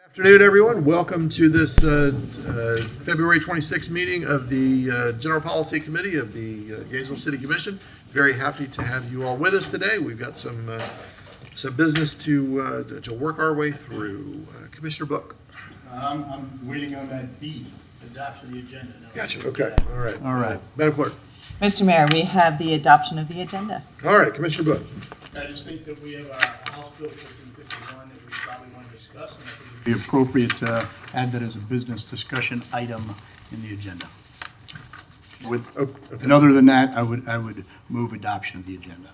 Afternoon, everyone. Welcome to this February 26th meeting of the General Policy Committee of the Gainesville City Commission. Very happy to have you all with us today. We've got some business to work our way through. Commissioner Book. I'm waiting on that B, adoption of the agenda. Gotcha. Okay. All right. Madam Clerk. Mr. Mayor, we have the adoption of the agenda. All right, Commissioner Book. I just think that we have House Bill 1551 that we probably want to discuss, and I think it'd be appropriate to add that as a business discussion item in the agenda. And other than that, I would move adoption of the agenda.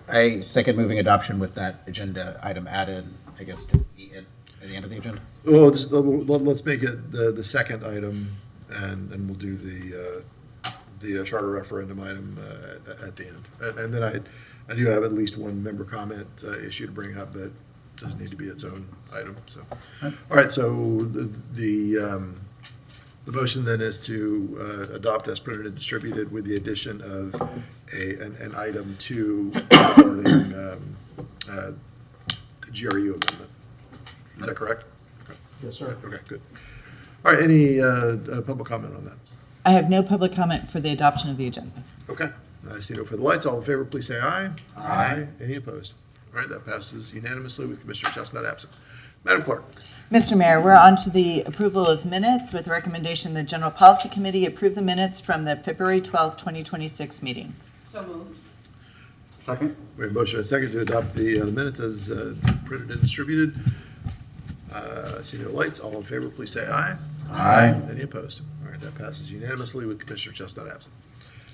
I second moving adoption with that agenda item added, I guess, to at the end of the agenda. Well, let's make it the second item, and we'll do the charter referendum item at the end. And then I do have at least one member comment issue to bring up, but it doesn't need to be its own item. So, all right. So the motion then is to adopt as printed and distributed with the addition of an item 2 regarding the GRU amendment. Is that correct? Okay. Yes, sir. Okay, good. All right. Any public comment on that? I have no public comment for the adoption of the agenda. Okay. I see no further lights. All in favor, please say aye. Aye. Any opposed? All right, that passes unanimously with Commissioner Chestnut absent. Madam Clerk. Mr. Mayor, we're on to the approval of minutes with the recommendation the General Policy Committee approve the minutes from the February 12th, 2026 meeting. So moved. Second. We have a motion and a second to adopt the minutes as printed and distributed. I see no lights. All in favor, please say aye. Aye. Any opposed? All right, that passes unanimously with Commissioner Chestnut absent.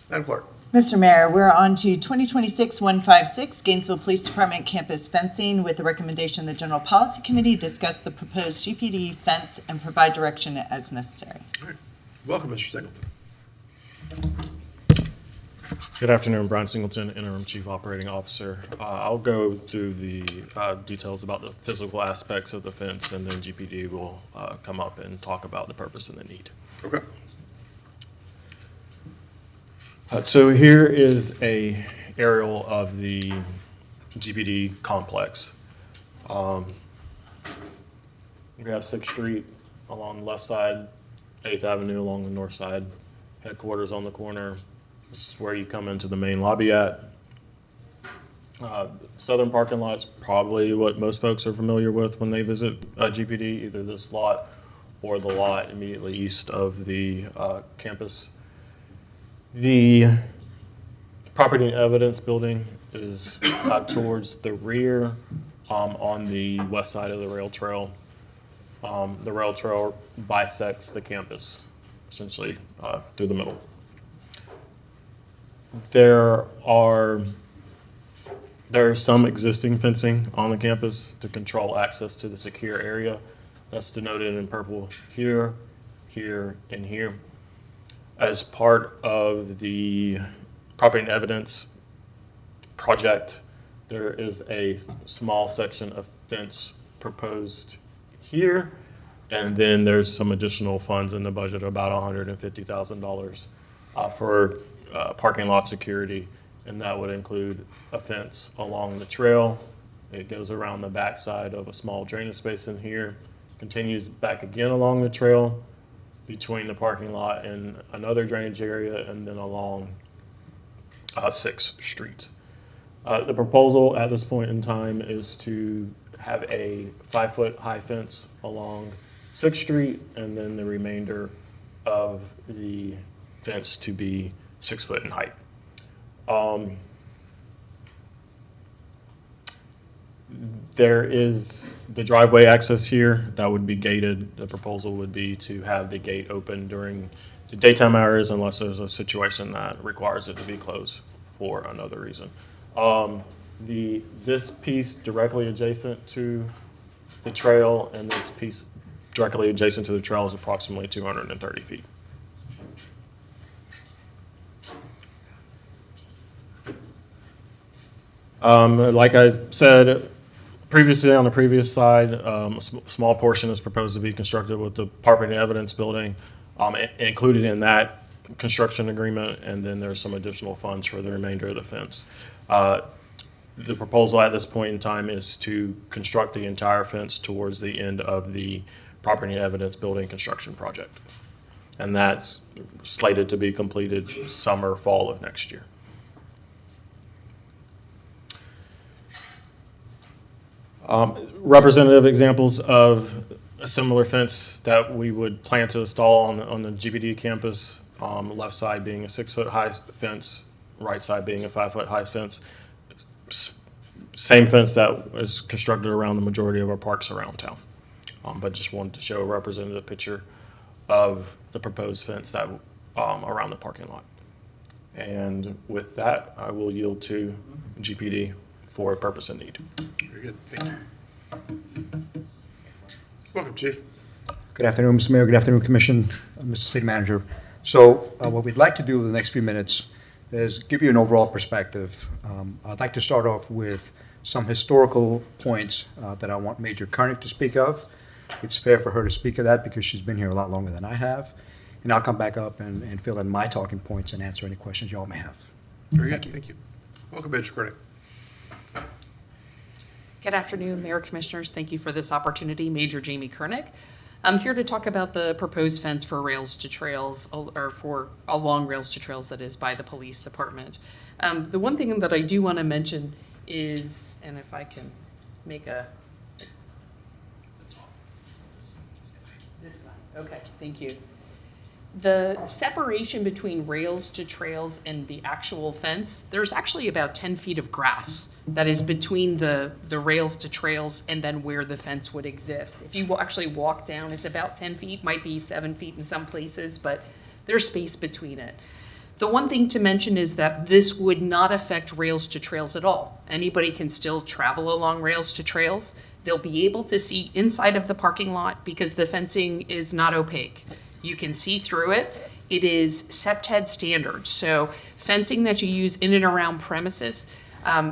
Madam Clerk. Mr. Mayor, we're on to 2026-156 Gainesville Police Department campus fencing with the recommendation the General Policy Committee discuss the proposed GPD fence and provide direction as necessary. All right. Welcome, Mr. Singleton. Good afternoon, Brian Singleton, Interim Chief Operating Officer. I'll go through the details about the physical aspects of the fence, and then GPD will come up and talk about the purpose and the need. Okay. So here is a aerial of the GPD complex. We have 6th Street along the left side, 8th Avenue along the north side, headquarters on the corner. This is where you come into the main lobby at. Southern parking lot's probably what most folks are familiar with when they visit GPD, either this lot or the lot immediately east of the campus. The property and evidence building is towards the rear on the west side of the rail trail. The rail trail bisects the campus, essentially through the middle. There's some existing fencing on the campus to control access to the secure area. That's denoted in purple here, here, and here. As part of the property and evidence project, there is a small section of fence proposed here, and then there's some additional funds in the budget, about $150,000 for parking lot security, and that would include a fence along the trail. It goes around the backside of a small drainage basin here, continues back again along the trail between the parking lot and another drainage area, and then along 6th Street. The proposal at this point in time is to have a 5-foot high fence along 6th Street, and then the remainder of the fence to be 6 foot in height. There is the driveway access here that would be gated. The proposal would be to have the gate open during the daytime hours unless there's a situation that requires it to be closed for another reason. This piece directly adjacent to the trail and this piece directly adjacent to the trail is approximately 230 feet. Like I said previously on the previous slide, a small portion is proposed to be constructed with the property and evidence building included in that construction agreement, and then there's some additional funds for the remainder of the fence. the proposal at this point in time is to construct the entire fence towards the end of the property and evidence building construction project. And that's slated to be completed summer, fall of next year. Representative examples of a similar fence that we would plan to install on the GVD campus, left side being a 6-foot high fence, right side being a 5-foot high fence. Same fence that is constructed around the majority of our parks around town. But just wanted to show a representative picture of the proposed fence that around the parking lot. And with that, I will yield to GPD for purpose and need. Very good, thank you. Welcome, Chief. Good afternoon, Mr. Mayor. Good afternoon, Commission, Mr. City Manager. So what we'd like to do in the next few minutes is give you an overall perspective. I'd like to start off with some historical points that I want Major Koenig to speak of. It's fair for her to speak of that because she's been here a lot longer than I have. And I'll come back up and fill in my talking points and answer any questions y'all may have. Very good, thank you. Welcome, Major Koenig. Good afternoon, Mayor, Commissioners. Thank you for this opportunity. Major Jamie Koenig. I'm here to talk about the proposed fence for rails to trails, or for along rails to trails, that is by the police department. The one thing that I do want to mention is, and if I can make this one. Okay, thank you. The separation between rails to trails and the actual fence, there's actually about 10 feet of grass that is between the rails to trails and then where the fence would exist. If you actually walk down, it's about 10 feet, might be 7 feet in some places, but there's space between it. The one thing to mention is that this would not affect rails to trails at all. Anybody can still travel along rails to trails. They'll be able to see inside of the parking lot because the fencing is not opaque. You can see through it. It is SEPTED standards. So fencing that you use in and around premises,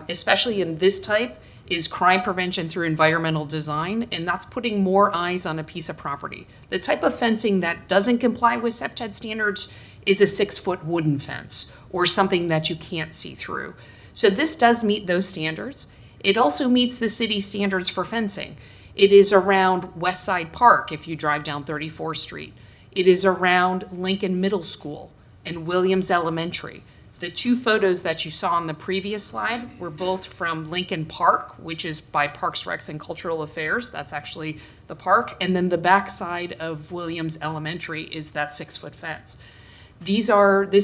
especially in this type, is crime prevention through environmental design, and that's putting more eyes on a piece of property. The type of fencing that doesn't comply with SEPTED standards is a 6-foot wooden fence or something that you can't see through. So this does meet those standards. It also meets the city standards for fencing. It is around West Side Park if you drive down 34th Street. It is around Lincoln Middle School and Williams Elementary. The two photos that you saw on the previous slide were both from Lincoln Park, which is by Parks, Recs, and Cultural Affairs. That's actually the park. And then the backside of Williams Elementary is that 6-foot fence. This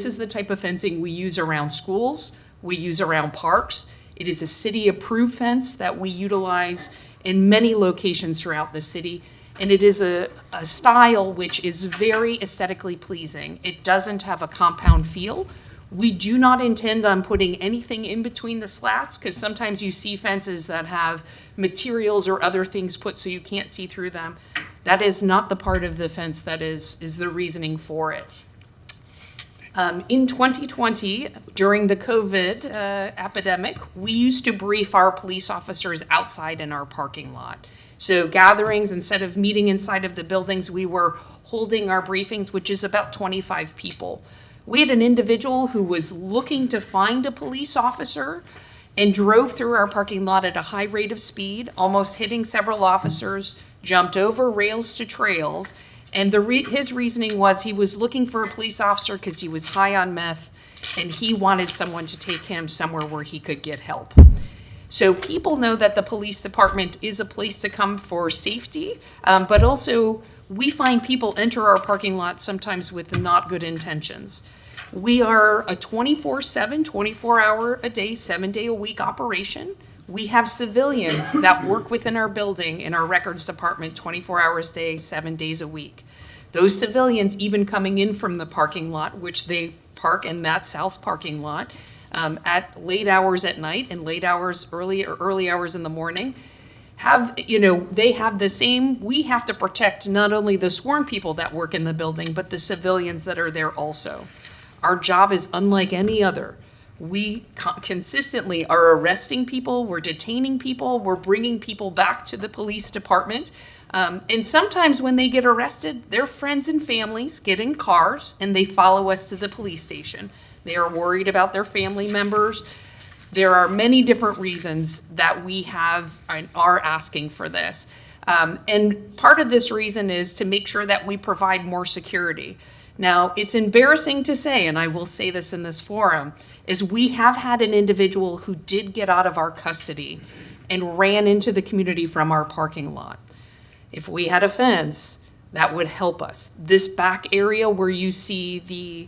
is the type of fencing we use around schools, we use around parks. It is a city-approved fence that we utilize in many locations throughout the city. And it is a style which is very aesthetically pleasing. It doesn't have a compound feel. We do not intend on putting anything in between the slats because sometimes you see fences that have materials or other things put so you can't see through them. That is not the part of the fence that is the reasoning for it. In 2020, during the COVID epidemic, we used to brief our police officers outside in our parking lot. So gatherings, instead of meeting inside of the buildings, we were holding our briefings, which is about 25 people. We had an individual who was looking to find a police officer and drove through our parking lot at a high rate of speed, almost hitting several officers, jumped over rails to trails, and his reasoning was he was looking for a police officer because he was high on meth and he wanted someone to take him somewhere where he could get help. So people know that the police department is a place to come for safety, but also we find people enter our parking lot sometimes with not good intentions. We are a 24/7, 24-hour-a-day, 7-day-a-week operation. We have civilians that work within our building in our records department 24 hours a day, 7 days a week. Those civilians even coming in from the parking lot, which they park in that south parking lot, at late hours at night and late hours early hours in the morning, they have the same. We have to protect not only the sworn people that work in the building, but the civilians that are there also. Our job is unlike any other. We consistently are arresting people, we're detaining people, we're bringing people back to the police department. And sometimes when they get arrested, their friends and families get in cars and they follow us to the police station. They are worried about their family members. There are many different reasons that we have and are asking for this. And part of this reason is to make sure that we provide more security. Now, it's embarrassing to say, and I will say this in this forum, is we have had an individual who did get out of our custody and ran into the community from our parking lot. If we had a fence, that would help us. This back area where you see the,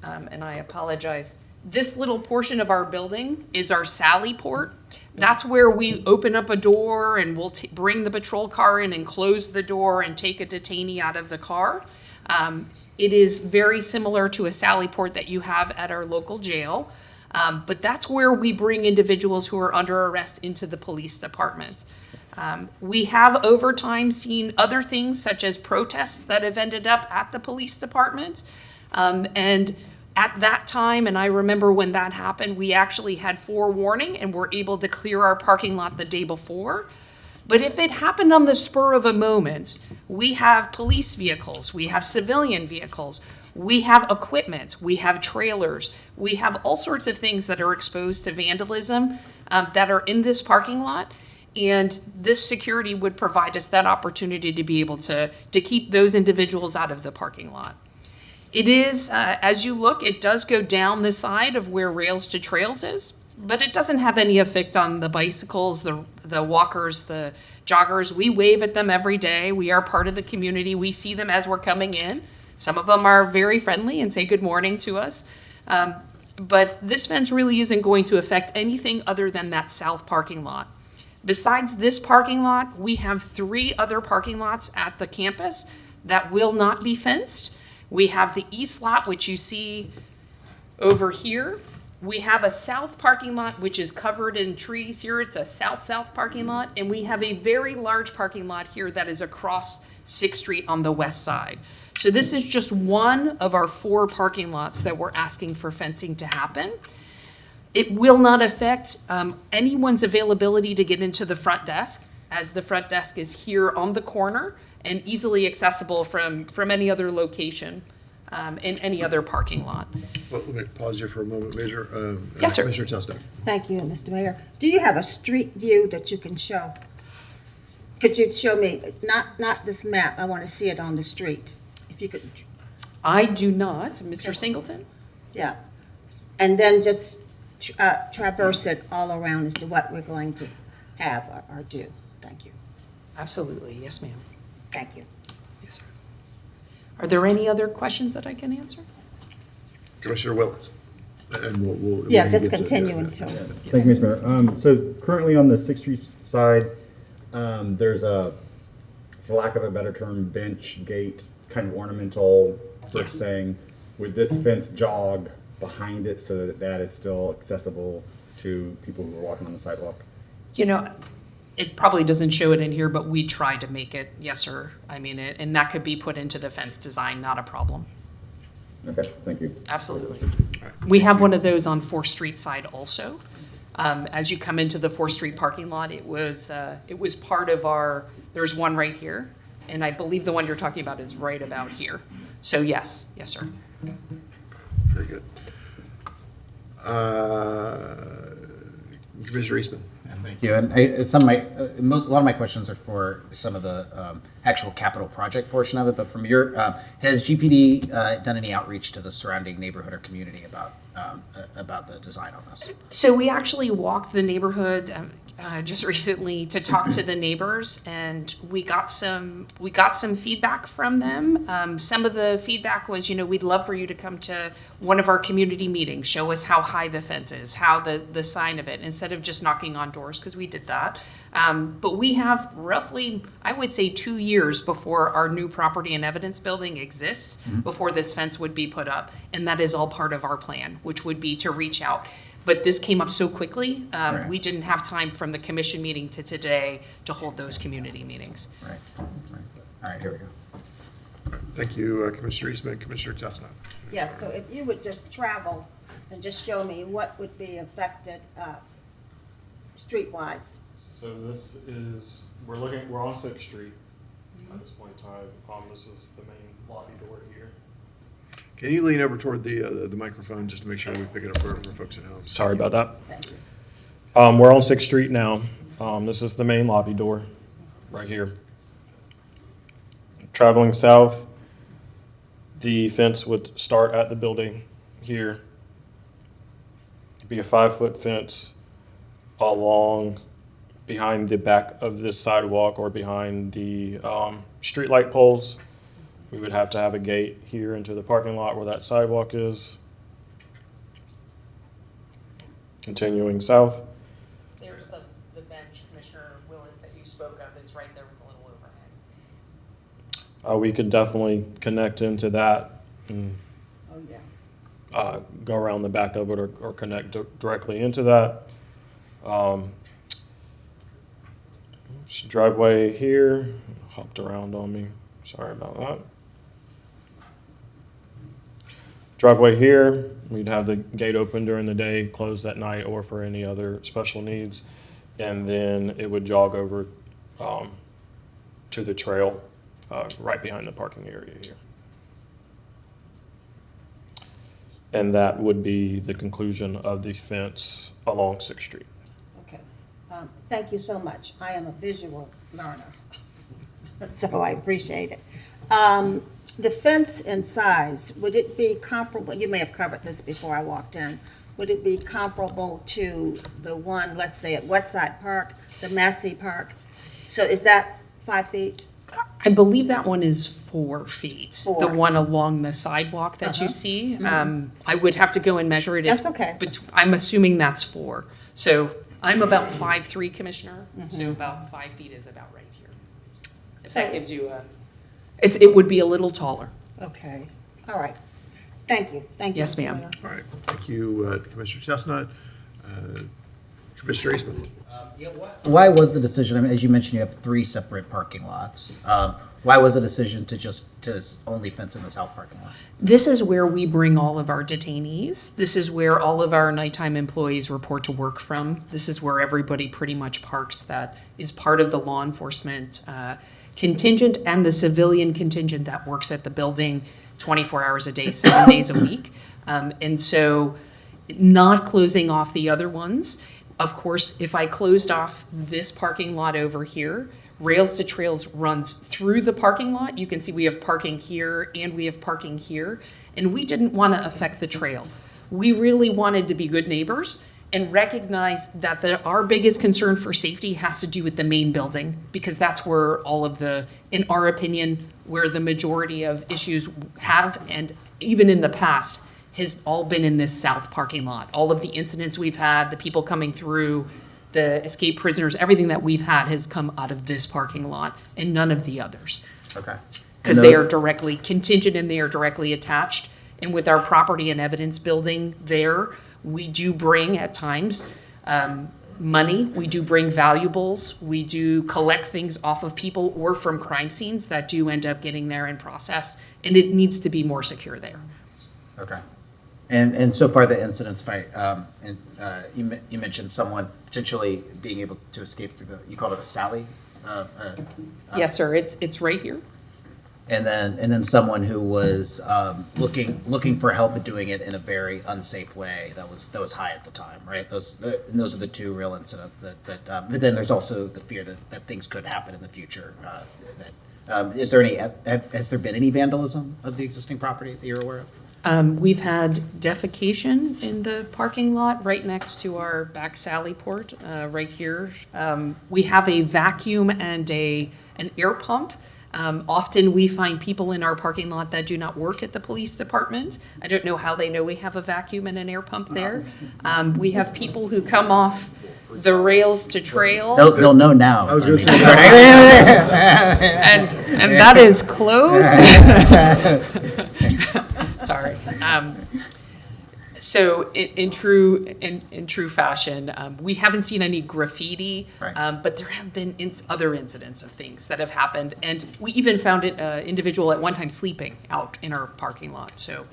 and I apologize, this little portion of our building is our sally port. That's where we open up a door and we'll bring the patrol car in and close the door and take a detainee out of the car. It is very similar to a sally port that you have at our local jail. But that's where we bring individuals who are under arrest into the police department. We have over time seen other things such as protests that have ended up at the police department. And at that time, and I remember when that happened, we actually had forewarning and were able to clear our parking lot the day before. But if it happened on the spur of a moment, we have police vehicles, we have civilian vehicles, we have equipment, we have trailers, we have all sorts of things that are exposed to vandalism that are in this parking lot. And this security would provide us that opportunity to be able to keep those individuals out of the parking lot. It is, as you look, it does go down the side of where Rails to Trails is, but it doesn't have any effect on the bicycles, the walkers, the joggers. We wave at them every day. We are part of the community. We see them as we're coming in. Some of them are very friendly and say good morning to us. But this fence really isn't going to affect anything other than that south parking lot. Besides this parking lot, we have 3 other parking lots at the campus that will not be fenced. We have the east lot, which you see over here. We have a south parking lot, which is covered in trees here. It's a south-south parking lot. And we have a very large parking lot here that is across 6th Street on the west side. So this is just one of our 4 parking lots that we're asking for fencing to happen. It will not affect anyone's availability to get into the front desk, as the front desk is here on the corner and easily accessible from any other location in any other parking lot. Well, let me pause you for a moment, Major. Yes, sir. Commissioner Testa. Thank you, Mr. Mayor. Do you have a street view that you can show? Could you show me, not this map, I want to see it on the street, if you could, I do not, Mr. Singleton? yeah. And then just traverse it all around as to what we're going to have or do. Thank you. Absolutely, yes, ma'am. Thank you. Yes, sir. Are there any other questions that I can answer? Commissioner Willis. And we'll. Yeah, when he just gets it, continue yeah. until, Thank you, Mr. Mayor. So currently on the 6th Street side, there's a, for lack of a better term, bench, gate, kind of ornamental brick Yes. thing. Would this fence jog behind it so that that is still accessible to people who are walking on the sidewalk? You know, it probably doesn't show it in here, but we try to make it, yes, sir. I mean, and that could be put into the fence design, not a problem. Okay, thank you. Absolutely. We have one of those on 4th Street side also. As you come into the 4th Street parking lot, it was part of our, there's one right here, and I believe the one you're talking about is right about here. So yes, yes, sir. Very good. Commissioner Eastman. Thank you. And some of my, a lot of my questions are for some of the actual capital project portion of it. But from your, has GPD done any outreach to the surrounding neighborhood or community about the design on this? So we actually walked the neighborhood just recently to talk to the neighbors, and we got some feedback from them. Some of the feedback was, you know, we'd love for you to come to one of our community meetings, show us how high the fence is, how the sign of it, instead of just knocking on doors, because we did that. But we have roughly, I would say, 2 years before our new property and evidence building exists, before this fence would be put up, and that is all part of our plan, which would be to reach out. But this came up so quickly, Right. we didn't have time from the commission meeting to today to hold those community meetings. Right. All right, here we go. Thank you, Commissioner Eastman. Commissioner Testa. yes, so if you would just travel and just show me what would be affected streetwise. So this is, we're on 6th Street at this point in time. This is the main lobby door here. Can you lean over toward the microphone just to make sure we pick it up for folks at home? Sorry about that. We're on 6th Street now. This is the main lobby door right here. Traveling south, the fence would start at the building here. It'd be a 5-foot fence along behind the back of this sidewalk or behind the street light poles. We would have to have a gate here into the parking lot where that sidewalk is. Continuing south. There's the bench, Commissioner Willens, that you spoke of is right there with the little overhang. We could definitely connect into that and Oh, yeah. go around the back of it or connect directly into that. Driveway here, hopped around on me, sorry about that. Driveway here, we'd have the gate open during the day, closed at night or for any other special needs. And then it would jog over to the trail right behind the parking area here. And that would be the conclusion of the fence along 6th Street. Okay. Thank you so much. I am a visual learner, so I appreciate it. The fence and size, would it be comparable? You may have covered this before I walked in. Would it be comparable to the one, let's say, at Westside Park, the Massey Park? So is that 5 feet? I believe that one is 4 feet. 4. The one along the sidewalk that you see. I would have to go and measure it. That's okay. But I'm assuming that's 4. So I'm about 5'3", Commissioner. So about 5 feet is about right here. If that gives you a, it would be a little taller. Okay, all right. Thank you, thank you. Yes, Mr. ma'am. Mayor. All right, thank you, Commissioner Chestnut. Commissioner Eastman. Why was the decision, I mean, as you mentioned, you have 3 separate parking lots. Why was the decision to only fence in the south parking lot? This is where we bring all of our detainees. This is where all of our nighttime employees report to work from. This is where everybody pretty much parks that is part of the law enforcement contingent and the civilian contingent that works at the building 24 hours a day, 7 days a week. And so not closing off the other ones. Of course, if I closed off this parking lot over here, Rails to Trails runs through the parking lot. You can see we have parking here and we have parking here. And we didn't want to affect the trail. We really wanted to be good neighbors and recognize that our biggest concern for safety has to do with the main building, because that's where all of the, in our opinion, where the majority of issues have, and even in the past, has all been in this south parking lot. All of the incidents we've had, the people coming through, the escaped prisoners, everything that we've had has come out of this parking lot and none of the others. Okay. Because they are directly contingent and they are directly attached. And with our property and evidence building there, we do bring at times money, we do bring valuables, we do collect things off of people or from crime scenes that do end up getting there and processed, and it needs to be more secure there. Okay. And so far the incidents, you mentioned someone potentially being able to escape through you called it a Sally? Yes, sir, it's right here. And then someone who was looking for help but doing it in a very unsafe way that was high at the time, right? Those are the 2 real incidents but then there's also the fear that things could happen in the future. Is there has there been any vandalism of the existing property that you're aware of? We've had defecation in the parking lot right next to our back sally port, right here. We have a vacuum and an air pump. Often we find people in our parking lot that do not work at the police department. I don't know how they know we have a vacuum and an air pump there. We have people who come off the Rails to Trails. They'll know now. I was going to say And that is closed. Sorry. So in true fashion, we haven't seen any graffiti, Right. but there have been other incidents of things that have happened, and we even found an individual at one time sleeping out in our parking lot. So,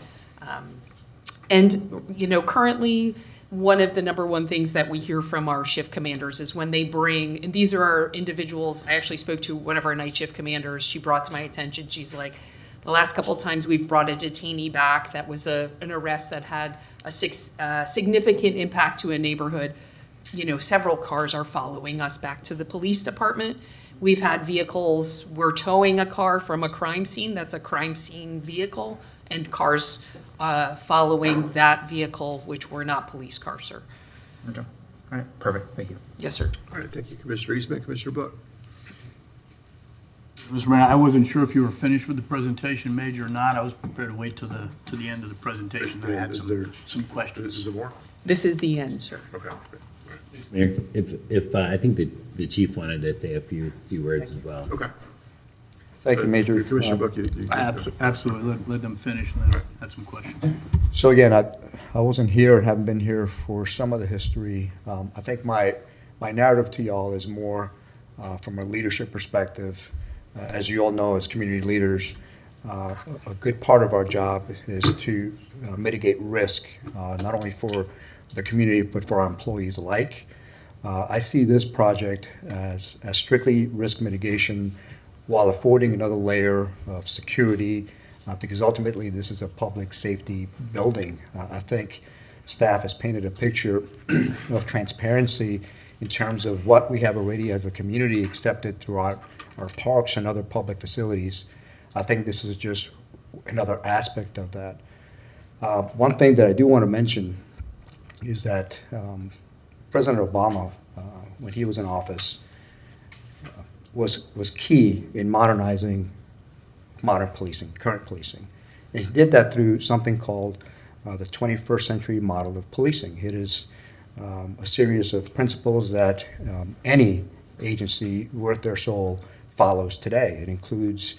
and currently, one of the number one things that we hear from our shift commanders is when they bring, and these are our individuals. I actually spoke to one of our night shift commanders. She brought to my attention. She's like, The last couple of times we've brought a detainee back, that was an arrest that had a significant impact to a neighborhood. You know, several cars are following us back to the police department. We've had vehicles, we're towing a car from a crime scene, that's a crime scene vehicle, and cars following that vehicle, which were not police cars, sir. Okay. All right, perfect, thank you. Yes, sir. All right, thank you, Commissioner Eastman. Commissioner Book? Mr. Mayor, I wasn't sure if you were finished with the presentation, Major, or not. I was prepared to wait to the end of the presentation. I had Is there- some This questions. is a more? This is the end, sir. Okay. Mayor, if I think the chief wanted to say a few words as well. Okay. Thank you, Major. Commissioner Book, you. Absolutely, let them finish, and then I had some questions. So again, I wasn't here and haven't been here for some of the history. I think my narrative to y'all is more from a leadership perspective. As you all know, as community leaders, a good part of our job is to mitigate risk, not only for the community, but for our employees alike. I see this project as strictly risk mitigation while affording another layer of security, because ultimately this is a public safety building. I think staff has painted a picture of transparency in terms of what we have already as a community accepted throughout our parks and other public facilities. I think this is just another aspect of that. One thing that I do want to mention is that President Obama, when he was in office, was key in modernizing modern policing, current policing. And he did that through something called the 21st century model of policing. It is a series of principles that any agency worth their soul follows today. It includes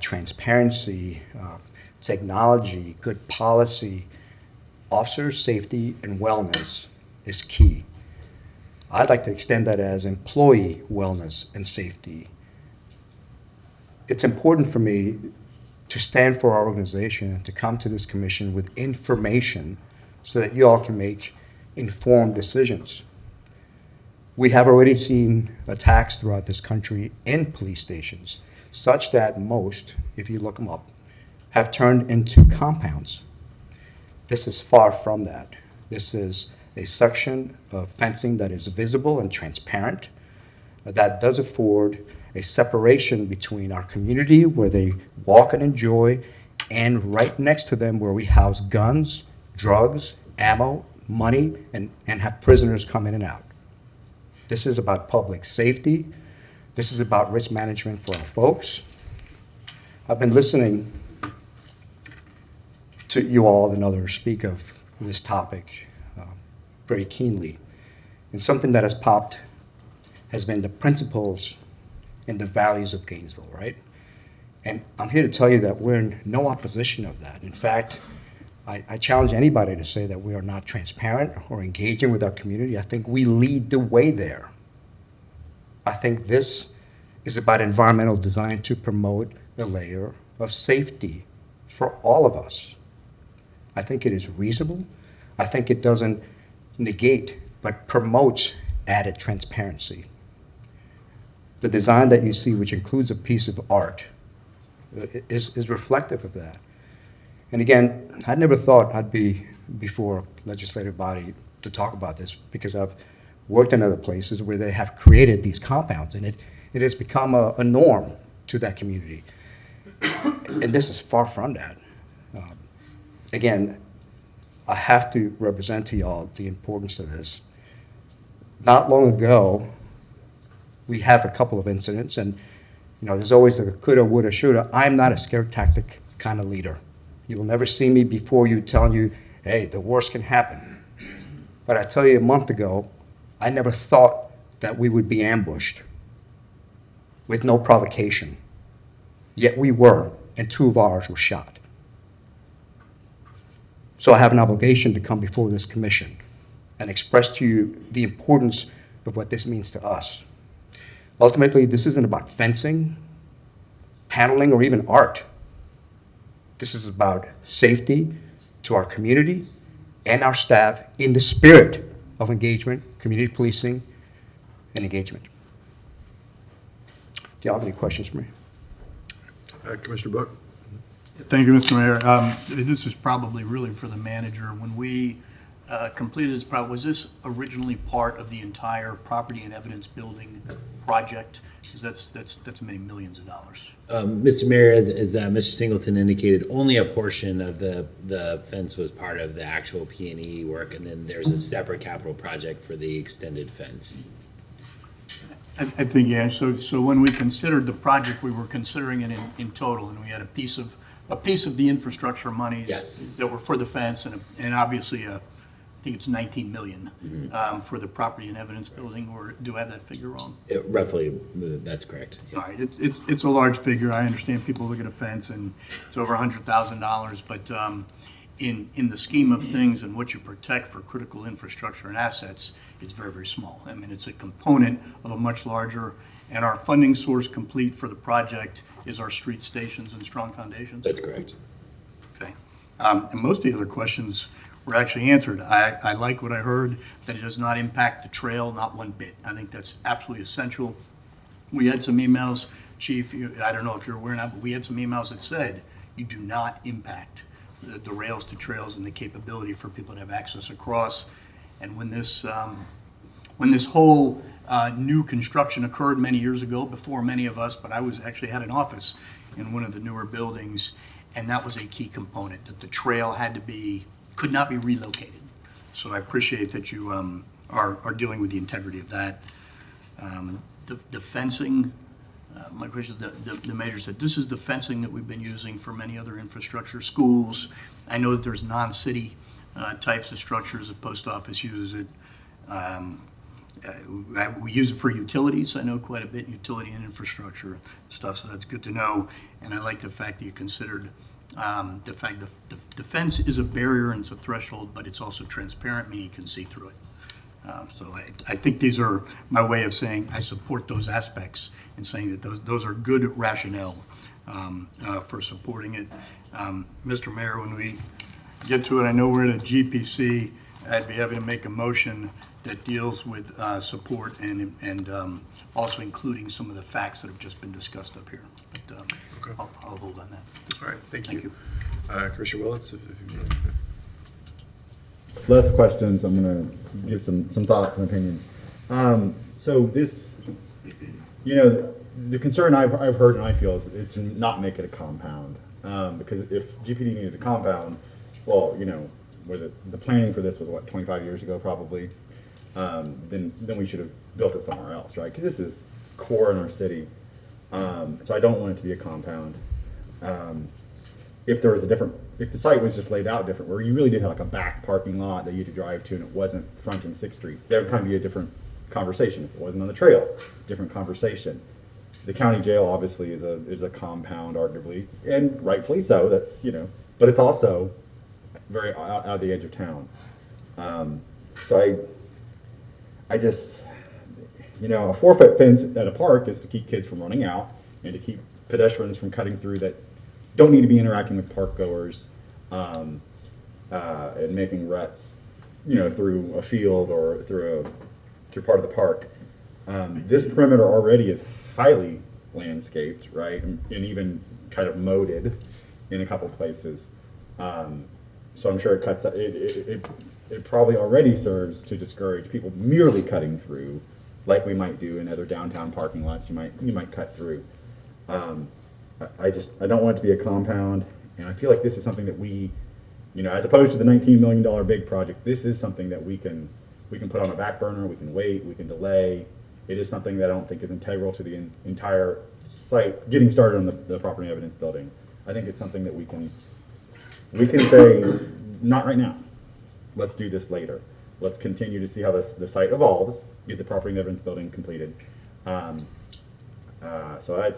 transparency, technology, good policy. Officer safety and wellness is key. I'd like to extend that as employee wellness and safety. It's important for me to stand for our organization and to come to this commission with information so that you all can make informed decisions. We have already seen attacks throughout this country in police stations, such that most, if you look them up, have turned into compounds. This is far from that. This is a section of fencing that is visible and transparent, that does afford a separation between our community where they walk and enjoy, and right next to them where we house guns, drugs, ammo, money, and have prisoners come in and out. This is about public safety. This is about risk management for our folks. I've been listening to you all and others speak of this topic very keenly. And something that has popped has been the principles and the values of Gainesville, right? And I'm here to tell you that we're in no opposition of that. In fact, I challenge anybody to say that we are not transparent or engaging with our community. I think we lead the way there. I think this is about environmental design to promote a layer of safety for all of us. I think it is reasonable. I think it doesn't negate, but promotes added transparency. The design that you see, which includes a piece of art, is reflective of that. And again, I never thought I'd be before a legislative body to talk about this, because I've worked in other places where they have created these compounds, and it has become a norm to that community. And this is far from that. Again, I have to represent to y'all the importance of this. Not long ago, we have a couple of incidents, and there's always the coulda, woulda, shoulda. I'm not a scare tactic kind of leader. You will never see me before you telling you, hey, the worst can happen. But I tell you, a month ago, I never thought that we would be ambushed with no provocation. Yet we were, and 2 of ours were shot. So I have an obligation to come before this commission and express to you the importance of what this means to us. Ultimately, this isn't about fencing, paneling, or even art. This is about safety to our community and our staff in the spirit of engagement, community policing, and engagement. Do y'all have any questions for me? Commissioner Book? Thank you, Mr. Mayor. This is probably really for the manager. When we completed this project, was this originally part of the entire property and evidence building project? Because that's many millions of dollars. Mr. Mayor, as Mr. Singleton indicated, only a portion of the fence was part of the actual P&E work, and then there's a separate capital project for the extended fence. I think, yeah, so when we considered the project, we were considering it in total, and we had a piece of the infrastructure monies Yes. that were for the fence, and obviously, I think it's 19 million for the property and evidence building, or do I have that figure wrong? Roughly, that's correct. All right, it's a large figure. I understand people look at a fence and it's over $100,000, but in the scheme of things and what you protect for critical infrastructure and assets, it's very, very small. I mean, it's a component of a much larger, and our funding source complete for the project is our street stations and strong foundations. That's correct. Okay. And most of the other questions were actually answered. I like what I heard, that it does not impact the trail, not one bit. I think that's absolutely essential. We had some emails, Chief, I don't know if you're aware or not, but we had some emails that said you do not impact the rails to trails and the capability for people to have access across. And when this whole new construction occurred many years ago, before many of us, but I actually had an office in one of the newer buildings, and that was a key component, that the trail could not be relocated. So I appreciate that you are dealing with the integrity of that. The fencing, my question, the mayor said, this is the fencing that we've been using for many other infrastructure, schools. I know that there's non-city types of structures, the post office uses it. We use it for utilities, I know quite a bit, utility and infrastructure stuff, so that's good to know. And I like the fact that you considered the fact that the fence is a barrier and it's a threshold, but it's also transparent, meaning you can see through it. So I think these are my way of saying I support those aspects and saying that those are good rationale for supporting it. Mr. Mayor, when we get to it, I know we're at a GPC. I'd be happy to make a motion that deals with support and also including some of the facts that have just been discussed up here. But Okay. I'll hold on that. All right, thank Thank you. Commissioner Willetts, if you want. Less questions. I'm going to give some thoughts and opinions. So this, the concern I've heard and I feel is it's not make it a compound. Because if GPD needed a compound, well, where the planning for this was what, 25 years ago probably, then we should have built it somewhere else, right? Because this is core in our city. So I don't want it to be a compound. If there was if the site was just laid out different, where you really did have like a back parking lot that you had to drive to and it wasn't fronting 6th Street, that would kind of be a different conversation. If it wasn't on the trail, different conversation. The county jail obviously is a compound, arguably, and rightfully so. That's but it's also very out of the edge of town. So I just a 4-foot fence at a park is to keep kids from running out and to keep pedestrians from cutting through that don't need to be interacting with park goers and making ruts, through a field or through part of the park. This perimeter already is highly landscaped, right, and even kind of moated in a couple places. So I'm sure it cuts. It probably already serves to discourage people merely cutting through, like we might do in other downtown parking lots. You might cut through. I don't want it to be a compound, and I feel like this is something that we, as opposed to the $19 million big project, this is something that we can put on a back burner. We can wait. We can delay. It is something that I don't think is integral to the entire site getting started on the property evidence building. I think it's something that we can say, not right now. Let's do this later. Let's continue to see how the site evolves, get the property evidence building completed. So I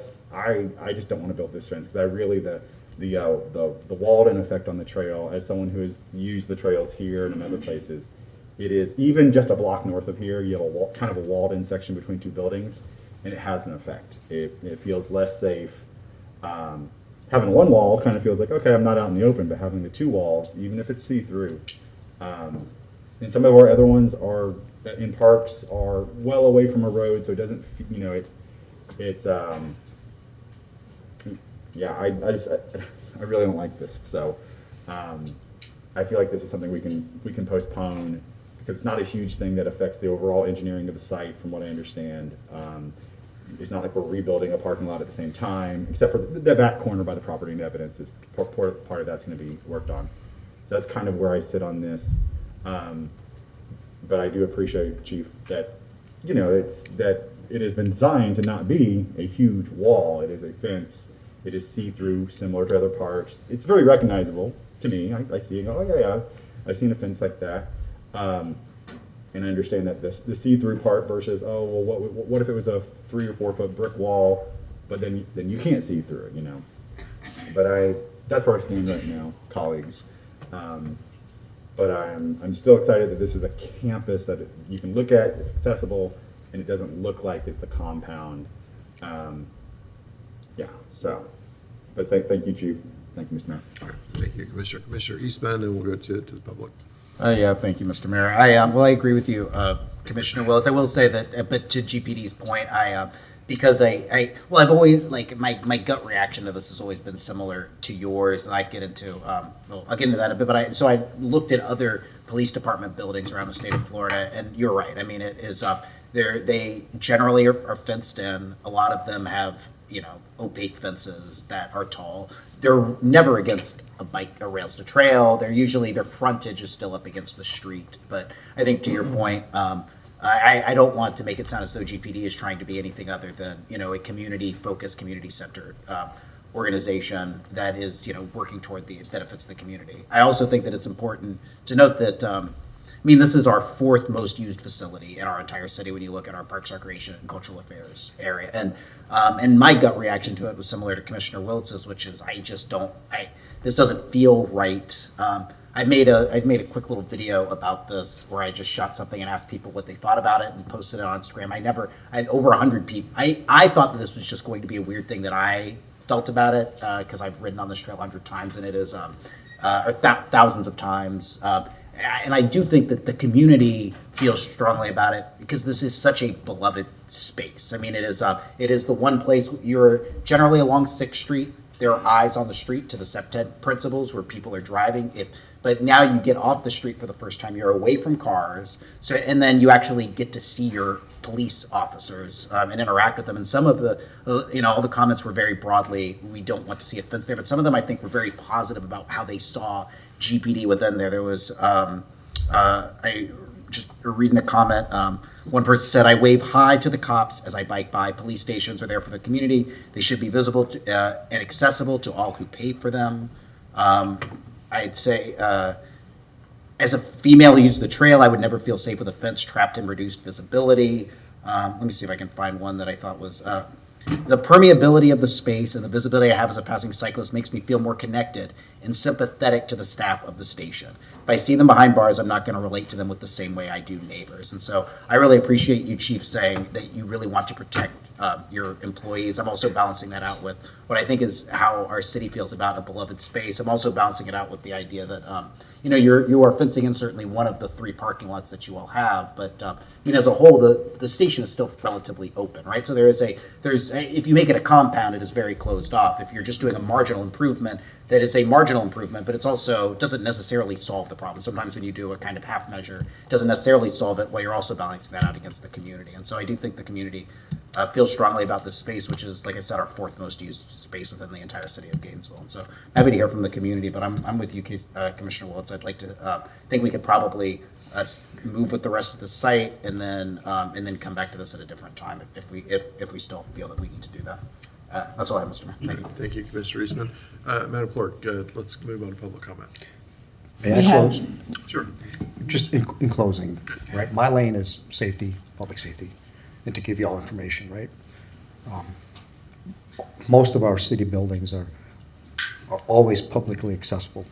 just don't want to build this fence because I really, the walled-in effect on the trail, as someone who has used the trails here and in other places, it is even just a block north of here, you have kind of a walled-in section between two buildings, and it has an effect. It feels less safe. Having one wall kind of feels like, okay, I'm not out in the open, but having the two walls, even if it's see-through, and some of our other ones are in parks are well away from a road, so it doesn't, yeah, I really don't like this. So I feel like this is something we can postpone because it's not a huge thing that affects the overall engineering of the site, from what I understand. It's not like we're rebuilding a parking lot at the same time, except for the back corner by the property and evidence is part of that's going to be worked on. So that's kind of where I sit on this. But I do appreciate, Chief, that it has been designed to not be a huge wall. It is a fence. It is see-through, similar to other parks. It's very recognizable to me. I see it. Oh yeah, I've seen a fence like that. And I understand that the see-through part versus, oh well, what if it was a 3 or 4 foot brick wall, but then you can't see through it, But that's where I stand right now, colleagues. But I'm still excited that this is a campus that you can look at, it's accessible, and it doesn't look like it's a compound. Yeah. So, but thank you, Chief. Thank you, Mr. Mayor. All right, thank you, Commissioner. Commissioner Eastman, then we'll go to the public. Yeah, thank you, Mr. Mayor. Well, I agree with you, Commissioner Willis. I will say that, but to GPD's point, because I've always, like, my gut reaction to this has always been similar to yours, and I'll get into that a bit, but I looked at other police department buildings around the state of Florida, and you're right. I mean, it is, they generally are fenced in. A lot of them have, opaque fences that are tall. They're never against a rails to trail. They're usually, their frontage is still up against the street. But I think to your point, I don't want to make it sound as though GPD is trying to be anything other than, a community-focused, community-centered organization that is, working toward the benefits of the community. I also think that it's important to note that, this is our 4th most used facility in our entire city when you look at our Parks, Recreation, and Cultural Affairs area. And my gut reaction to it was similar to Commissioner Willitz's, which is this doesn't feel right. I made a quick little video about this where I just shot something and asked people what they thought about it and posted it on Instagram. I had over 100 people. I thought that this was just going to be a weird thing that I felt about it because I've ridden on this trail 100 times and it is, thousands of times. And I do think that the community feels strongly about it because this is such a beloved space. I mean, it is the one place you're generally along 6th Street. There are eyes on the street to the SEPTED principles where people are driving. But now you get off the street for the first time. You're away from cars. And then you actually get to see your police officers and interact with them. And some of the, all the comments were very broadly, we don't want to see a fence there. But some of them, I think, were very positive about how they saw GPD within there. There was, I just reading a comment, one person said, I wave hi to the cops as I bike by. Police stations are there for the community. They should be visible and accessible to all who pay for them. I'd say, as a female who uses the trail, I would never feel safe with a fence trapped in reduced visibility. Let me see if I can find one that I thought was, the permeability of the space and the visibility I have as a passing cyclist makes me feel more connected and sympathetic to the staff of the station. If I see them behind bars, I'm not going to relate to them with the same way I do neighbors. And so I really appreciate you, Chief, saying that you really want to protect your employees. I'm also balancing that out with what I think is how our city feels about a beloved space. I'm also balancing it out with the idea that, you are fencing in certainly one of the 3 parking lots that you all have. But as a whole, the station is still relatively open, right? So if you make it a compound, it is very closed off. If you're just doing a marginal improvement, that is a marginal improvement, but it's also doesn't necessarily solve the problem. Sometimes when you do a kind of half measure, it doesn't necessarily solve it while you're also balancing that out against the community. And so I do think the community feels strongly about this space, which is, like I said, our 4th most used space within the entire city of Gainesville. And so happy to hear from the community, but I'm with you, Commissioner Willis. I'd like to think we could probably move with the rest of the site and then come back to this at a different time if we still feel that we need to do that. That's all I have, Mr. Mayor. Thank you. Thank you, Commissioner Eastman. Madam Clerk, let's move on to public comment. May I We have- close? Sure. Just in closing, right? My lane is safety, public safety, and to give you all information, right? Most of our city buildings are always publicly accessible.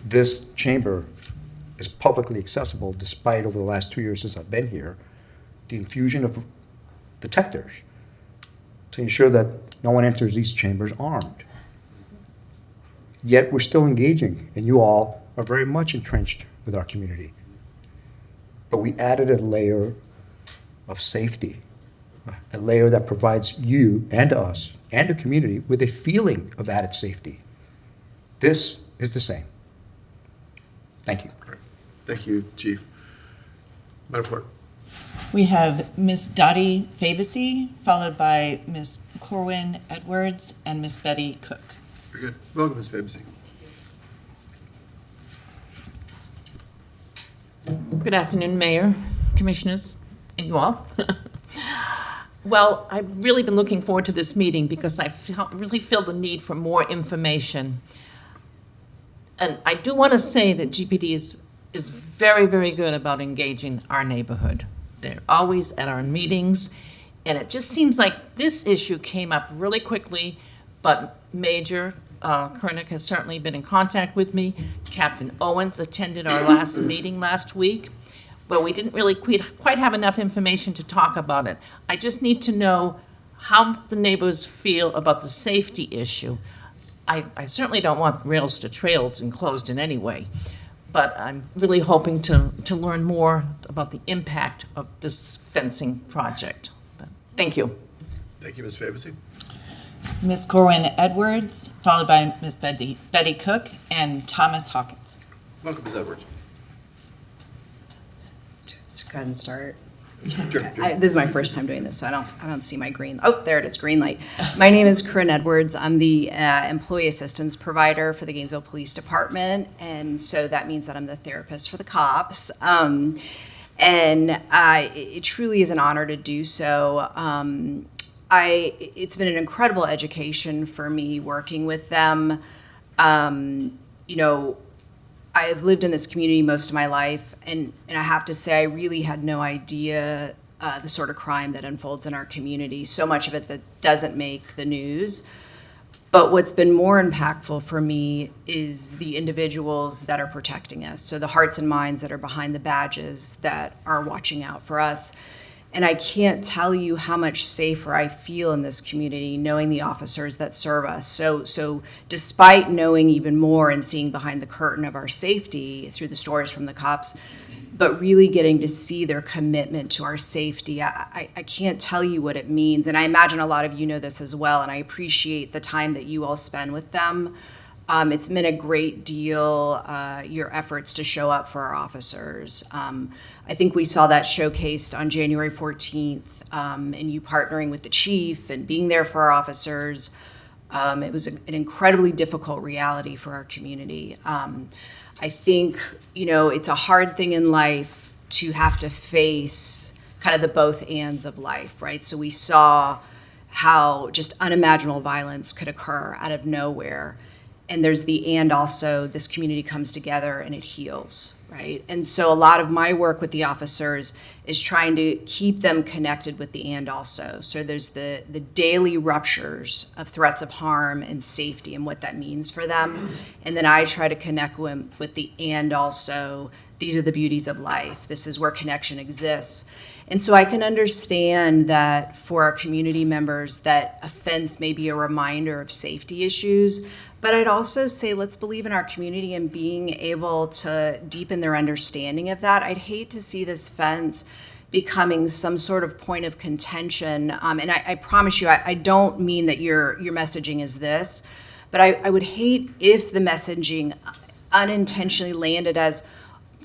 This chamber is publicly accessible despite over the last 2 years since I've been here, the infusion of detectors to ensure that no one enters these chambers armed. Yet we're still engaging, and you all are very much entrenched with our community. But we added a layer of safety a layer that provides you and us and the community with a feeling of added safety. This is the same. Thank you. Great. Thank you, Chief. Madam Clerk. We have Ms. Dottie Fabusy, followed by Ms. Corwin Edwards and Ms. Betty Cook. Very good. Welcome, Ms. Fabusy. Good afternoon, Mayor, Commissioners, and you all. Well, I've really been looking forward to this meeting because I really feel the need for more information. And I do want to say that GPD is very, very good about engaging our neighborhood. They're always at our meetings, and it just seems like this issue came up really quickly, but Major Kernick has certainly been in contact with me. Captain Owens attended our last meeting last week, but we didn't really quite have enough information to talk about it. I just need to know how the neighbors feel about the safety issue. I certainly don't want rails to trails enclosed in any way, but I'm really hoping to learn more about the impact of this fencing project. But thank you. Thank you, Ms. Fabusy. Ms. Corwin Edwards, followed by Ms. Betty Cook and Thomas Hawkins. Welcome, Ms. Edwards. Let's go ahead and start. Sure. This is my first time doing this, so I don't see my green. Oh, there it is, green light. My name is Corinne Edwards. I'm the employee assistance provider for the Gainesville Police Department, and so that means that I'm the therapist for the cops. It truly is an honor to do so. It's been an incredible education for me working with them. I've lived in this community most of my life, and I have to say I really had no idea the sort of crime that unfolds in our community, so much of it that doesn't make the news. But what's been more impactful for me is the individuals that are protecting us, so the hearts and minds that are behind the badges that are watching out for us. And I can't tell you how much safer I feel in this community knowing the officers that serve us. So despite knowing even more and seeing behind the curtain of our safety through the stories from the cops, but really getting to see their commitment to our safety, I can't tell you what it means. And I imagine a lot of you know this as well, and I appreciate the time that you all spend with them. It's meant a great deal, your efforts to show up for our officers. I think we saw that showcased on January 14th, and you partnering with the chief and being there for our officers. It was an incredibly difficult reality for our community. I think, it's a hard thing in life to have to face kind of the both ands of life, right? So we saw how just unimaginable violence could occur out of nowhere. And there's the and also this community comes together and it heals, right? And so a lot of my work with the officers is trying to keep them connected with the and also. So there's the daily ruptures of threats of harm and safety and what that means for them. And then I try to connect them with the and also. These are the beauties of life. This is where connection exists. And so I can understand that for our community members that offense may be a reminder of safety issues, but I'd also say let's believe in our community and being able to deepen their understanding of that. I'd hate to see this fence becoming some sort of point of contention. And I promise you, I don't mean that your messaging is this, but I would hate if the messaging unintentionally landed as,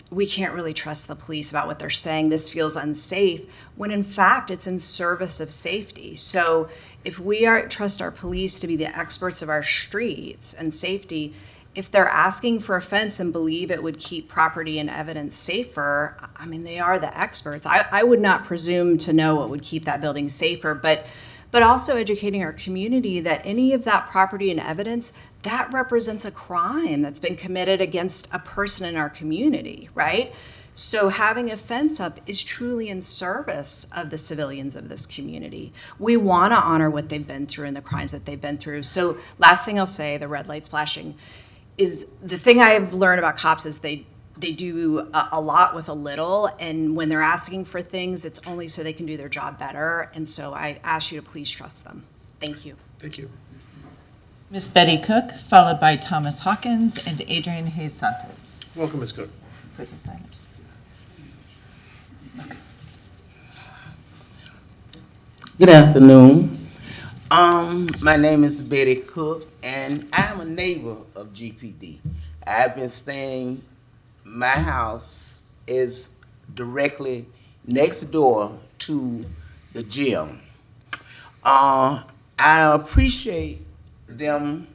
we can't really trust the police about what they're saying, this feels unsafe, when in fact it's in service of safety. So if we trust our police to be the experts of our streets and safety, if they're asking for a fence and believe it would keep property and evidence safer, I mean, they are the experts. I would not presume to know what would keep that building safer, but also educating our community that any of that property and evidence, that represents a crime that's been committed against a person in our community, right? So having a fence up is truly in service of the civilians of this community. We want to honor what they've been through and the crimes that they've been through. So last thing I'll say, the red light's flashing, is the thing I've learned about cops is they do a lot with a little, and when they're asking for things, it's only so they can do their job better. And so I ask you to please trust them. Thank you. Thank you. Ms. Betty Cook, followed by Thomas Hawkins and Adrian Hayes Santos. Welcome, Ms. Cook. For this item. Good afternoon. My name is Betty Cook, and I'm a neighbor of GPD. I've been staying, my house is directly next door to the gym. I appreciate them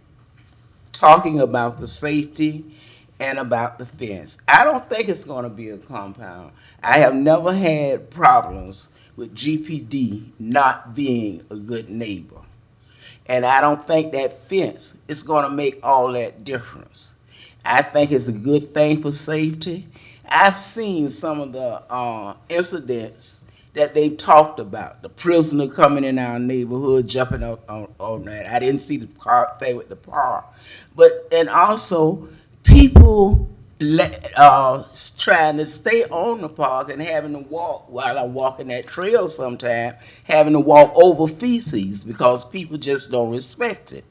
talking about the safety and about the fence. I don't think it's going to be a compound. I have never had problems with GPD not being a good neighbor. And I don't think that fence is going to make all that difference. I think it's a good thing for safety. I've seen some of the incidents that they've talked about. The prisoner coming in our neighborhood, jumping up on that. I didn't see the car thing with the park. And also people trying to stay on the park and having to walk while I'm walking that trail sometime, having to walk over feces because people just don't respect it.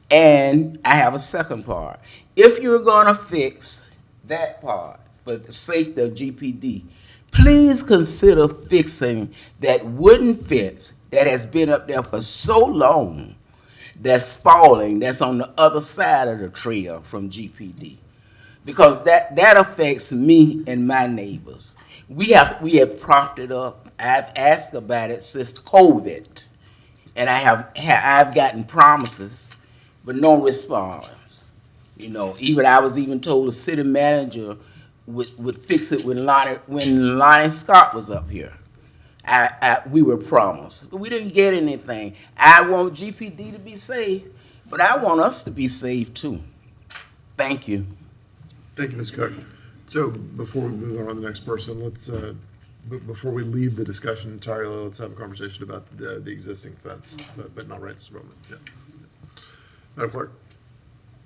And I have a second part. If you're gonna fix that part for the safety of GPD, please consider fixing that wooden fence that has been up there for so long that's falling, that's on the other side of the trail from GPD. Because that affects me and my neighbors. We have propped it up. I've asked about it since COVID, and I've gotten promises, but no response. You know, I was even told the city manager would fix it when Lonnie Scott was up here. We were promised, but we didn't get anything. I want GPD to be safe, but I want us to be safe too. Thank you. Thank you, Ms. Cook. So before we move on to the next person, let's, before we leave the discussion entirely, let's have a conversation about the existing fence, but not right this moment. Yeah. Madam Clerk.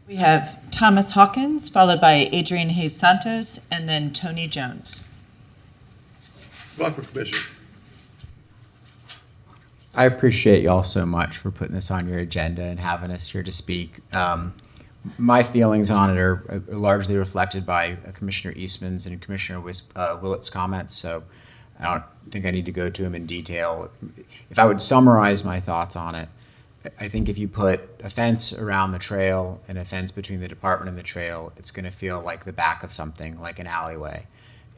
We have Thomas Hawkins, followed by Adrian Hayes Santos, and then Tony Jones. Welcome, Commissioner. I appreciate y'all so much for putting this on your agenda and having us here to speak. My feelings on it are largely reflected by Commissioner Eastman's and Commissioner Willett's comments, so I don't think I need to go to them in detail. If I would summarize my thoughts on it, I think if you put a fence around the trail and a fence between the department and the trail, it's going to feel like the back of something, like an alleyway.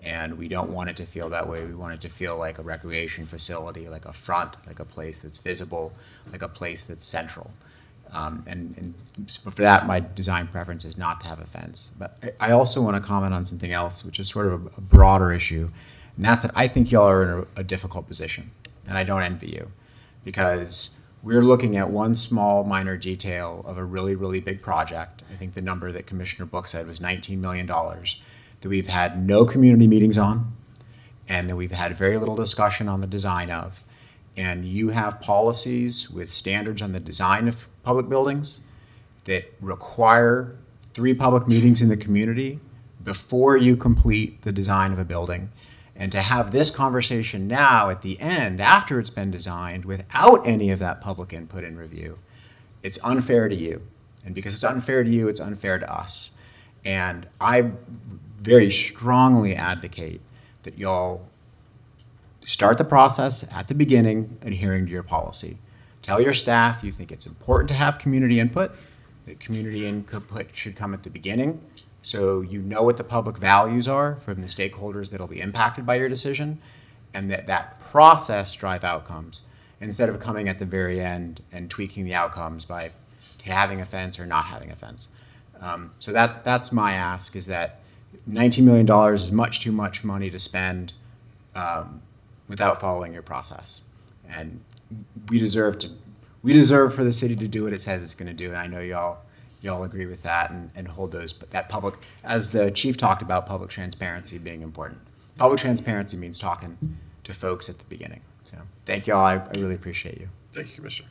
And we don't want it to feel that way. We want it to feel like a recreation facility, like a front, like a place that's visible, like a place that's central. And for that, my design preference is not to have a fence. But I also want to comment on something else, which is sort of a broader issue, and that's that I think y'all are in a difficult position, and I don't envy you, because we're looking at one small minor detail of a really, really big project. I think the number that Commissioner Book said was $19 million, that we've had no community meetings on, and that we've had very little discussion on the design of. And you have policies with standards on the design of public buildings that require 3 public meetings in the community before you complete the design of a building. And to have this conversation now at the end, after it's been designed, without any of that public input and review, it's unfair to you. And because it's unfair to you, it's unfair to us. And I very strongly advocate that y'all start the process at the beginning, adhering to your policy. Tell your staff you think it's important to have community input, that community input should come at the beginning, so you know what the public values are from the stakeholders that will be impacted by your decision, and that process drive outcomes, instead of coming at the very end and tweaking the outcomes by having a fence or not having a fence. So that's my ask, is that $19 million is much too much money to spend without following your process. And we deserve for the city to do what it says it's going to do, and I know y'all agree with that and hold that public, as the chief talked about, public transparency being important. Public transparency means talking to folks at the beginning. So thank y'all. I really appreciate you. Thank you, Commissioner.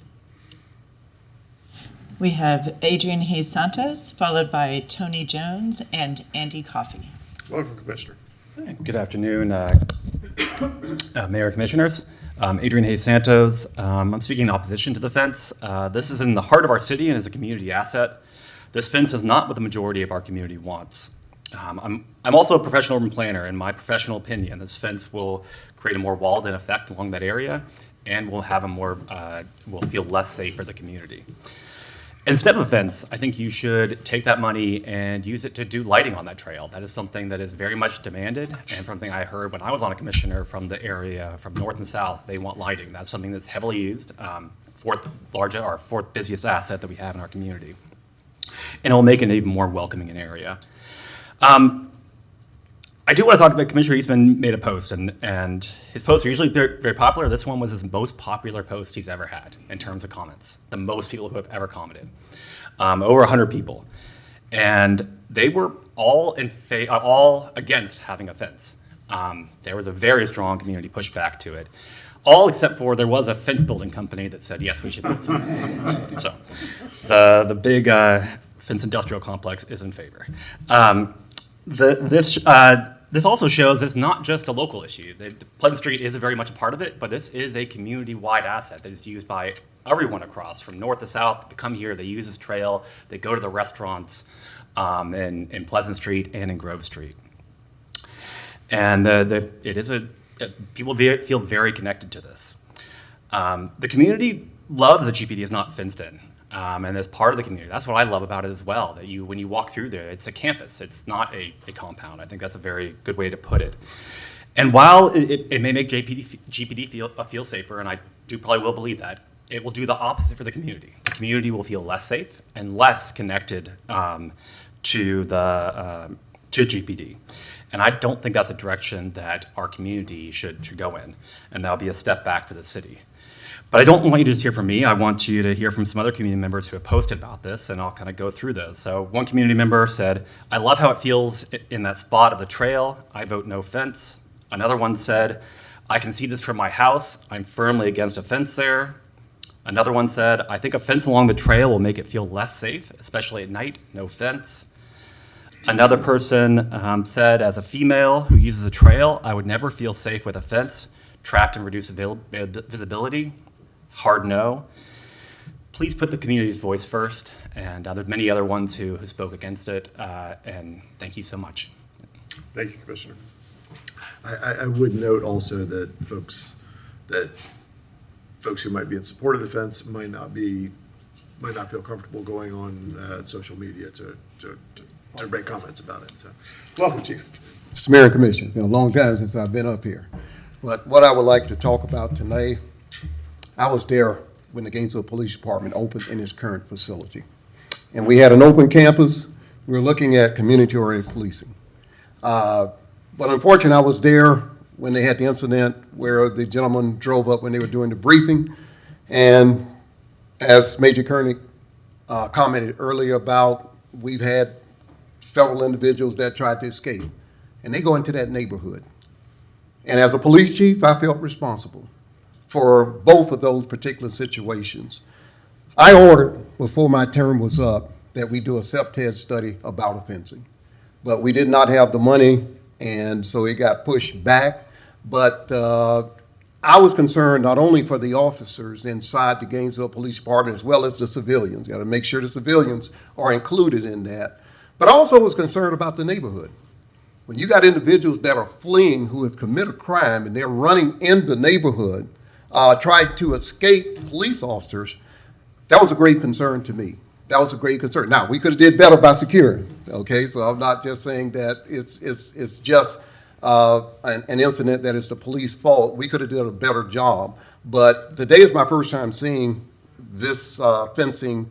We have Adrian Hayes Santos, followed by Tony Jones and Andy Coffey. Welcome, Commissioner. Good afternoon, Mayor, Commissioners. Adrian Hayes Santos. I'm speaking in opposition to the fence. This is in the heart of our city and is a community asset. This fence is not what the majority of our community wants. I'm also a professional urban planner. In my professional opinion, this fence will create a more walled-in effect along that area and we'll have a more, we'll feel less safe for the community. Instead of a fence, I think you should take that money and use it to do lighting on that trail. That is something that is very much demanded, and something I heard when I was on a commissioner from the area, from north and south, they want lighting. That's something that's heavily used, fourth busiest asset that we have in our community. And it'll make it an even more welcoming an area. I do want to talk about Commissioner Eastman made a post, and his posts are usually very, very popular. This one was his most popular post he's ever had in terms of comments. The most people who have ever commented, over 100 people, and they were all all against having a fence. There was a very strong community pushback to it, all except for there was a fence building company that said yes, we should build fences. So the big fence industrial complex is in favor. This also shows it's not just a local issue. Pleasant Street is very much a part of it, but this is a community-wide asset that is used by everyone across, from north to south. They come here, they use this trail, they go to the restaurants in Pleasant Street and in Grove Street. And people feel very connected to this. The community loves that GPD is not fenced in. And as part of the community. That's what I love about it as well, that when you walk through there, it's a campus. It's not a compound. I think that's a very good way to put it. And while it may make GPD feel safer, and I probably will believe that, it will do the opposite for the community. The community will feel less safe and less connected to GPD. And I don't think that's a direction that our community should go in. And that'll be a step back for the city. But I don't want you to just hear from me. I want you to hear from some other community members who have posted about this, and I'll kind of go through those. So one community member said, I love how it feels in that spot of the trail. I vote no fence. Another one said, I can see this from my house. I'm firmly against a fence there. Another one said, I think a fence along the trail will make it feel less safe, especially at night. No fence. Another person said, as a female who uses a trail, I would never feel safe with a fence, trapped and reduced visibility. Hard no. Please put the community's voice first, and there's many other ones who spoke against it, and thank you so much. Thank you, Commissioner. I would note also that folks who might be in support of the fence might not feel comfortable going on social media to make comments about it. So, welcome, Chief. Mr. Mayor and Commissioner, it's been a long time since I've been up here. But what I would like to talk about tonight, I was there when the Gainesville Police Department opened in its current facility. And we had an open campus. We were looking at community-oriented policing. But unfortunately, I was there when they had the incident where the gentleman drove up when they were doing the briefing. And as Major Koenig commented earlier about, we've had several individuals that tried to escape. And they go into that neighborhood. And as a police chief, I felt responsible for both of those particular situations. I ordered, before my term was up, that we do a self-test study about offensing. But we did not have the money, and so it got pushed back. But I was concerned not only for the officers inside the Gainesville Police Department as well as the civilians. Got to make sure the civilians are included in that. But I also was concerned about the neighborhood. When you got individuals that are fleeing who have committed a crime and they're running in the neighborhood, trying to escape police officers, that was a great concern to me. That was a great concern. Now, we could have did better by securing, okay? So I'm not just saying that it's just an incident that is the police fault. We could have done a better job. But today is my first time seeing this fencing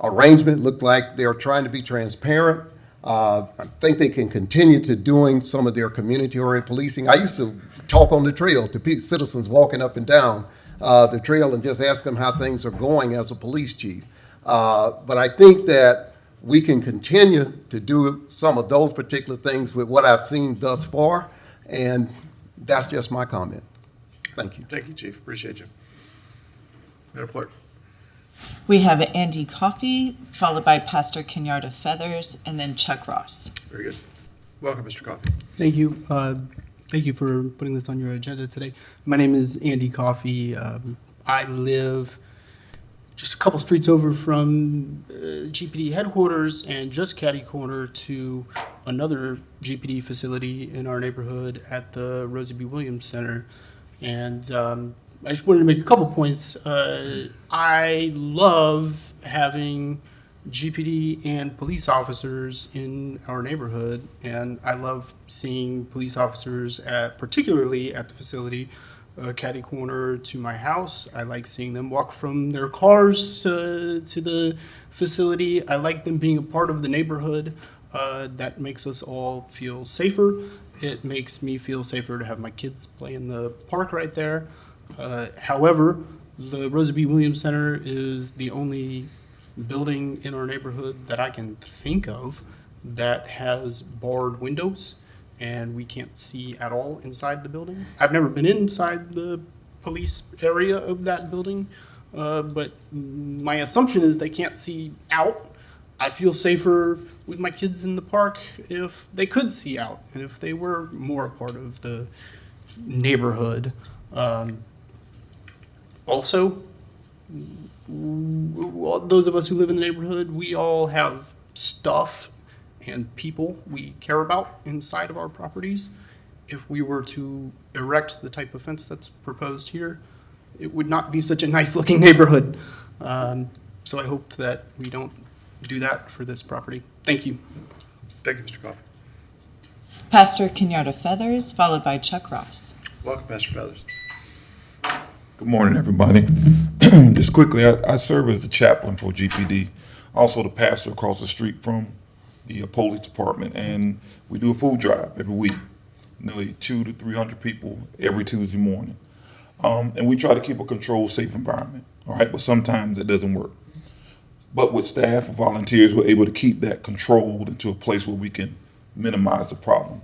arrangement. Look like they're trying to be transparent. I think they can continue to doing some of their community-oriented policing. I used to talk on the trail to citizens walking up and down the trail and just ask them how things are going as a police chief. But I think that we can continue to do some of those particular things with what I've seen thus far, and that's just my comment. Thank you. Thank you, Chief. Appreciate you. Madam Clerk. We have Andy Coffey, followed by Pastor Kenyatta Feathers, and then Chuck Ross. Very good. Welcome, Mr. Coffey. Thank you. Thank you for putting this on your agenda today. My name is Andy Coffey. I live just a couple streets over from GPD headquarters and just catty corner to another GPD facility in our neighborhood at the Rosie B. Williams Center. And I just wanted to make a couple points. I love having GPD and police officers in our neighborhood, and I love seeing police officers particularly at the facility, catty corner to my house. I like seeing them walk from their cars to the facility. I like them being a part of the neighborhood. That makes us all feel safer. It makes me feel safer to have my kids play in the park right there. However, the Rosa B. Williams Center is the only building in our neighborhood that I can think of that has barred windows, and we can't see at all inside the building. I've never been inside the police area of that building, but my assumption is they can't see out. I'd feel safer with my kids in the park if they could see out and if they were more a part of the neighborhood. Also, those of us who live in the neighborhood, we all have stuff and people we care about inside of our properties. If we were to erect the type of fence that's proposed here, it would not be such a nice looking neighborhood. So I hope that we don't do that for this property. Thank you. Thank you, Mr. Coffey. Pastor Kenyatta Feathers, followed by Chuck Ross. Welcome, Pastor Feathers. Good morning, everybody. Just quickly, I serve as the chaplain for GPD, also the pastor across the street from the police department, and we do a food drive every week, nearly 200 to 300 people every Tuesday morning. And we try to keep a controlled, safe environment, all right? But sometimes it doesn't work. But with staff and volunteers, we're able to keep that controlled into a place where we can minimize the problem.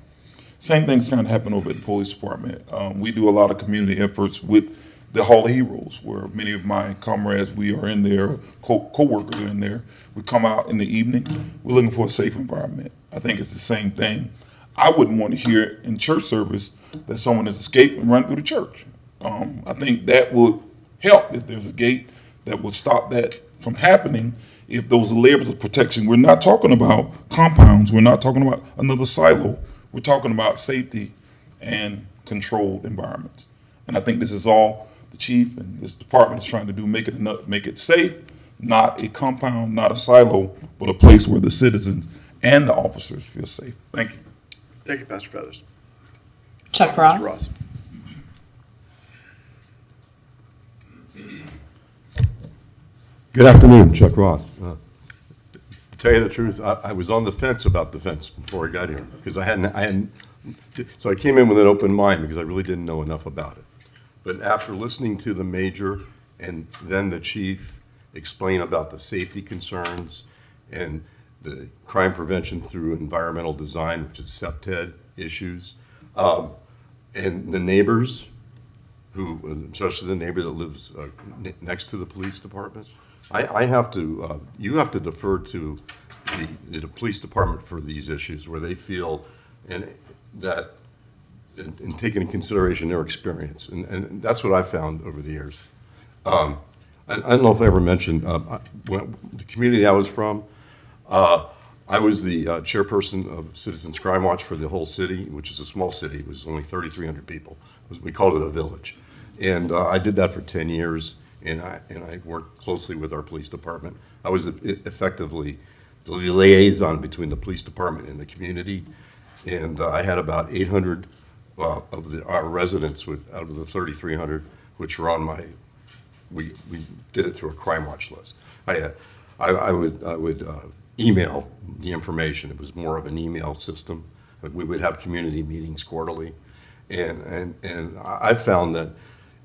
Same thing's going to happen over at the police department. We do a lot of community efforts with the Hall of Heroes, where many of my comrades, we are in there, co-workers are in there. We come out in the evening, we're looking for a safe environment. I think it's the same thing. I wouldn't want to hear in church service that someone has escaped and run through the church. I think that would help if there's a gate that would stop that from happening. If those layers of protection, we're not talking about compounds, we're not talking about another silo, we're talking about safety and controlled environments. And I think this is all the chief and this department is trying to do, make it safe, not a compound, not a silo, but a place where the citizens and the officers feel safe. Thank you. Thank you, Pastor Feathers. Chuck Mr. Ross. Good afternoon, Chuck Ross. To tell you the truth, I was on the fence about the fence before I got here because so I came in with an open mind because I really didn't know enough about it. But after listening to the major and then the chief explain about the safety concerns and the crime prevention through environmental design, which is SEPTED issues, and the neighbors, especially the neighbor that lives next to the police department, you have to defer to the police department for these issues where they feel and taking into consideration their experience. And that's what I found over the years. I don't know if I ever mentioned, the community I was from, I was the chairperson of Citizens Crime Watch for the whole city, which is a small city. It was only 3,300 people. We called it a village. And I did that for 10 years, and I worked closely with our police department. I was effectively the liaison between the police department and the community. And I had about 800 of our residents out of the 3,300, which were on we did it through a crime watch list. I would email the information. It was more of an email system. We would have community meetings quarterly. And I found that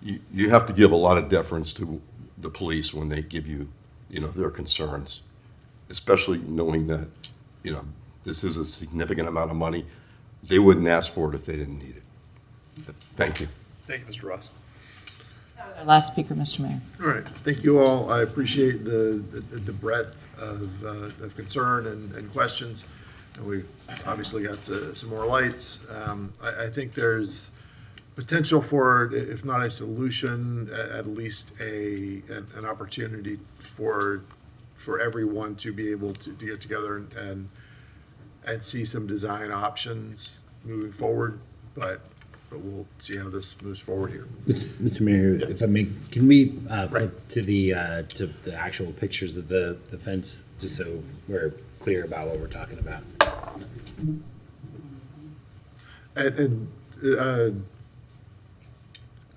you have to give a lot of deference to the police when they give you, their concerns, especially knowing that, this is a significant amount of money. They wouldn't ask for it if they didn't need it. Thank you. Thank you, Mr. Ross. Our last speaker, Mr. Mayor. All right, thank you all. I appreciate the breadth of concern and questions. And we obviously got some more lights. I think there's potential for, if not a solution, at least an opportunity for everyone to be able to get together and see some design options moving forward. But we'll see how this moves forward here. Mr. Mayor, if I may, can we flip to the actual pictures of the fence, just so we're clear about what we're talking about? And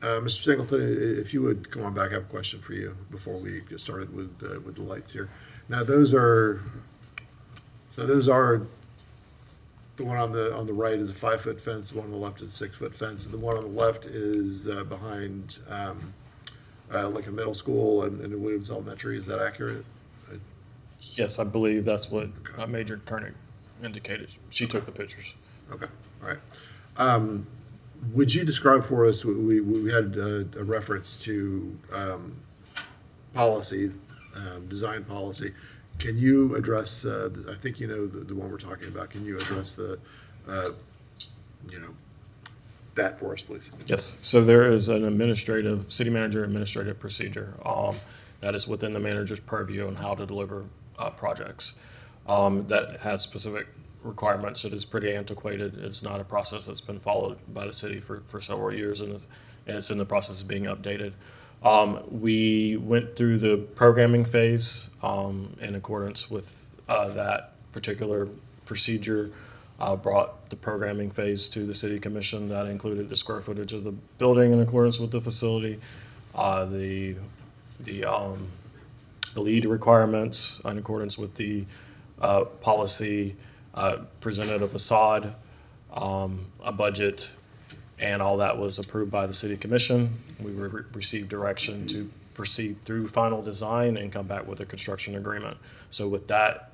Mr. Singleton, if you would come on back, I have a question for you before we get started with the lights here. Now, those are the one on the right is a 5-foot fence, the one on the left is a 6-foot fence, and the one on the left is behind like a middle school and a Williams Elementary. Is that accurate? Yes, I believe that's what Major Koenig indicated. She took the pictures. Okay, all right. Would you describe for us, we had a reference to policy, design policy. Can you address, I think you know the one we're talking about, can you address that for us, please? Yes, so there is an city manager administrative procedure that is within the manager's purview on how to deliver projects. That has specific requirements. It is pretty antiquated. It's not a process that's been followed by the city for several years, and it's in the process of being updated. We went through the programming phase in accordance with that particular procedure, brought the programming phase to the city commission. That included the square footage of the building in accordance with the facility, the lead requirements in accordance with the policy, presented a facade, a budget, and all that was approved by the city commission. We received direction to proceed through final design and come back with a construction agreement. So with that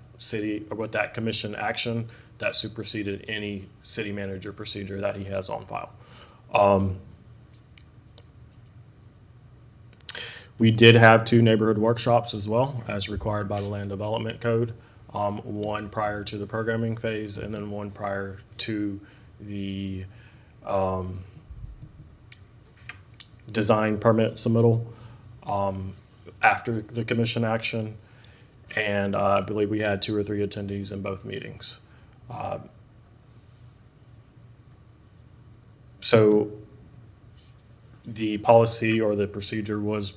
commission action, that superseded any city manager procedure that he has on file. We did have 2 neighborhood workshops as well, as required by the Land Development Code. One prior to the programming phase, and then one prior to the design permit submittal after the commission action. And I believe we had 2 or 3 attendees in both meetings. So the policy or the procedure was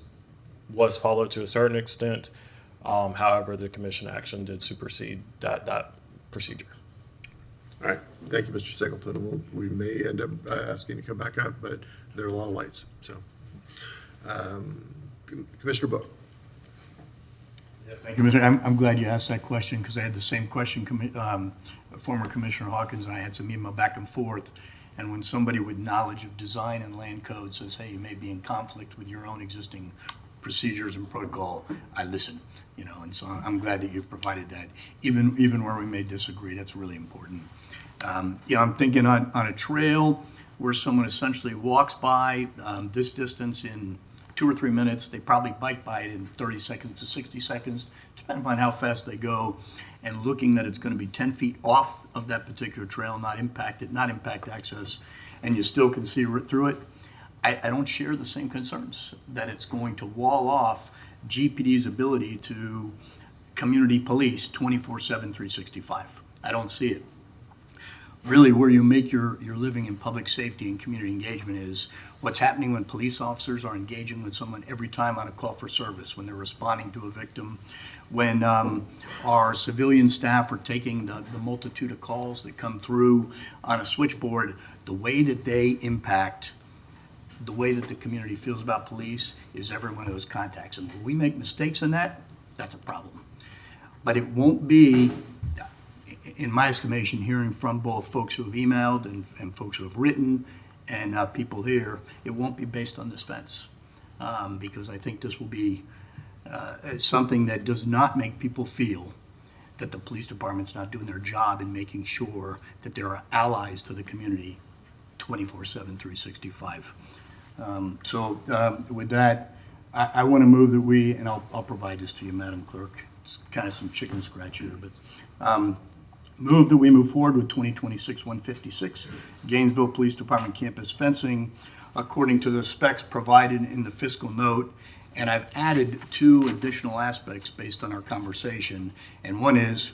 followed to a certain extent. However, the commission action did supersede that procedure. All right, thank you, Mr. Singleton. We may end up asking you to come back up, but there are a lot of lights, so. Commissioner Book. Thank you, Mr. I'm glad you asked that question, because I had the same question. Former Commissioner Hawkins and I had some email back and forth, and when somebody with knowledge of design and land code says, hey, you may be in conflict with your own existing procedures and protocol, I listen, and so I'm glad that you provided that. Even where we may disagree, that's really important. I'm thinking on a trail where someone essentially walks by this distance in 2 or 3 minutes, they probably bike by it in 30 seconds to 60 seconds, depending on how fast they go, and looking that it's going to be 10 feet off of that particular trail, not impact access, and you still can see through it. I don't share the same concerns that it's going to wall off GPD's ability to community police 24/7, 365. I don't see it. Really, where you make your living in public safety and community engagement is what's happening when police officers are engaging with someone every time on a call for service, when they're responding to a victim, when our civilian staff are taking the multitude of calls that come through on a switchboard, the way that they impact the way that the community feels about police is every one of those contacts. And when we make mistakes in that, that's a problem. But it won't be, in my estimation, hearing from both folks who have emailed and folks who have written and people here, it won't be based on this fence. Because I think this will be something that does not make people feel that the police department's not doing their job in making sure that there are allies to the community 24/7, 365. With that, I want to move that we, and I'll provide this to you, Madam Clerk. It's kind of some chicken scratch here, but move that we move forward with 2026-156 Gainesville Police Department campus fencing according to the specs provided in the fiscal note. And I've added 2 additional aspects based on our conversation. And one is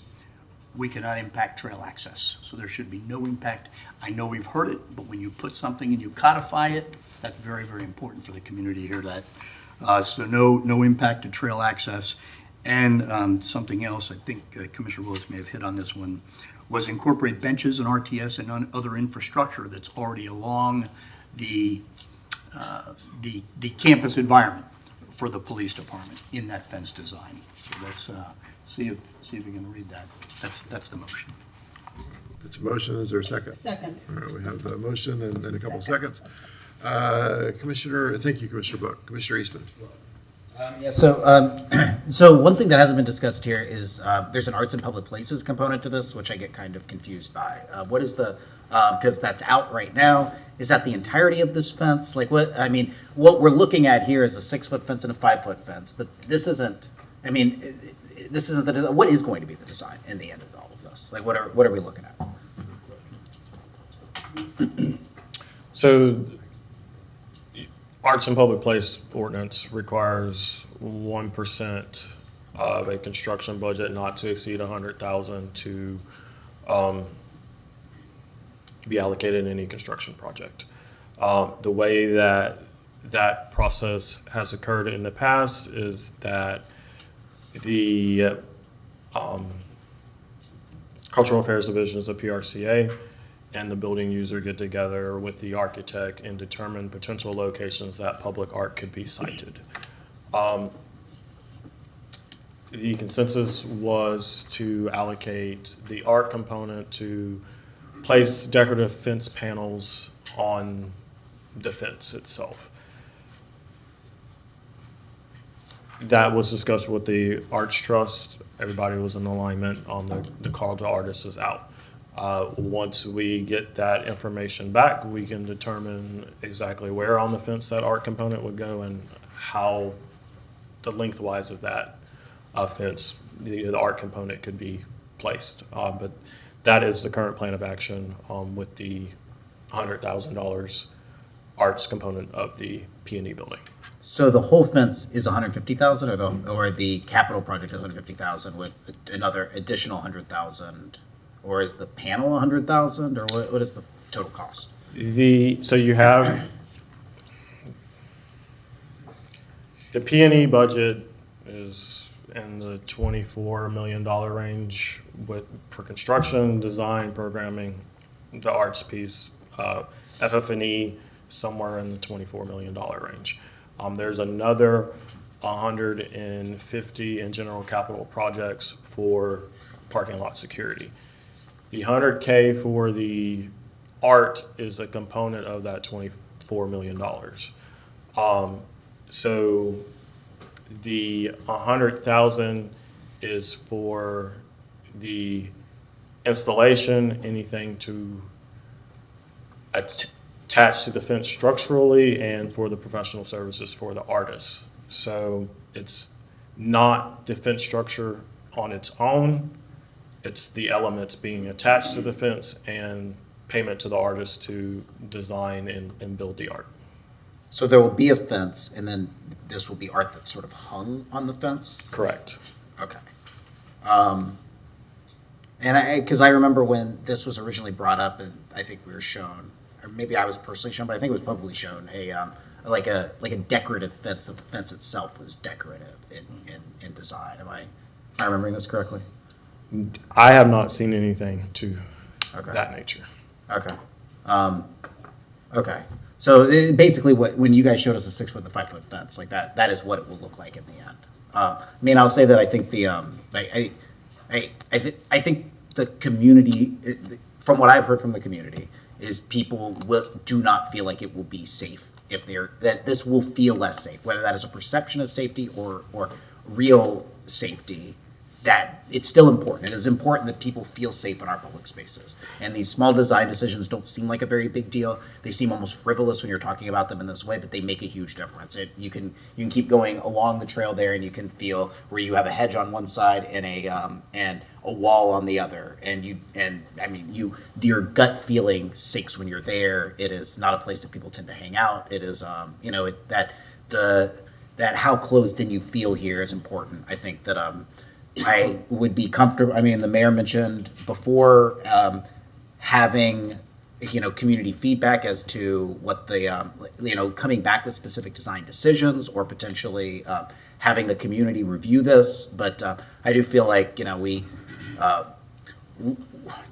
we cannot impact trail access. So there should be no impact. I know we've heard it, but when you put something and you codify it, that's very, very important for the community to hear that. So no impact to trail access. And something else, I think Commissioner Willis may have hit on this one, was incorporate benches and RTS and other infrastructure that's already along the campus environment for the police department in that fence design. So let's see if we can read that. That's the motion. It's a motion. Is there a second? Second. All right, we have a motion and then a couple of seconds. Commissioner, thank you, Commissioner Book. Commissioner Eastman. Yeah, so one thing that hasn't been discussed here is there's an arts and public places component to this, which I get kind of confused by. What is the, because that's out right now, is that the entirety of this fence? Like what we're looking at here is a 6-foot fence and a 5-foot fence, but this isn't, this isn't the design. What is going to be the design in the end of all of this? Like what are we looking at? So Arts and Public Place Ordinance requires 1% of a construction budget not to exceed $100,000 to be allocated in any construction project. The way that process has occurred in the past is that the Cultural Affairs Divisions of PRCA and the building user get together with the architect and determine potential locations that public art could be sited. The consensus was to allocate the art component to place decorative fence panels on the fence itself. That was discussed with the Arts Trust. Everybody was in alignment on the call to artists is out. Once we get that information back, we can determine exactly where on the fence that art component would go and how the lengthwise of that fence the art component could be placed. But that is the current plan of action with the $100,000 arts component of the P&E building. So the whole fence is 150,000, or the capital project is 150,000 with another additional 100,000, or is the panel 100,000, or what is the total cost? So you have the P&E budget is in the $24 million range for construction, design, programming, the arts piece, FF&E somewhere in the $24 million range. There's another 150 in general capital projects for parking lot security. The $100K for the art is a component of that $24 million. So the 100,000 is for the installation, anything to attach to the fence structurally, and for the professional services for the artists. So it's not the fence structure on its own, it's the elements being attached to the fence and payment to the artist to design and build the art. So there will be a fence, and then this will be art that's sort of hung on the fence? Correct. Okay. And because I remember when this was originally brought up, and I think we were shown, or maybe I was personally shown, but I think it was publicly shown, like a decorative fence, that the fence itself was decorative in design. Am I remembering this correctly? I have not seen anything to that nature. Okay. Okay. So basically, when you guys showed us a 6-foot and the 5-foot fence, like that is what it will look like in the end. I'll say that I think I think the community, from what I've heard from the community, is people do not feel like it will be safe that this will feel less safe, whether that is a perception of safety or real safety. That it's still important. It is important that people feel safe in our public spaces. And these small design decisions don't seem like a very big deal. They seem almost frivolous when you're talking about them in this way, but they make a huge difference. You can keep going along the trail there, and you can feel where you have a hedge on one side and a wall on the other. Your gut feeling sinks when you're there. It is not a place that people tend to hang out. It is that how closed in you feel here is important. I think that I would be comfortable, I mean, the mayor mentioned before, having, community feedback as to what the, coming back with specific design decisions or potentially having the community review this. But I do feel like,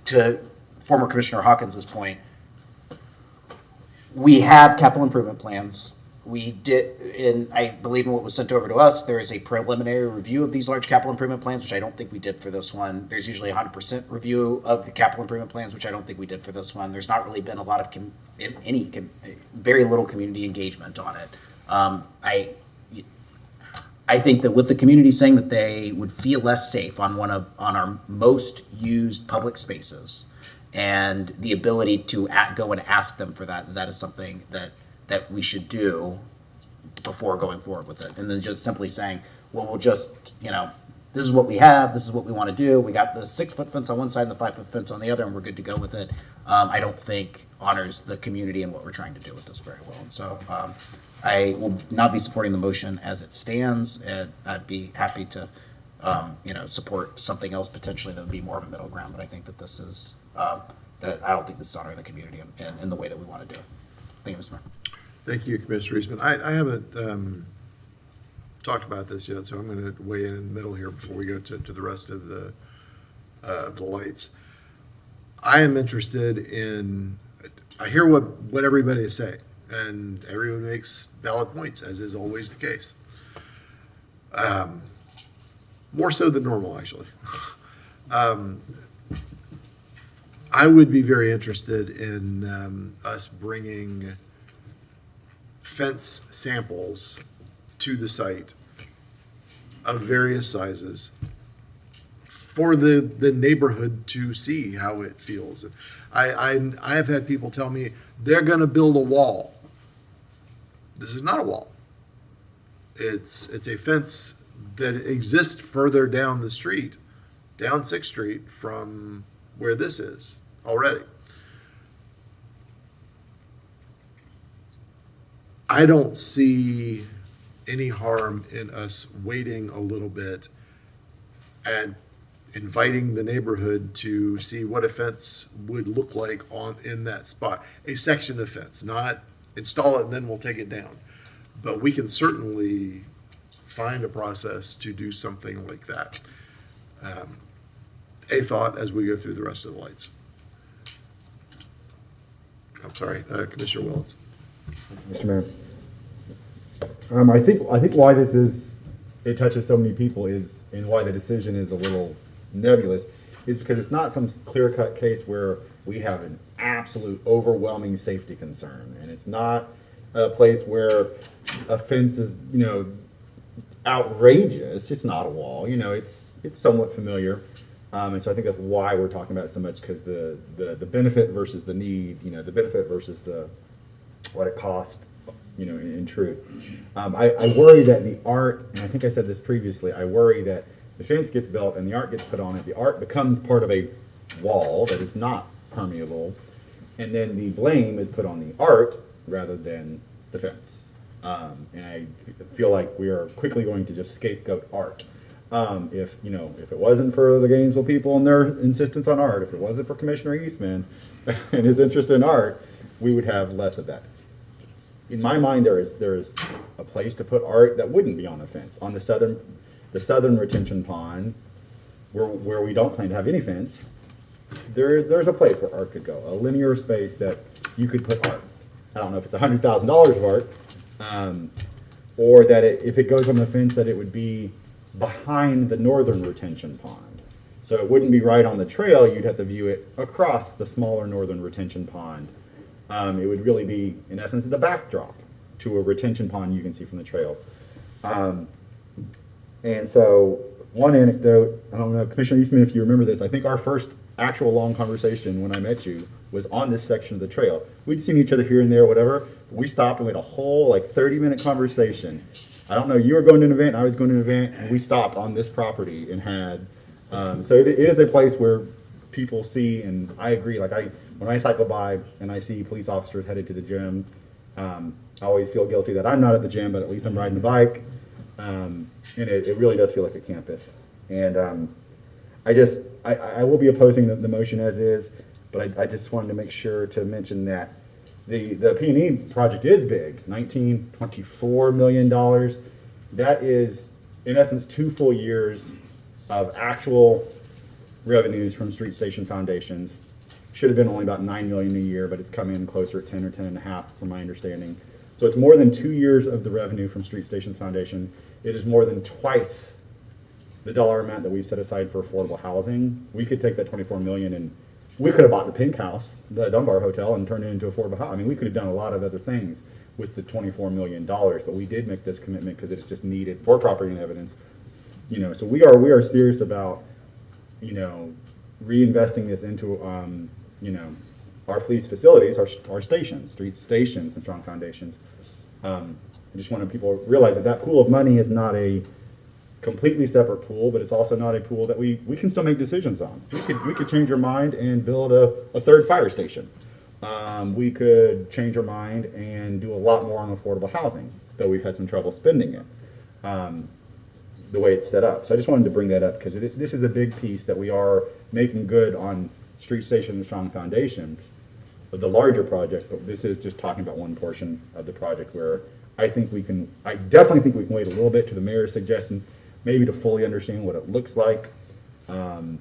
to former Commissioner Hawkins's point, we have capital improvement plans. We did, I believe in what was sent over to us, there is a preliminary review of these large capital improvement plans, which I don't think we did for this one. There's usually 100% review of the capital improvement plans, which I don't think we did for this one. There's not really been a lot of, very little community engagement on it. I think that with the community saying that they would feel less safe on on our most used public spaces, and the ability to go and ask them for that is something that we should do before going forward with it. And then just simply saying, well, we'll just, this is what we have, this is what we want to do. We got the 6-foot fence on one side and the 5-foot fence on the other, and we're good to go with it. I don't think honors the community and what we're trying to do with this very well. And so I will not be supporting the motion as it stands, and I'd be happy to, support something else potentially that would be more of a middle ground. But I think that this is, that I don't think this is honoring the community in the way that we want to do it. Thank you, Mr. Mayor. Thank you, Commissioner Eastman. I haven't talked about this yet, so I'm going to weigh in the middle here before we go to the rest of the lights. I am interested in, I hear what everybody is saying, and everyone makes valid points, as is always the case. More so than normal, actually. I would be very interested in us bringing fence samples to the site of various sizes for the neighborhood to see how it feels. I have had people tell me they're going to build a wall. This is not a wall. It's a fence that exists further down the street, down 6th Street from where this is already. I don't see any harm in us waiting a little bit and inviting the neighborhood to see what a fence would look like in that spot. A section of fence, not install it and then we'll take it down. But we can certainly find a process to do something like that. A thought as we go through the rest of the lights. I'm sorry, Commissioner Willits. Mr. Mayor. I think why it touches so many people is, and why the decision is a little nebulous, is because it's not some clear-cut case where we have an absolute overwhelming safety concern, and it's not a place where a fence is, outrageous. It's not a wall, it's somewhat familiar. And so I think that's why we're talking about it so much, because the benefit versus the need, the benefit versus what it costs, in truth. I worry that the art, and I think I said this previously, I worry that the fence gets built and the art gets put on it. The art becomes part of a wall that is not permeable, and then the blame is put on the art rather than the fence. And I feel like we are quickly going to just scapegoat art. If it wasn't for the Gainesville people and their insistence on art, if it wasn't for Commissioner Eastman and his interest in art, we would have less of that. In my mind, there is a place to put art that wouldn't be on a fence. On the southern retention pond, where we don't plan to have any fence, there's a place where art could go, a linear space that you could put art. I don't know if it's $100,000 of art, or that if it goes on the fence, that it would be behind the northern retention pond. So it wouldn't be right on the trail, you'd have to view it across the smaller northern retention pond. It would really be, in essence, the backdrop to a retention pond you can see from the trail. And so, one anecdote, I don't know, Commissioner Eastman, if you remember this, I think our first actual long conversation when I met you was on this section of the trail. We'd seen each other here and there, whatever, but we stopped and we had a whole 30-minute conversation. I don't know, you were going to an event, I was going to an event, and we stopped on this property and had, so it is a place where people see, and I agree, when I cycle by and I see police officers headed to the gym, I always feel guilty that I'm not at the gym, but at least I'm riding a bike, and it really does feel like a campus. And I will be opposing the motion as is, but I just wanted to make sure to mention that the P&E project is big, $24 million. That is, in essence, 2 full years of actual revenues from street station foundations. Should have been only about $9 million a year, but it's coming in closer at 10 or 10 and a half from my understanding. So it's more than 2 years of the revenue from Street Stations Foundation. It is more than twice the dollar amount that we've set aside for affordable housing. We could take that 24 million and we could have bought the Pink House, the Dunbar Hotel, and turned it into affordable housing. I mean, we could have done a lot of other things with the $24 million, but we did make this commitment because it's just needed for property and evidence. You know, so we are serious about, you know, reinvesting this into, you know, our police facilities, our stations, street stations and strong foundations. I just wanted people to realize that that pool of money is not a completely separate pool, but it's also not a pool that we can still make decisions on. We could change our mind and build a third fire station. We could change our mind and do a lot more on affordable housing, though we've had some trouble spending it, the way it's set up. So I just wanted to bring that up because this is a big piece that we are making good on street station and strong foundations of the larger project, but this is just talking about one portion of the project where I definitely think we can wait a little bit to the mayor's suggestion, maybe to fully understand what it looks like, and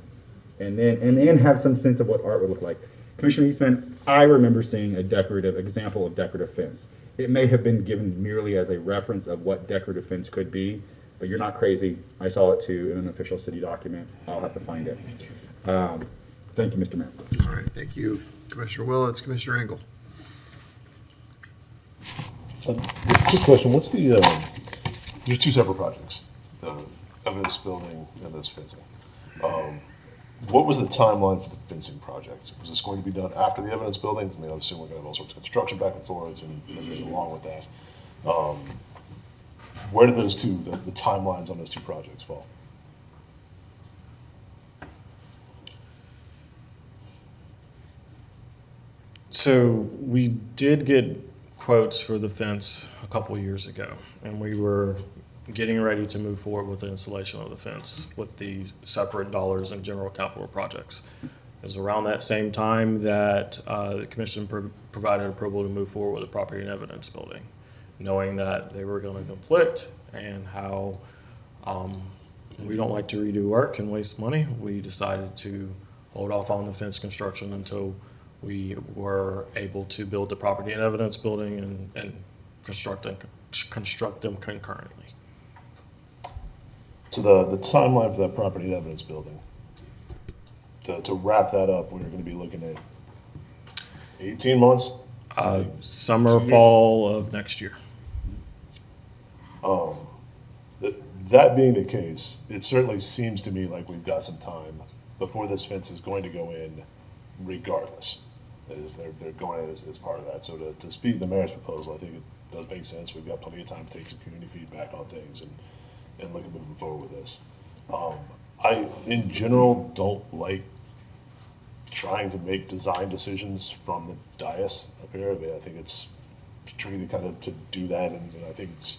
then have some sense of what art would look like. Commissioner Eastman, I remember seeing a decorative example of decorative fence. It may have been given merely as a reference of what decorative fence could be, but you're not crazy. I saw it too in an official city document. I'll have to find it. Thank you, Mr. Mayor. All right, thank you, Commissioner Willets. Commissioner Engel. Quick question, what's the, there's 2 separate projects, the evidence building and this fencing. What was the timeline for the fencing project? Was this going to be done after the evidence building? I mean, I assume we're going to have all sorts of construction back and forth and everything along with that. Where did those two, the timelines on those 2 projects fall? So we did get quotes for the fence a couple years ago, and we were getting ready to move forward with the installation of the fence with the separate dollars and general capital projects. It was around that same time that the commission provided approval to move forward with the property and evidence building, knowing that they were going to conflict and how we don't like to redo work and waste money. We decided to hold off on the fence construction until we were able to build the property and evidence building and construct them concurrently. So the timeline for that property and evidence building, to wrap that up, we're going to be looking at 18 months? Summer, fall of next year. That being the case, it certainly seems to me like we've got some time before this fence is going to go in regardless. They're going in as part of that. So to speed the mayor's proposal, I think it does make sense. We've got plenty of time to take some community feedback on things and look at moving forward with this. I, in general, don't like trying to make design decisions from the dais up here. I mean, I think it's tricky to kind of to do that, and I think it's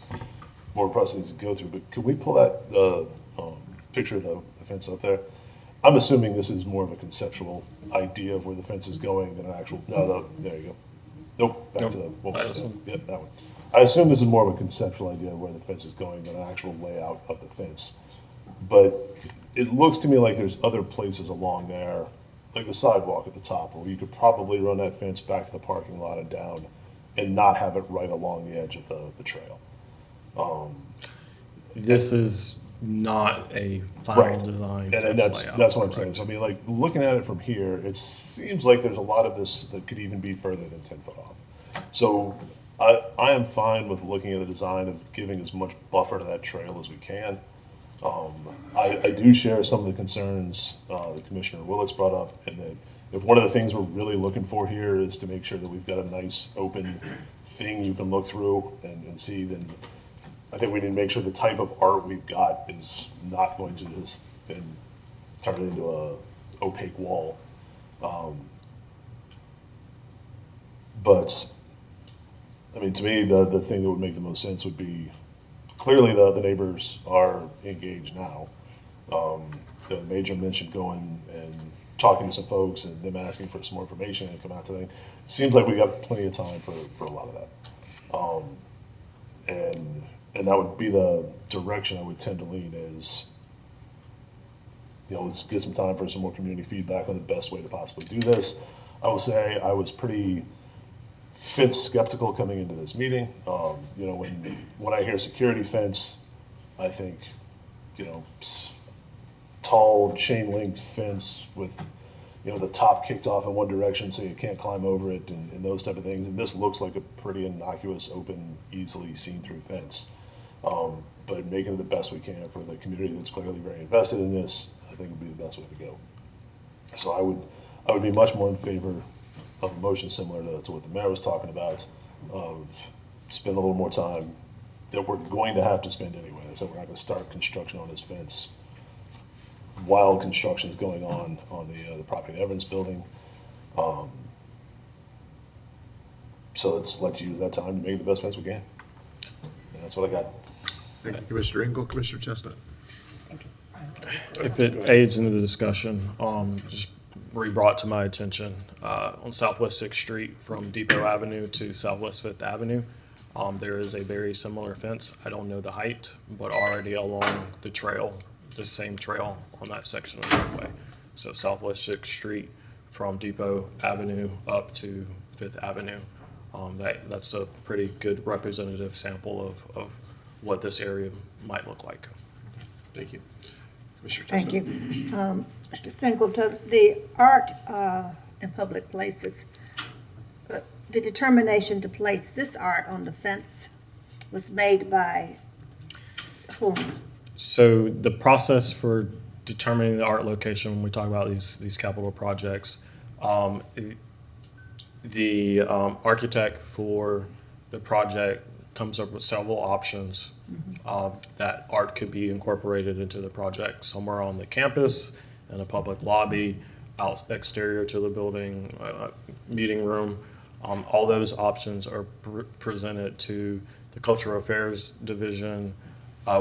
more processes to go through. But could we pull that picture of the fence up there? I'm assuming this is more of a conceptual idea of where the fence is going than an actual. No, there you go. Nope, back to the one. Yep, that one. I assume this is more of a conceptual idea of where the fence is going than an actual layout of the fence. But it looks to me like there's other places along there, like the sidewalk at the top, where you could probably run that fence back to the parking lot and down and not have it right along the edge of the trail. This is not a final design. And that's what I'm saying. So I mean, like looking at it from here, it seems like there's a lot of this that could even be further than 10 foot off. So I am fine with looking at the design of giving as much buffer to that trail as we can. I do share some of the concerns that Commissioner Willets brought up, and that if one of the things we're really looking for here is to make sure that we've got a nice open thing you can look through and see, then I think we need to make sure the type of art we've got is not going to just then turn it into a opaque wall. But I mean, to me, the thing that would make the most sense would be, clearly the neighbors are engaged now. The major mentioned going and talking to some folks and them asking for some more information and come out today. Seems like we got plenty of time for a lot of that. And that would be the direction I would tend to lean is, let's get some time for some more community feedback on the best way to possibly do this. I will say I was pretty fence skeptical coming into this meeting. When I hear security fence, I think, tall chain link fence with, the top kicked off in one direction so you can't climb over it and those type of things. And this looks like a pretty innocuous, open, easily seen through fence. But making it the best we can for the community that's clearly very invested in this, I think would be the best way to go. So I would be much more in favor of a motion similar to what the mayor was talking about, of spend a little more time that we're going to have to spend anyway. So we're not going to start construction on this fence while construction is going on the property in Evans building. So let's use that time to make the best fence we can. And that's what I got. Thank you, Commissioner Engel. Commissioner Chestnut. If it aids in the discussion, just re-brought to my attention, on Southwest 6th Street from Depot Avenue to Southwest 5th Avenue, there is a very similar fence. I don't know the height, but already along the trail, the same trail on that section of the roadway. So Southwest 6th Street from Depot Avenue up to 5th Avenue. That's a pretty good representative sample of what this area might look like. Thank you. Commissioner Thank Chestnut. you. Mr. Singleton, the art in public places, the determination to place this art on the fence was made by whom? So the process for determining the art location, when we talk about these capital projects, the architect for the project comes up with several options that art could be incorporated into the project, somewhere on the campus, in a public lobby, exterior to the building, meeting room. All those options are presented to the Cultural Affairs Division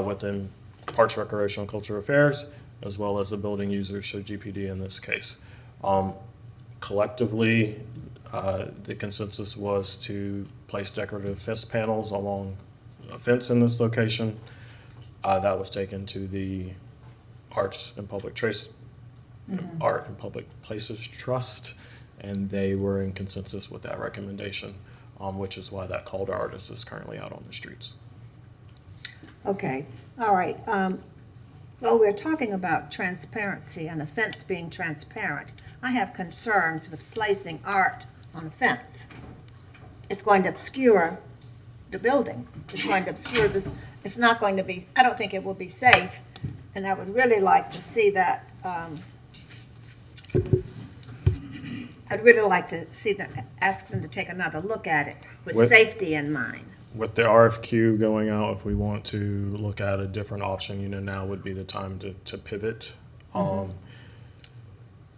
within Parks, Recreation, and Cultural Affairs, as well as the building users, so GPD in this case. Collectively, the consensus was to place decorative fence panels along a fence in this location. That was taken to the Art and Public Places Trust, and they were in consensus with that recommendation, which is why that call to artists is currently out on the streets. Okay, all right. Well, we're talking about transparency and a fence being transparent. I have concerns with placing art on a fence. It's going to obscure the building. It's going to obscure this. It's not going to be, I don't think it will be safe. And I would really like to see that, I'd really like to see them, ask them to take another look at it with safety in mind. With the RFQ going out, if we want to look at a different option, now would be the time to pivot.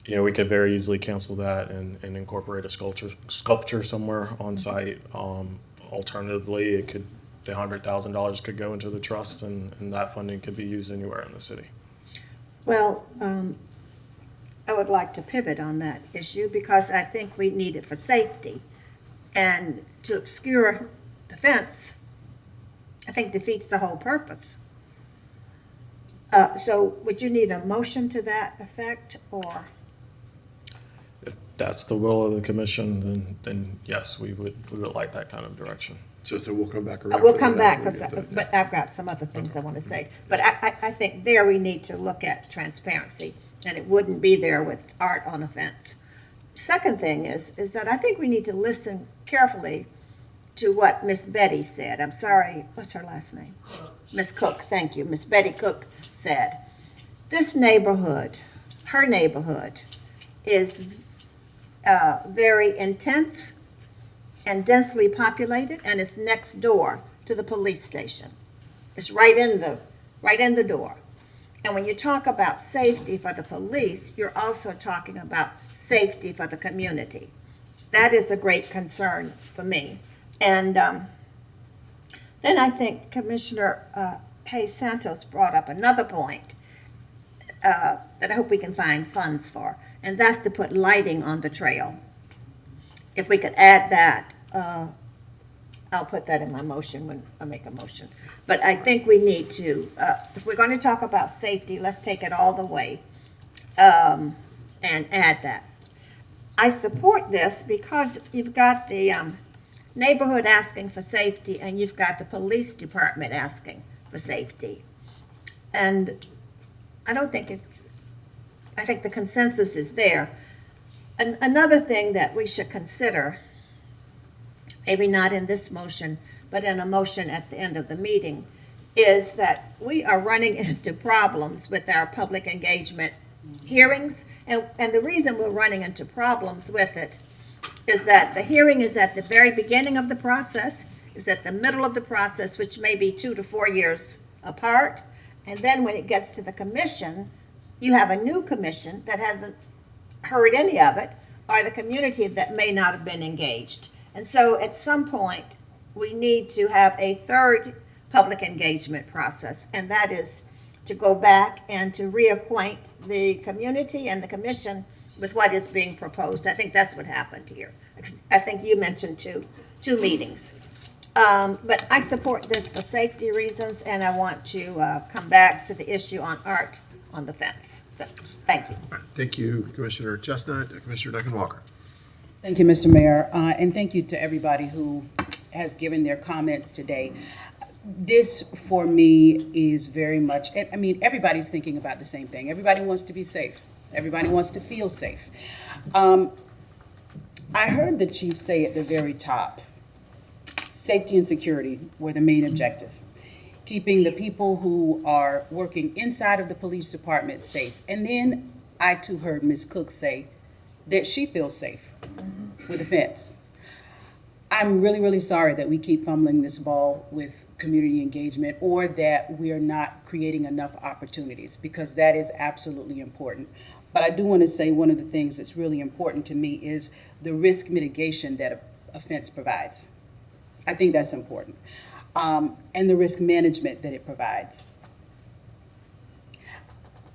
We could very easily cancel that and incorporate a sculpture somewhere on site. Alternatively, the $100,000 could go into the trust, and that funding could be used anywhere in the city. Well, I would like to pivot on that issue because I think we need it for safety. And to obscure the fence, I think defeats the whole purpose. So would you need a motion to that effect, or? If that's the will of the commission, then yes, we would like that kind of direction. So we'll come back around. We'll come back, but I've got some other things I want to say. But I think there we need to look at transparency, and it wouldn't be there with art on a fence. Second thing is that I think we need to listen carefully to what Miss Betty said. I'm sorry, what's her last name? Miss Cook, thank you. Miss Betty Cook said, this neighborhood, her neighborhood, is very intense and densely populated, and it's next door to the police station. It's right in the door. And when you talk about safety for the police, you're also talking about safety for the community. That is a great concern for me. And then I think Commissioner Hayes Santos brought up another point. that I hope we can find funds for, and that's to put lighting on the trail. If we could add that, I'll put that in my motion when I make a motion. But I think we need to, if we're going to talk about safety, let's take it all the way and add that. I support this because you've got the neighborhood asking for safety and you've got the police department asking for safety. And I don't think I think the consensus is there. Another thing that we should consider, maybe not in this motion, but in a motion at the end of the meeting, is that we are running into problems with our public engagement hearings. And the reason we're running into problems with it is that the hearing is at the very beginning of the process, is at the middle of the process, which may be 2 to 4 years apart. And then when it gets to the commission, you have a new commission that hasn't heard any of it, or the community that may not have been engaged. And so at some point, we need to have a third public engagement process, and that is to go back and to reacquaint the community and the commission with what is being proposed. I think that's what happened here. I think you mentioned two meetings. But I support this for safety reasons, and I want to come back to the issue on art on the fence. Thank you. Thank you, Commissioner Chestnut. Commissioner Duncan Walker. Thank you, Mr. Mayor, and thank you to everybody who has given their comments today. This, for me, is very much, I mean, everybody's thinking about the same thing. Everybody wants to be safe. Everybody wants to feel safe. I heard the chief say at the very top, safety and security were the main objective. Keeping the people who are working inside of the police department safe. And then I too heard Ms. Cook say that she feels safe with the fence. I'm really, really sorry that we keep fumbling this ball with community engagement, or that we are not creating enough opportunities, because that is absolutely important. But I do want to say one of the things that's really important to me is the risk mitigation that a fence provides. I think that's important. And the risk management that it provides.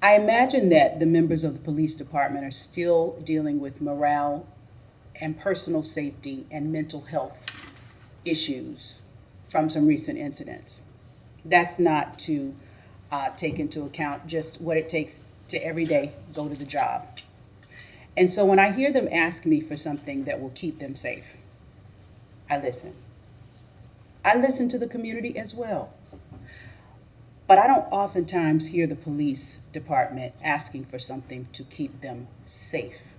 I imagine that the members of the police department are still dealing with morale and personal safety and mental health issues from some recent incidents. That's not to take into account just what it takes to every day go to the job. And so when I hear them ask me for something that will keep them safe, I listen. I listen to the community as well. But I don't oftentimes hear the police department asking for something to keep them safe.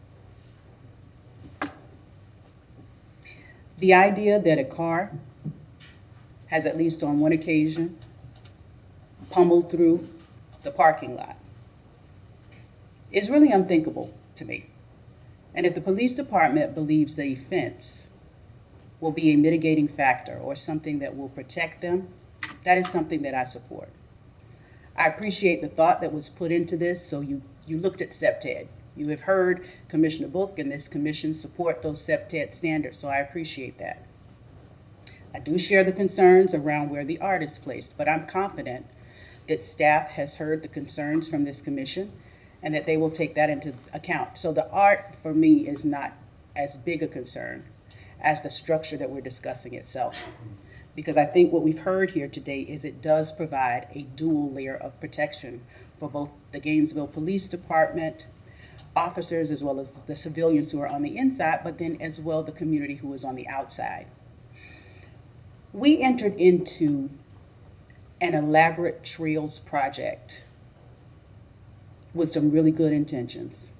The idea that a car has, at least on one occasion, pummeled through the parking lot is really unthinkable to me. And if the police department believes that a fence will be a mitigating factor or something that will protect them, that is something that I support. I appreciate the thought that was put into this, so you looked at SEPTED. You have heard Commissioner Book and this commission support those SEPTED standards, so I appreciate that. I do share the concerns around where the art is placed, but I'm confident that staff has heard the concerns from this commission and that they will take that into account. So the art, for me, is not as big a concern as the structure that we're discussing itself. Because I think what we've heard here today is it does provide a dual layer of protection for both the Gainesville Police Department officers as well as the civilians who are on the inside, but then as well the community who is on the outside. We entered into an elaborate trails project with some really good intentions.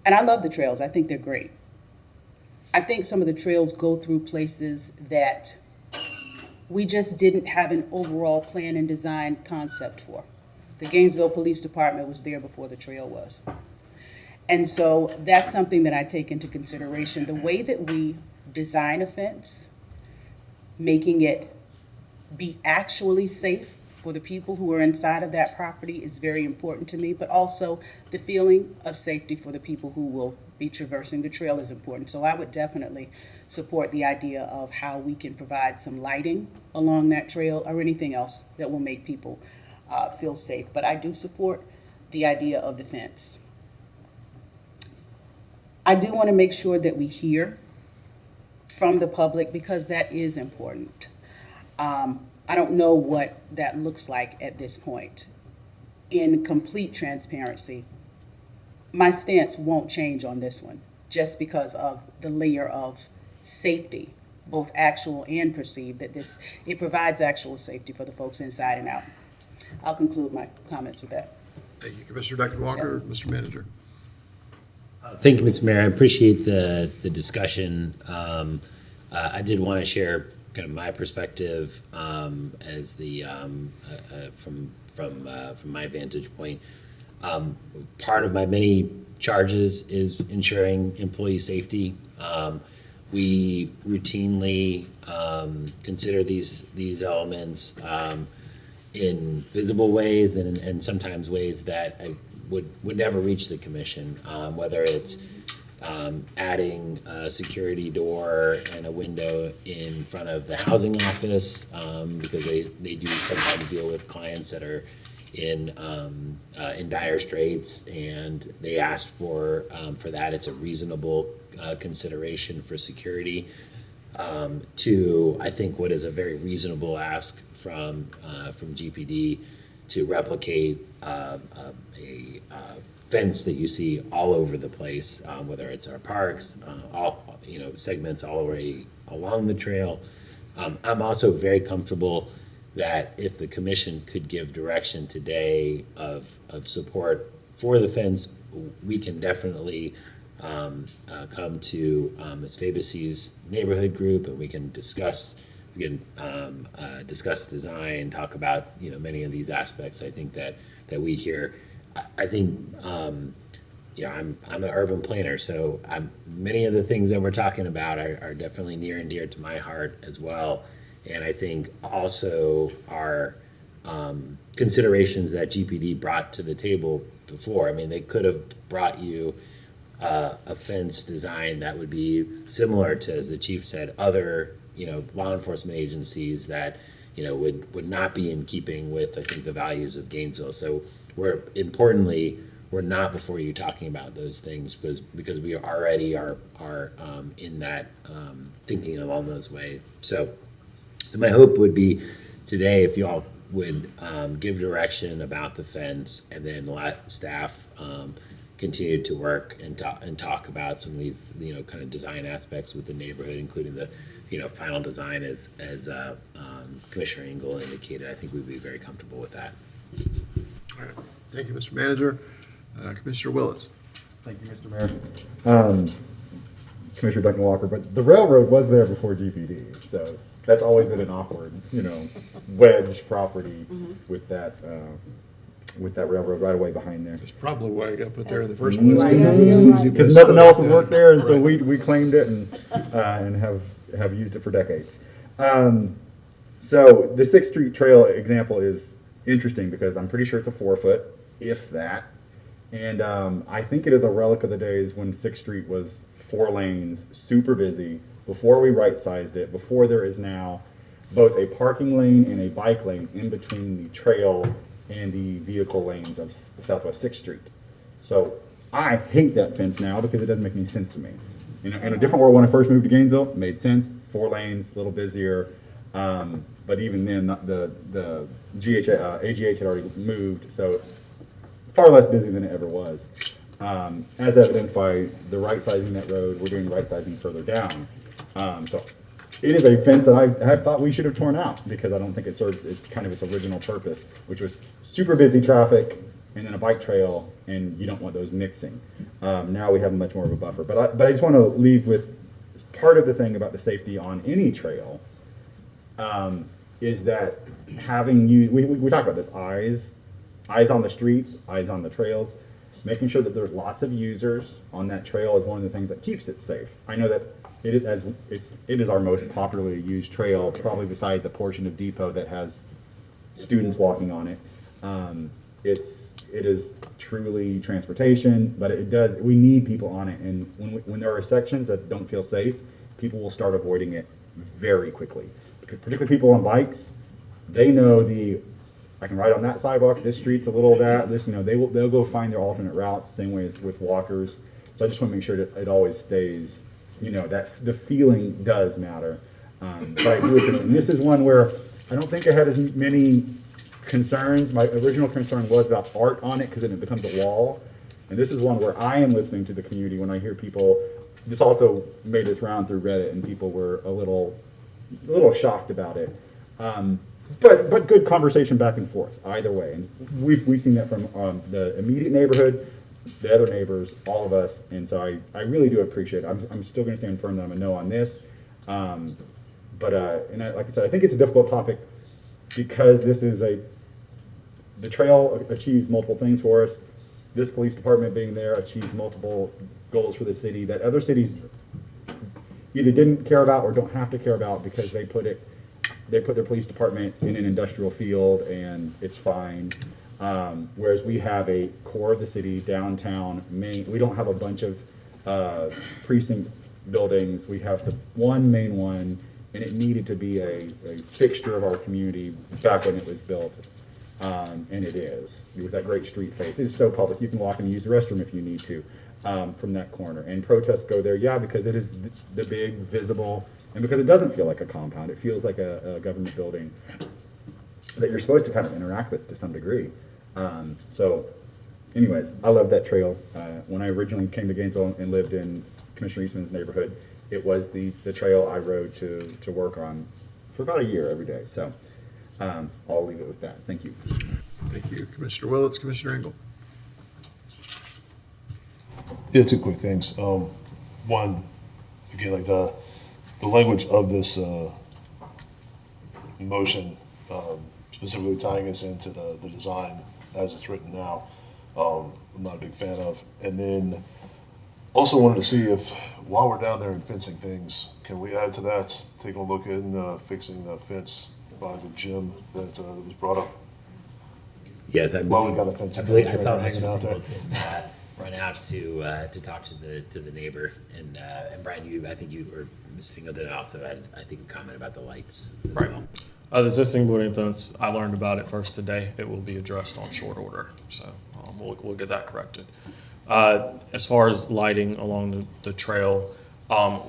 And I love the trails. I think they're great. I think some of the trails go through places that we just didn't have an overall plan and design concept for. The Gainesville Police Department was there before the trail was. And so that's something that I take into consideration. The way that we design a fence, making it be actually safe for the people who are inside of that property is very important to me, but also the feeling of safety for the people who will be traversing the trail is important. So I would definitely support the idea of how we can provide some lighting along that trail or anything else that will make people feel safe. But I do support the idea of the fence. I do want to make sure that we hear from the public because that is important. I don't know what that looks like at this point. In complete transparency, my stance won't change on this one just because of the layer of safety, both actual and perceived, that it provides actual safety for the folks inside and out. I'll conclude my comments with that. Thank you, Commissioner. Dr. Walker, Mr. Manager. Thank you, Mr. Mayor. I appreciate the discussion. I did want to share kind of my perspective as the from my vantage point. Part of my many charges is ensuring employee safety. We routinely consider these elements in visible ways and sometimes ways that would never reach the commission, whether it's adding a security door and a window in front of the housing office, because they do sometimes deal with clients that are in dire straits, and they asked for that. It's a reasonable consideration for security. To, I think, what is a very reasonable ask from GPD to replicate a fence that you see all over the place, whether it's our parks, all segments all already along the trail. I'm also very comfortable that if the commission could give direction today of support for the fence, we can definitely come to Ms. Fabius's neighborhood group, and we can discuss design, talk about many of these aspects. I think that we hear. I think I'm an urban planner, so many of the things that we're talking about are definitely near and dear to my heart as well. And I think also our considerations that GPD brought to the table before. I mean, they could have brought you a fence design that would be similar to, as the chief said, other law enforcement agencies that would not be in keeping with, I think, the values of Gainesville. So we're not before you talking about those things because we already are in that thinking along those ways. So my hope would be today if you all would give direction about the fence and then let staff continue to work and talk about some of these kind of design aspects with the neighborhood, including the final design as Commissioner Engel indicated. I think we'd be very comfortable with that. All right. Thank you, Mr. Manager. Commissioner Willis. Thank you, Mr. Mayor. Commissioner Duncan Walker, but the railroad was there before GPD, so that's always been an awkward, wedge property with that railroad right away behind there. That's probably why it got put there in the first place. Because nothing else would work there, and so we claimed it and have used it for decades. So the 6th Street Trail example is interesting because I'm pretty sure it's a 4-foot, if that. And I think it is a relic of the days when 6th Street was 4 lanes, super busy, before we right-sized it, before there is now both a parking lane and a bike lane in between the trail and the vehicle lanes of Southwest 6th Street. So I hate that fence now because it doesn't make any sense to me. In a different world, when I first moved to Gainesville, it made sense. 4 lanes, a little busier. But even then, the AGH had already moved, so far less busy than it ever was. As evidenced by the right-sizing that road, we're doing right-sizing further down. So it is a fence that I have thought we should have torn out because I don't think it serves its original purpose, which was super busy traffic and then a bike trail, and you don't want those mixing. Now we have much more of a buffer. But I just want to leave with part of the thing about the safety on any trail is that having we talk about this, eyes on the streets, eyes on the trails, making sure that there's lots of users on that trail is one of the things that keeps it safe. I know that it is our most popularly used trail, probably besides a portion of Depot that has students walking on it. It is truly transportation, but we need people on it, and when there are sections that don't feel safe, people will start avoiding it very quickly. Particularly people on bikes, they know the I can ride on that sidewalk, this street's a little that, this, they'll go find their alternate routes, same way as with walkers. So I just want to make sure that it always stays, that the feeling does matter. But I do appreciate, and this is one where I don't think I had as many concerns. My original concern was about art on it because then it becomes a wall. And this is one where I am listening to the community when I hear people. This also made its round through Reddit, and people were a little shocked about it. But good conversation back and forth either way. And we've seen that from the immediate neighborhood, the other neighbors, all of us. And so I really do appreciate it. I'm still going to stand firm that I'm a no on this. Like I said, I think it's a difficult topic because this is the trail achieves multiple things for us. This police department being there achieves multiple goals for the city that other cities either didn't care about or don't have to care about because they put their police department in an industrial field and it's fine. Whereas we have a core of the city, downtown, main. We don't have a bunch of precinct buildings. We have the one main one, and it needed to be a fixture of our community back when it was built. And it is, with that great street face. It's so public. You can walk and use the restroom if you need to from that corner. And protests go there, because it is the big, visible, and because it doesn't feel like a compound. It feels like a government building that you're supposed to kind of interact with to some degree. So anyways, I love that trail. When I originally came to Gainesville and lived in Commissioner Eastman's neighborhood, it was the trail I rode to work on for about a year every day. So I'll leave it with that. Thank you. Thank you, Commissioner Willets. Commissioner Engel. Yeah, two quick things. One, again, like the language of this motion, specifically tying us into the design as it's written now, I'm not a big fan of. And then also wanted to see if, while we're down there and fencing things, can we add to that, taking a look at fixing the fence by the gym that was brought up? Yes, I While we got a fence, I believe I saw hanging Mr. out there. Singleton run out to talk to the neighbor, and Brian, I think you or Mr. Singleton also had, I think, a comment about the lights as well. The existing boarding fence, I learned about it first today. It will be addressed on short order, so we'll get that corrected. As far as lighting along the trail,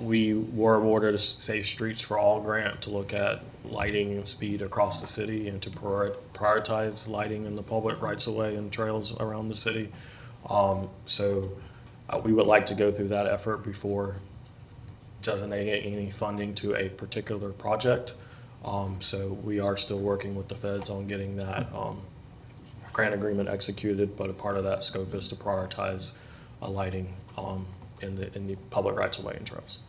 we were awarded a Safe Streets for All grant to look at lighting and speed across the city and to prioritize lighting in the public rights of way and trails around the city. So we would like to go through that effort before designating any funding to a particular project. So we are still working with the feds on getting that grant agreement executed, but a part of that scope is to prioritize lighting in the public rights of way and trails.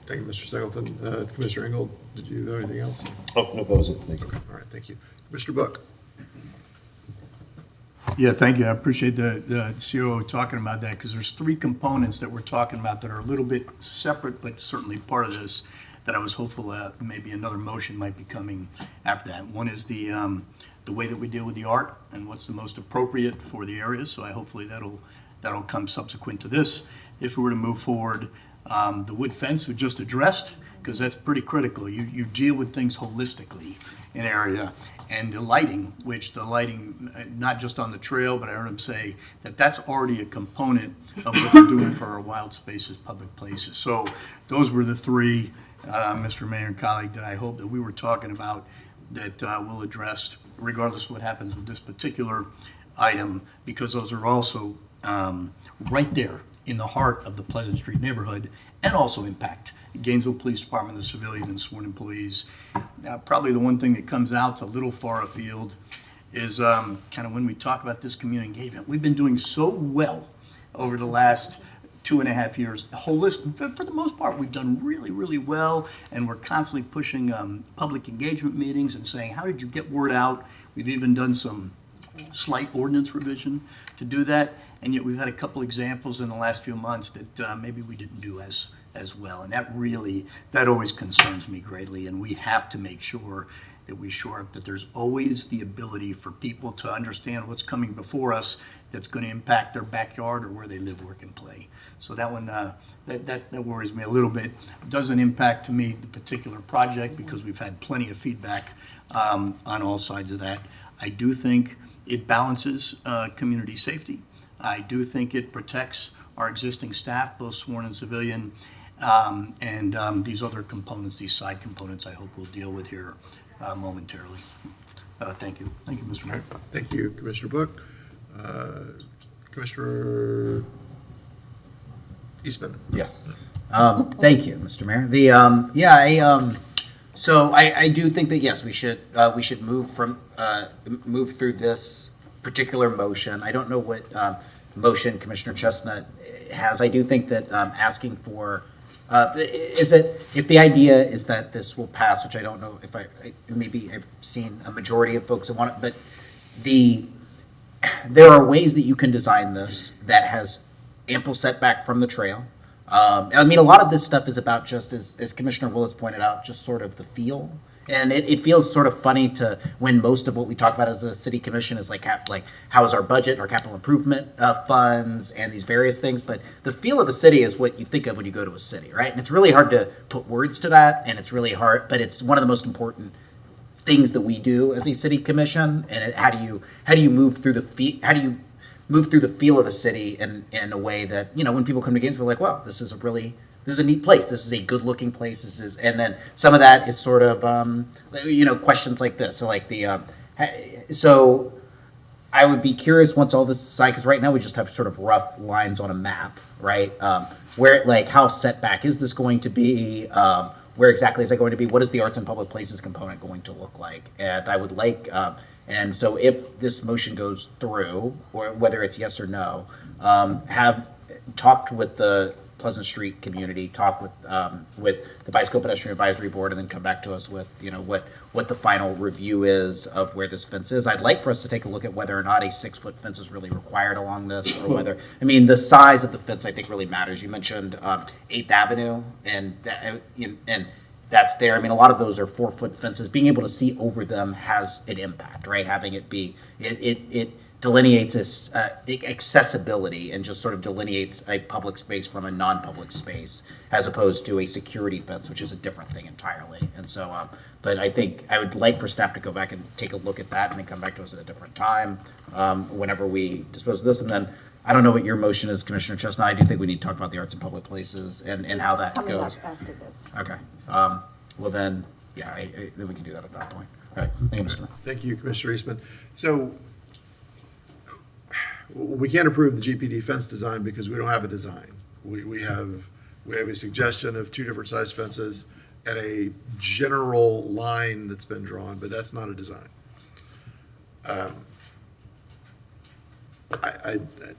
Thank you, Mr. Singleton. Commissioner Engel, did you have anything else? Oh, no, that was it. Thank you. Okay. All right, thank you. Mr. Buck. Yeah, thank you. I appreciate the COO talking about that because there's three components that we're talking about that are a little bit separate, but certainly part of this that I was hopeful that maybe another motion might be coming after that. One is the way that we deal with the art and what's the most appropriate for the areas. So hopefully that'll come subsequent to this. If we were to move forward, the wood fence we just addressed because that's pretty critical. You deal with things holistically in area. And the lighting, not just on the trail, but I heard him say that that's already a component of what we're doing for our wild spaces, public places. So those were the three, Mr. Mayor and colleague, that I hope that we were talking about that we'll address regardless of what happens with this particular item, because those are also right there in the heart of the Pleasant Street neighborhood and also impact Gainesville Police Department, the civilian and sworn employees. Now, probably the one thing that comes out a little far afield is kind of when we talk about this community engagement. We've been doing so well over the last 2.5 years. Holistic, for the most part, we've done really, really well, and we're constantly pushing public engagement meetings and saying, how did you get word out? We've even done some slight ordinance revision to do that, and yet we've had a couple examples in the last few months that maybe we didn't do as well, and that always concerns me greatly, and we have to make sure that we shore up that there's always the ability for people to understand what's coming before us, that's going to impact their backyard or where they live, work, and play. So that one, that worries me a little bit. Doesn't impact to me the particular project because we've had plenty of feedback on all sides of that. I do think it balances community safety. I do think it protects our existing staff, both sworn and civilian, and these other components, these side components, I hope we'll deal with here momentarily. Thank you. Thank you, Mr. Mayor. Thank you, Commissioner Book. Commissioner Eastman. Yes. Thank you, Mr. Mayor. So I do think that, yes, we should move through this particular motion. I don't know what motion Commissioner Chestnut has. I do think that asking for, if the idea is that this will pass, which I don't know if maybe I've seen a majority of folks that want it, but there are ways that you can design this that has ample setback from the trail. I mean, a lot of this stuff is about just, as Commissioner Willis pointed out, just sort of the feel. And it feels sort of funny when most of what we talk about as a city commission is like how is our budget, our capital improvement funds, and these various things. But the feel of a city is what you think of when you go to a city, right? And it's really hard to put words to that, and it's really hard, but it's one of the most important things that we do as a city commission. And how do you move through the feel of a city in a way that, when people come to Gainesville, like, wow, this is a neat place. This is a good looking place. And then some of that is sort of, questions like this. So so I would be curious once all this is decided, because right now we just have sort of rough lines on a map, right? How setback is this going to be? Where exactly is that going to be? What is the arts and public places component going to look like? And I would like, and so if this motion goes through, or whether it's yes or no, have talked with the Pleasant Street community, talk with the Bicycle Pedestrian Advisory Board, and then come back to us with what the final review is of where this fence is. I'd like for us to take a look at whether or not a 6-foot fence is really required along this, or whether, the size of the fence I think really matters. You mentioned 8th Avenue, and that's there. A lot of those are 4-foot fences. Being able to see over them has an impact, right? Having it be, it delineates its accessibility and just sort of delineates a public space from a non-public space, as opposed to a security fence, which is a different thing entirely. And so, but I think I would like for staff to go back and take a look at that and then come back to us at a different time whenever we dispose of this. And then I don't know what your motion is, Commissioner Chestnut. I do think we need to talk about the arts and public places and how that Coming goes. up after this. Okay. Well then, yeah, then we can do that at that point. All right. Thank you, Mr. Mayor. Thank you, Commissioner Eastman. So we can't approve the GPD fence design because we don't have a design. We have a suggestion of 2 different size fences and a general line that's been drawn, but that's not a design. I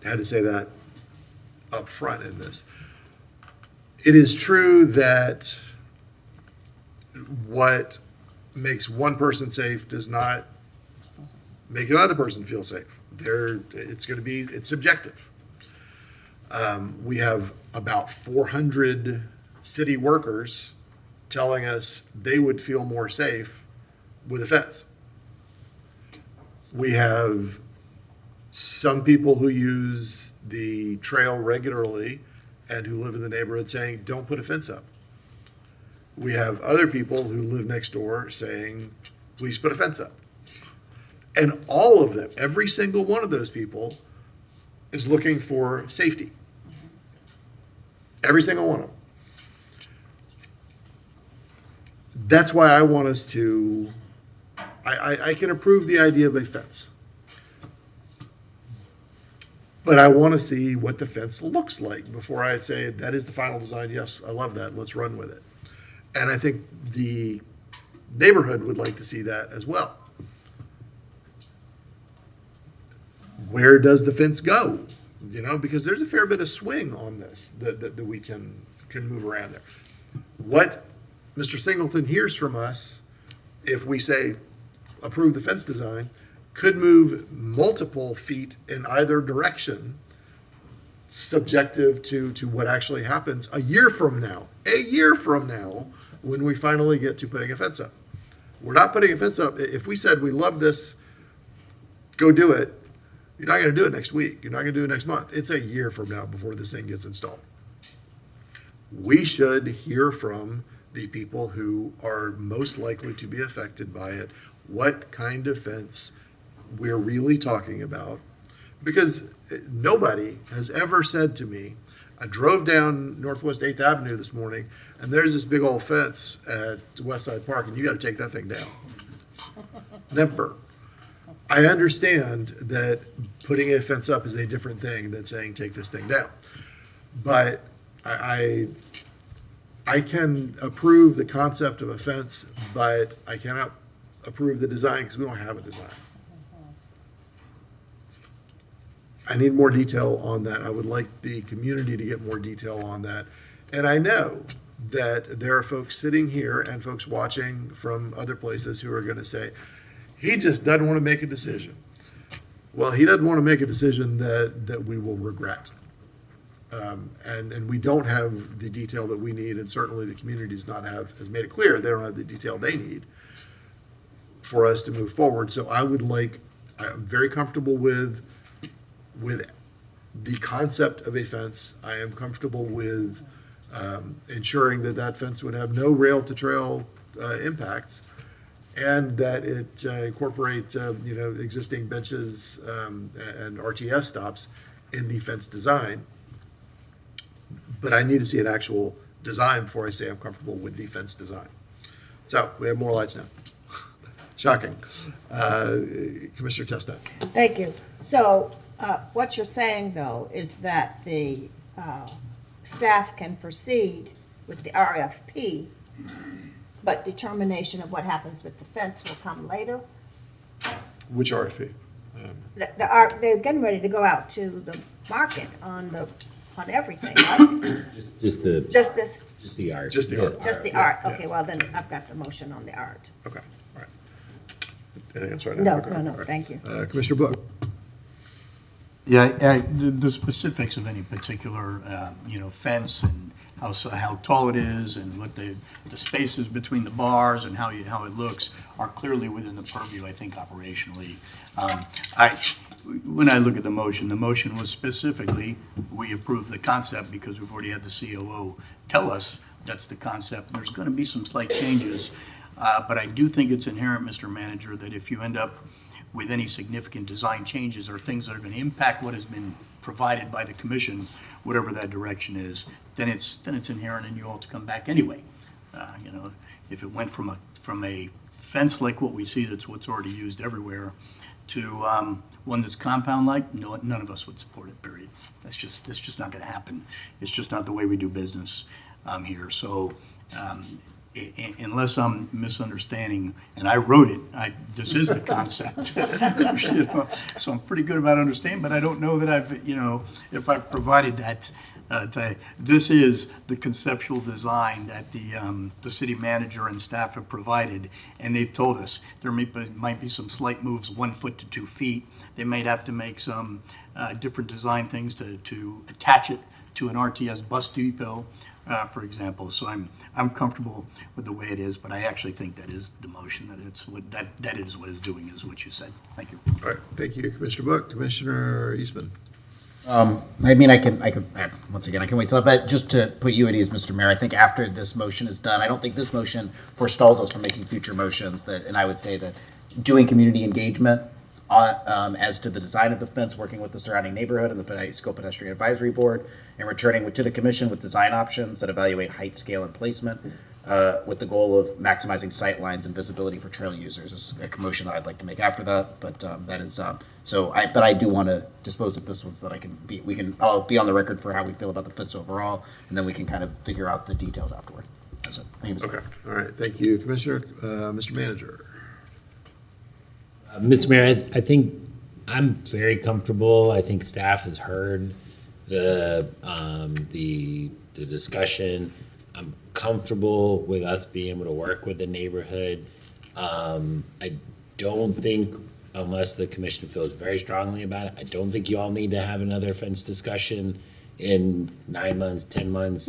had to say that up front in this. It is true that what makes one person safe does not make another person feel safe. It's subjective. We have about 400 city workers telling us they would feel more safe with a fence. We have some people who use the trail regularly and who live in the neighborhood saying, don't put a fence up. We have other people who live next door saying, please put a fence up. And all of them, every single one of those people is looking for safety. Every single one of them. That's why I want us to, I can approve the idea of a fence. But I want to see what the fence looks like before I say that is the final design. Yes, I love that. Let's run with it. And I think the neighborhood would like to see that as well. Where does the fence go? Because there's a fair bit of swing on this that we can move around there. What Mr. Singleton hears from us, if we say approve the fence design, could move multiple feet in either direction, subjective to what actually happens a year from now, when we finally get to putting a fence up. We're not putting a fence up. If we said we love this, go do it, You're not going to do it next week. You're not going to do it next month. It's a year from now before this thing gets installed. We should hear from the people who are most likely to be affected by it, what kind of fence we're really talking about. Because nobody has ever said to me, I drove down Northwest 8th Avenue this morning, and there's this big old fence at Westside Park, and you got to take that thing down. Never. I understand that putting a fence up is a different thing than saying take this thing down. But I can approve the concept of a fence, but I cannot approve the design because we don't have a design. I need more detail on that. I would like the community to get more detail on that. And I know that there are folks sitting here and folks watching from other places who are going to say, he just doesn't want to make a decision. Well, he doesn't want to make a decision that we will regret. And we don't have the detail that we need, and certainly the community has made it clear they don't have the detail they need for us to move forward. So I'm very comfortable with the concept of a fence. I am comfortable with ensuring that fence would have no rail to trail impacts, and that it incorporate existing benches and RTS stops in the fence design. But I need to see an actual design before I say I'm comfortable with the fence design. So we have more lights now. Shocking. Commissioner Testa. Thank you. So what you're saying, though, is that the staff can proceed with the RFP, but determination of what happens with the fence will come later? Which RFP? They're getting ready to go out to the market on everything, right? Just the art. Just the art. Just the art. Okay, well, then I've got the motion on the art. Okay, all right. Anything else right now? No, Okay, no, all right. thank you. Commissioner Book. Yeah, the specifics of any particular, fence and how tall it is and what the spaces between the bars and how it looks are clearly within the purview, I think, operationally. When I look at the motion was specifically, we approve the concept because we've already had the COO tell us that's the concept. There's going to be some slight changes, but I do think it's inherent, Mr. Manager, that if you end up with any significant design changes or things that are going to impact what has been provided by the commission, whatever that direction is, then it's inherent in you all to come back anyway. If it went from a fence like what we see, that's what's already used everywhere, to one that's compound-like, none of us would support it, period. That's just not going to happen. It's just not the way we do business here. So unless I'm misunderstanding, and I wrote it, this is the concept. So I'm pretty good about understanding, but I don't know that if I've provided that. This is the conceptual design that the city manager and staff have provided, and they've told us there might be some slight moves, 1 foot to 2 feet. They might have to make some different design things to attach it to an RTS bus depot, for example. So I'm comfortable with the way it is, but I actually think that is the motion, that is what it's doing, is what you said. Thank you. All right, thank you, Commissioner Book. Commissioner Eastman. I could once again, I can wait till, but just to put you at ease, Mr. Mayor, I think after this motion is done, I don't think this motion forestalls us from making future motions and I would say that doing community engagement as to the design of the fence, working with the surrounding neighborhood and the School Pedestrian Advisory Board, and returning to the commission with design options that evaluate height, scale, and placement, with the goal of maximizing sight lines and visibility for trail users is a motion that I'd like to make after that. But that is but I do want to dispose of this one so that I'll be on the record for how we feel about the fence overall, and then we can kind of figure out the details afterward. That's it. Thank you, Mr. Okay, all right, thank you, Commissioner. Mr. Manager. Mr. Mayor, I think I'm very comfortable. I think staff has heard the discussion. I'm comfortable with us being able to work with the neighborhood. I don't think, unless the commission feels very strongly about it, I don't think you all need to have another fence discussion in 9 months, 10 months,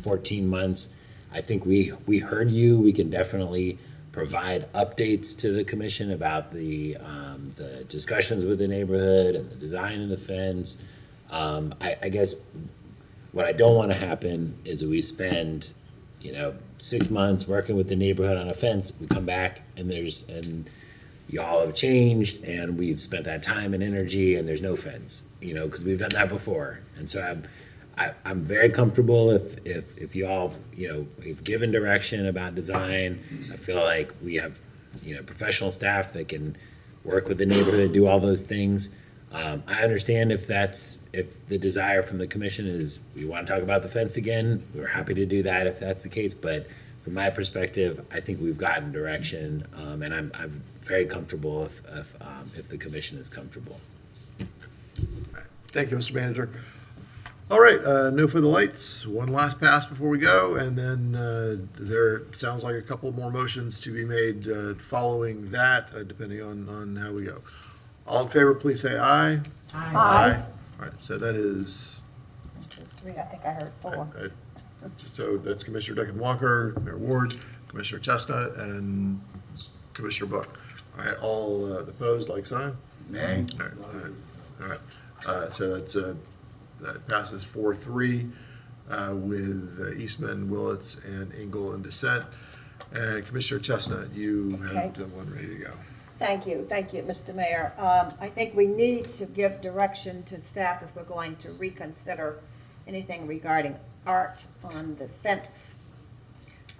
14 months. I think we heard you. We can definitely provide updates to the commission about the discussions with the neighborhood and the design of the fence. I guess what I don't want to happen is that we spend, 6 months working with the neighborhood on a fence, we come back and y'all have changed and we've spent that time and energy and there's no fence, because we've done that before. And so I'm very comfortable if y'all, we've given direction about design. I feel like we have, professional staff that can work with the neighborhood, do all those things. I understand if the desire from the commission is we want to talk about the fence again, we're happy to do that if that's the case. But from my perspective, I think we've gotten direction, and I'm very comfortable if the commission is comfortable. Thank you, Mr. Manager. All right, no further lights. One last pass before we go, and then there sounds like a couple more motions to be made following that, depending on how we go. All in favor, please say aye. Aye. All right, so that is, 3, I think I heard 4. so that's Commissioner Duncan Walker, Mayor Ward, Commissioner Chestnut, and Commissioner Buck. All right, all opposed, like sign? Nay. All right. So that passes 4-3 with Eastman, Willits, and Engel in dissent. And Commissioner Chestnut, you have one ready to go. Thank you, Mr. Mayor. I think we need to give direction to staff if we're going to reconsider anything regarding art on the fence.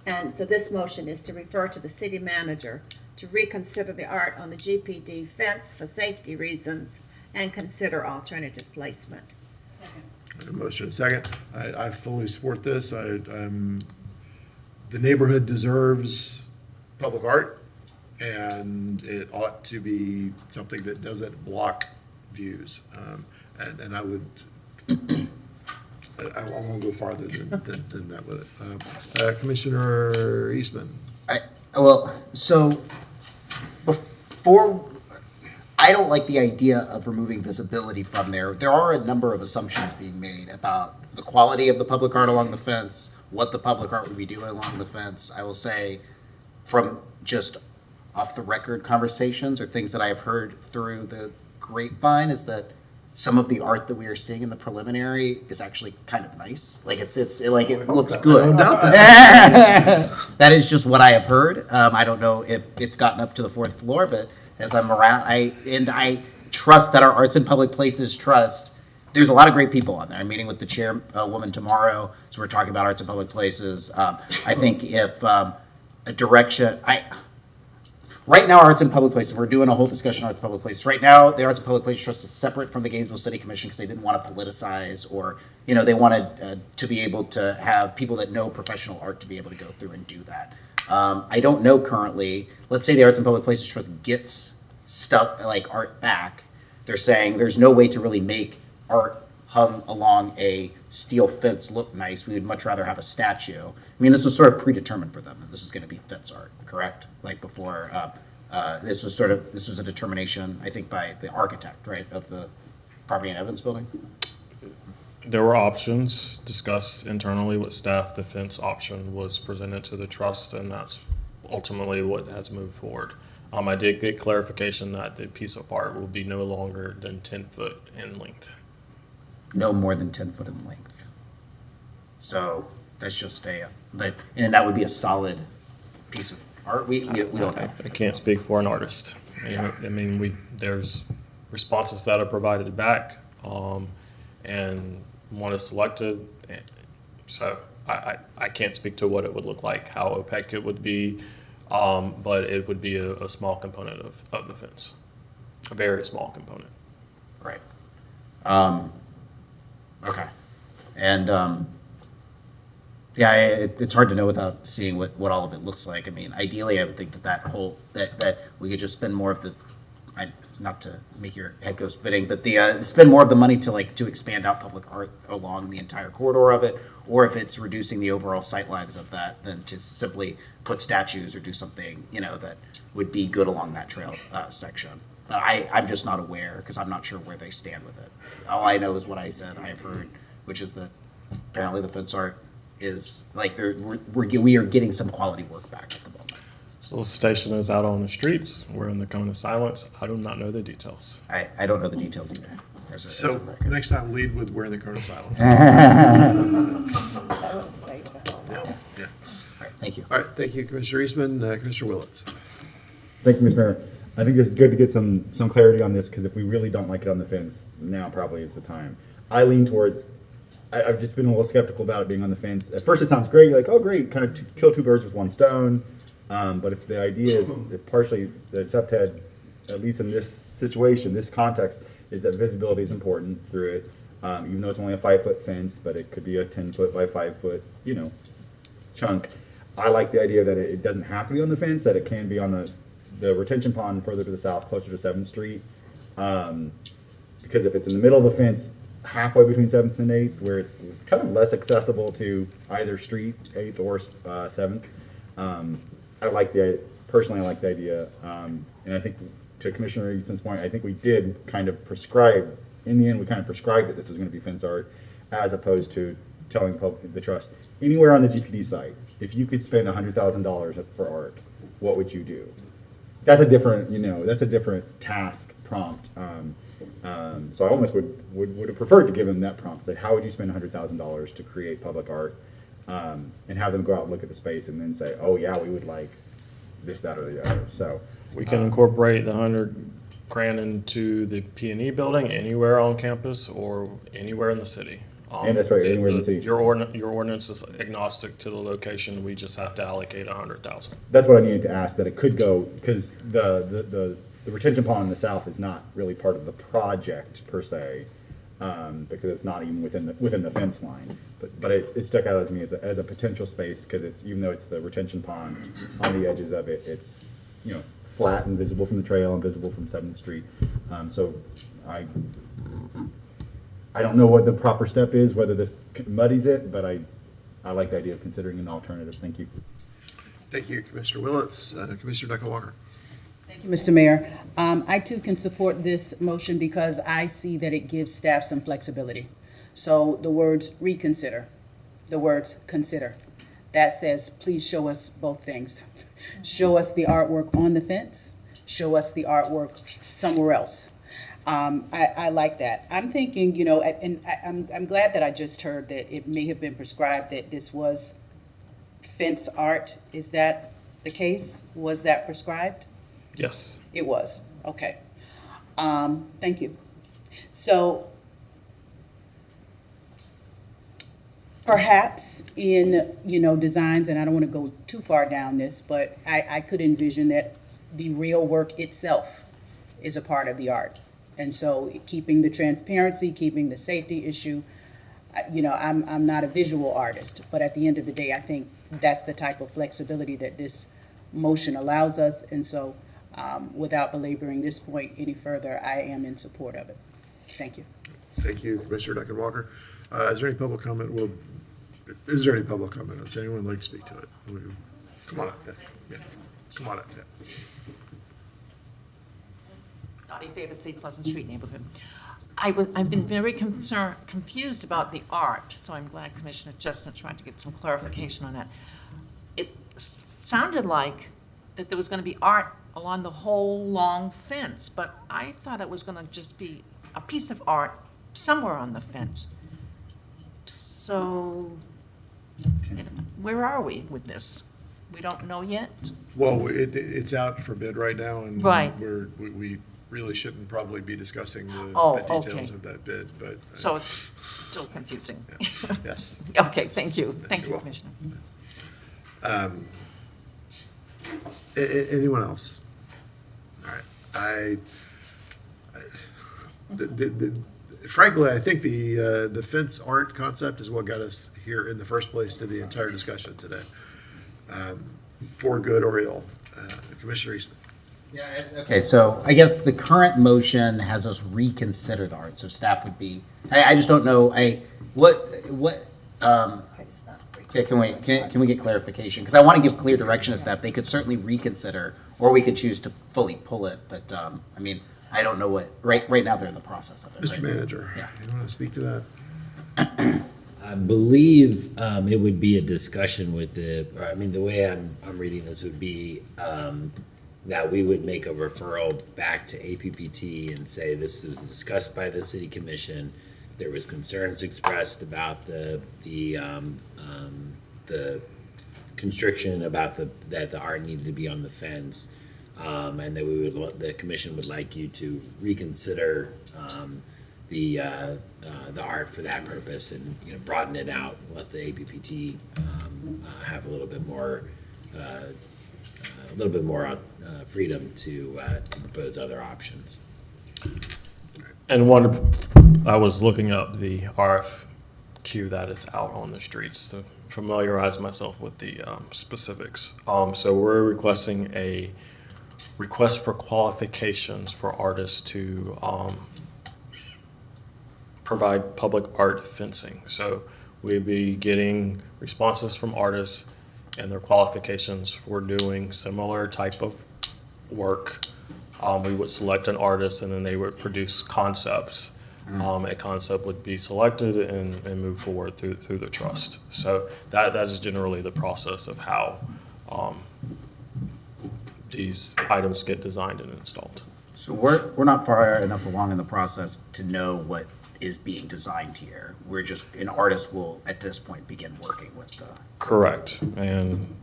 And so this motion is to refer to the city manager to reconsider the art on the GPD fence for safety reasons and consider alternative placement. A motion and second. I fully support this. The neighborhood deserves public art, and it ought to be something that doesn't block views. And I would, I won't go farther than that with it. Commissioner Eastman. Before, I don't like the idea of removing visibility from there. There are a number of assumptions being made about the quality of the public art along the fence, what the public art would be doing along the fence. I will say, from just off the record conversations or things that I've heard through the grapevine, is that some of the art that we are seeing in the preliminary is actually kind of nice. Like it looks good. That is just what I have heard. I don't know if it's gotten up to the 4th floor, but as I'm around, I trust that our Arts in Public Places Trust, there's a lot of great people on there. I'm meeting with the chairwoman tomorrow, so we're talking about Arts in Public Places. I think if a direction, right now, Arts in Public Places, we're doing a whole discussion on Arts in Public Places. Right now, the Arts in Public Places Trust is separate from the Gainesville City Commission because they didn't want to politicize, or, they wanted to be able to have people that know professional art to be able to go through and do that. I don't know currently, let's say the Arts in Public Places Trust gets stuff like art back. They're saying there's no way to really make art hung along a steel fence look nice. We would much rather have a statue. I mean, this was sort of predetermined for them that this was going to be fence art, correct? Like before, this was a determination, I think, by the architect, right, of the property in Evans building? There were options discussed internally with staff. The fence option was presented to the trust, and that's ultimately what has moved forward. I did get clarification that the piece of art will be no longer than 10 foot in length. No more than 10 foot in length. So that's just and that would be a solid piece of art. We don't know. I can't speak for an artist. I mean, there's responses that are provided back, and one is selected. So I can't speak to what it would look like, how opaque it would be, but it would be a small component of the fence, a very small component. Right. Okay. And it's hard to know without seeing what all of it looks like. I mean, ideally, I would think that we could just spend more of the, not to make your head go spinning, but spend more of the money to expand out public art along the entire corridor of it, or if it's reducing the overall sight lines of that, then to simply put statues or do something that would be good along that trail section. But I'm just not aware because I'm not sure where they stand with it. All I know is what I said I've heard, which is that apparently the fence art is we are getting some quality work back at the moment. Solicitation is out on the streets. We're in the cone of silence. I do not know the details. I don't know the details either. So next time, lead with we're in the cone of silence. Yeah. All right, thank you. All right, thank you, Commissioner Eastman. Commissioner Willets. Thank you, Mr. Mayor. I think it's good to get some clarity on this, because if we really don't like it on the fence, now probably is the time. I lean towards, I've just been a little skeptical about it being on the fence. At first it sounds great, you're like, oh great, kind of kill two birds with one stone. But if the idea is that partially the subhead, at least in this situation, this context, is that visibility is important through it, even though it's only a 5-foot fence, but it could be a 10-foot by 5-foot, chunk. I like the idea that it doesn't have to be on the fence, that it can be on the retention pond further to the south, closer to 7th Street. Because if it's in the middle of the fence, halfway between 7th and 8th, where it's kind of less accessible to either street, 8th or 7th, personally I like the idea. And I think, to Commissioner Eastman's point, I think we did kind of prescribe, in the end, we kind of prescribed that this was going to be fence art, as opposed to telling the trust. Anywhere on the GPD site, if you could spend $100,000 for art, what would you do? That's a different, that's a different task prompt. So I almost would have preferred to give them that prompt. Say, how would you spend $100,000 to create public art, and have them go out and look at the space and then say, oh yeah, we would like this, that, or the other. So We can incorporate the $100,000 into the P&E building anywhere on campus or anywhere in the city. And that's right, anywhere in the city. Your ordinance is agnostic to the location. We just have to allocate $100,000. That's what I needed to ask, that it could go, because the retention pond in the south is not really part of the project per se, because it's not even within the fence line. But it stuck out to me as a potential space, because it's, even though it's the retention pond on the edges of it, it's flat and visible from the trail and visible from 7th Street. So I don't know what the proper step is, whether this muddies it, but I like the idea of considering an alternative. Thank you. Thank you, Commissioner Willets. Commissioner Walker. Thank you, Mr. Mayor. I too can support this motion because I see that it gives staff some flexibility. So the words reconsider, the words consider, that says, please show us both things. Show us the artwork on the fence, show us the artwork somewhere else. I like that. I'm thinking, and I'm glad that I just heard that it may have been prescribed that this was fence art. Is that the case? Was that prescribed? Yes. It was. Okay. Thank you. So perhaps in, designs, and I don't want to go too far down this, but I could envision that the real work itself is a part of the art. And so keeping the transparency, keeping the safety issue, I'm not a visual artist, but at the end of the day, I think that's the type of flexibility that this motion allows us. And so without belaboring this point any further, I am in support of it. Thank you. Thank you, Commissioner Duncan Walker. Is there any public comment? Is there any public comment? Does anyone like to speak to it? Come on up. Yeah. Come on up. Yeah. Dottie Favor, Pleasant Street neighborhood. I've been very confused about the art, so I'm glad Commissioner Chestnut tried to get some clarification on that. It sounded like that there was going to be art along the whole long fence, but I thought it was going to just be a piece of art somewhere on the fence. So where are we with this? We don't know yet? Well, it's out for bid right now, and right. we really shouldn't probably be discussing the details of that bid. But so it's still confusing. Yeah. Yes. Okay, thank you. Thank you, Commissioner. Anyone else? All right. Frankly, I think the fence art concept is what got us here in the first place to the entire discussion today, for good or ill. Commissioner Eastman. Yeah. Okay. So I guess the current motion has us reconsider the art. So staff would be. I just don't know. Okay. Can we get clarification? Because I want to give clear direction to staff. They could certainly reconsider, or we could choose to fully pull it. But I don't know what. Right now they're in the process of it. Mr. Right? Manager. Yeah. You want to speak to that? I believe it would be a discussion with the way I'm reading this would be that we would make a referral back to APPT and say this was discussed by the city commission. There was concerns expressed about the constriction about that the art needed to be on the fence, and that the commission would like you to reconsider the art for that purpose, and broaden it out, let the APPT have a little bit more freedom to propose other options. And I was looking up the RFQ that is out on the streets to familiarize myself with the specifics. So we're requesting a request for qualifications for artists to provide public art fencing. So we'd be getting responses from artists and their qualifications for doing similar type of work. We would select an artist and then they would produce concepts. A concept would be selected and move forward through the trust. So that is generally the process of how these items get designed and installed. So we're not far enough along in the process to know what is being designed here. We're just, an artist will at this point begin working with the. Correct. And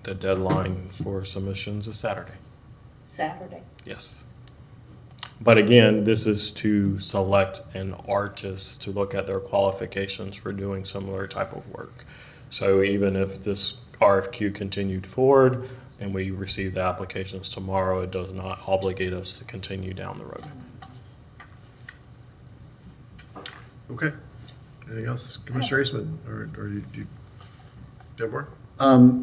the deadline for submissions is Saturday. Saturday. Yes. But again, this is to select an artist to look at their qualifications for doing similar type of work. So even if this RFQ continued forward and we receive the applications tomorrow, it does not obligate us to continue down the road. Okay. Anything else? Commissioner Eastman, or do you have more?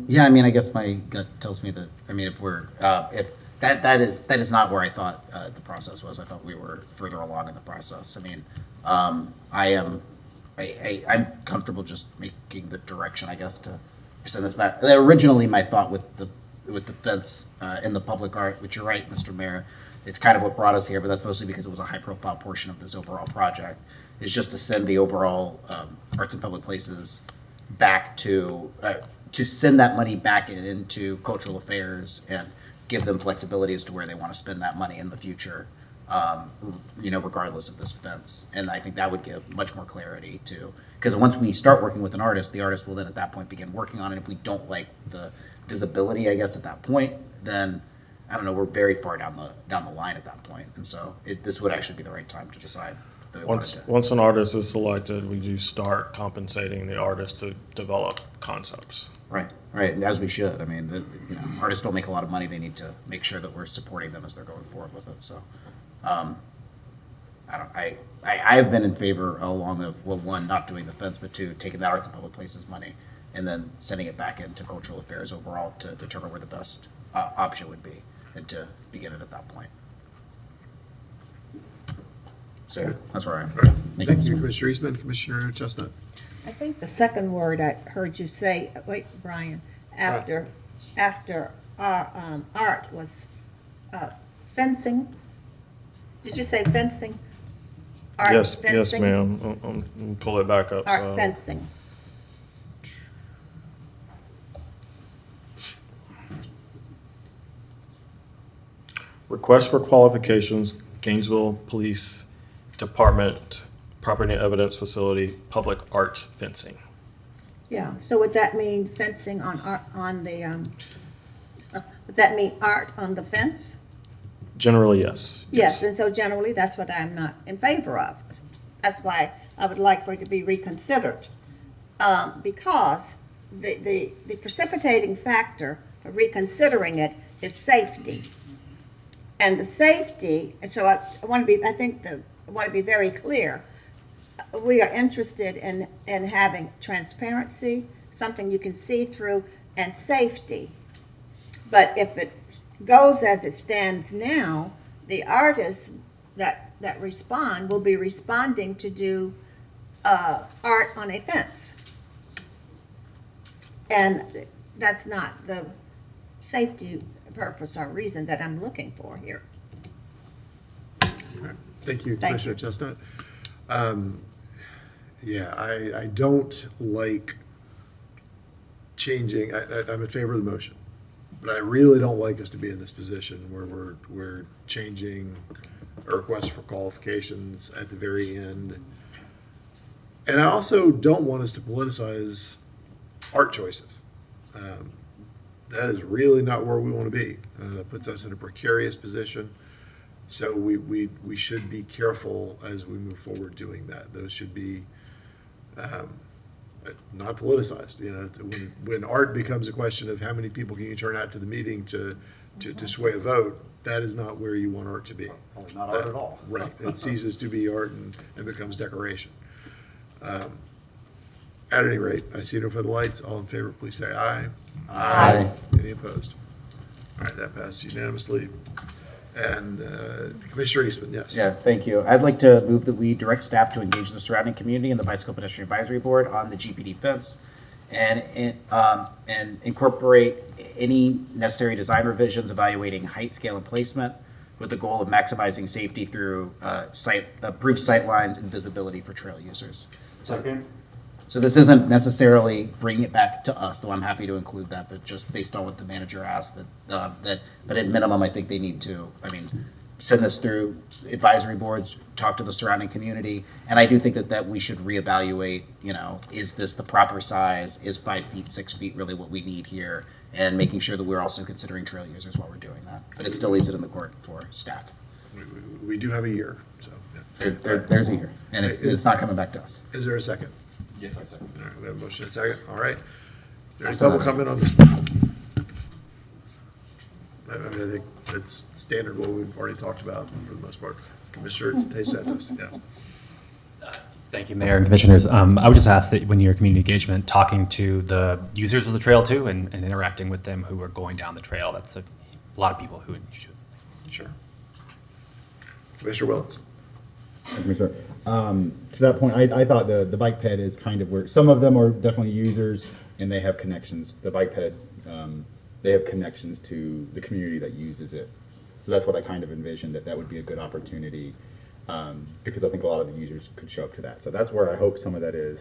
Yeah, I mean, I guess my gut tells me that, I mean, if that is not where I thought the process was. I thought we were further along in the process. I mean, I'm comfortable just making the direction, I guess, to send this back. Originally, my thought with the fence and the public art, which you're right, Mr. Mayor, it's kind of what brought us here, but that's mostly because it was a high-profile portion of this overall project, is just to send the overall arts and public places back to send that money back into cultural affairs and give them flexibility as to where they want to spend that money in the future, regardless of this fence. And I think that would give much more clarity to, because once we start working with an artist, the artist will then at that point begin working on it. If we don't like the visibility, I guess, at that point, then I don't know, we're very far down the line at that point. And so this would actually be the right time to decide. Once an artist is selected, we do start compensating the artist to develop concepts. Right, and as we should. I mean, artists don't make a lot of money. They need to make sure that we're supporting them as they're going forward with it. So, I have been in favor along of, well, one, not doing the fence, but two, taking that arts and public places money and then sending it back into cultural affairs overall to determine where the best option would be and to begin it at that point. So that's where I am. Right. Thank you, Commissioner Eastman. Commissioner Chestnut. I think the second word I heard you say, Brian, after art was fencing. Did you say fencing? Art Yes, fencing? yes, ma'am. I'll pull it back up. Art fencing. Request for qualifications, Gainesville Police Department, Property and Evidence Facility, public art fencing. Yeah, so would that mean fencing would that mean art on the fence? Generally, yes. Yes, and so generally, that's what I'm not in favor of. That's why I would like for it to be reconsidered. Because the precipitating factor for reconsidering it is safety. And the safety, and so I want to be very clear. We are interested in having transparency, something you can see through, and safety. But if it goes as it stands now, the artists that respond will be responding to do art on a fence. And that's not the safety purpose or reason that I'm looking for here. Thank you, Commissioner Chestnut. Yeah, I don't like changing, I'm in favor of the motion, but I really don't like us to be in this position where we're changing a request for qualifications at the very end. And I also don't want us to politicize art choices. That is really not where we want to be. It puts us in a precarious position. So we should be careful as we move forward doing that. Those should be not politicized. You know, when art becomes a question of how many people can you turn out to the meeting to sway a vote, that is not where you want art to be. Not art at all. Right. It ceases to be art and becomes decoration. At any rate, I see no further lights. All in favor, please say aye. Aye. Any opposed? All right, that passes unanimously. And Commissioner Eastman, yes. Yeah, thank you. I'd like to move that we direct staff to engage the surrounding community and the Bicycle Pedestrian Advisory Board on the GPD fence and incorporate any necessary design revisions evaluating height, scale, and placement with the goal of maximizing safety through approved sight lines and visibility for trail users. So this isn't necessarily bringing it back to us, though I'm happy to include that, but just based on what the manager asked, but at minimum, I think they need to, send this through advisory boards, talk to the surrounding community, and I do think that we should reevaluate, is this the proper size? Is 5 feet, 6 feet really what we need here? And making sure that we're also considering trail users while we're doing that. But it still leaves it in the court for staff. We do have a year, so. Yeah. There's a year, and it's not coming back to us. Is there a second? Yes, I second. All right, we have a motion and a second. All right. Any Awesome. public comment on this? I think it's standard what we've already talked about for the most part. Commissioner Santos, yeah. Thank you, Mayor and Commissioners. I would just ask that when your community engagement, talking to the users of the trail too and interacting with them who are going down the trail. That's a lot of people who you should. Sure. Commissioner Willis. Commissioner. To that point, I thought the bike ped is kind of where some of them are definitely users and they have connections. The bike ped, they have connections to the community that uses it. So that's what I kind of envisioned, that would be a good opportunity because I think a lot of the users could show up to that. So that's where I hope some of that is.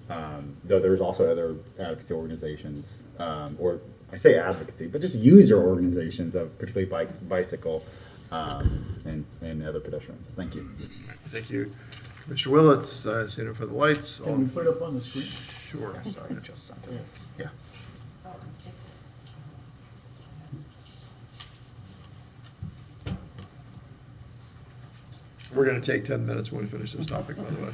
Though there's also other advocacy organizations, or I say advocacy, but just user organizations of particularly bicycle and other pedestrians. Thank you. Thank you. Commissioner Willets, seeing for the lights. Can we put it up on the screen? Sure. Yeah, sorry, just sent it. Yeah. We're going to take 10 minutes when we finish this topic, by the way.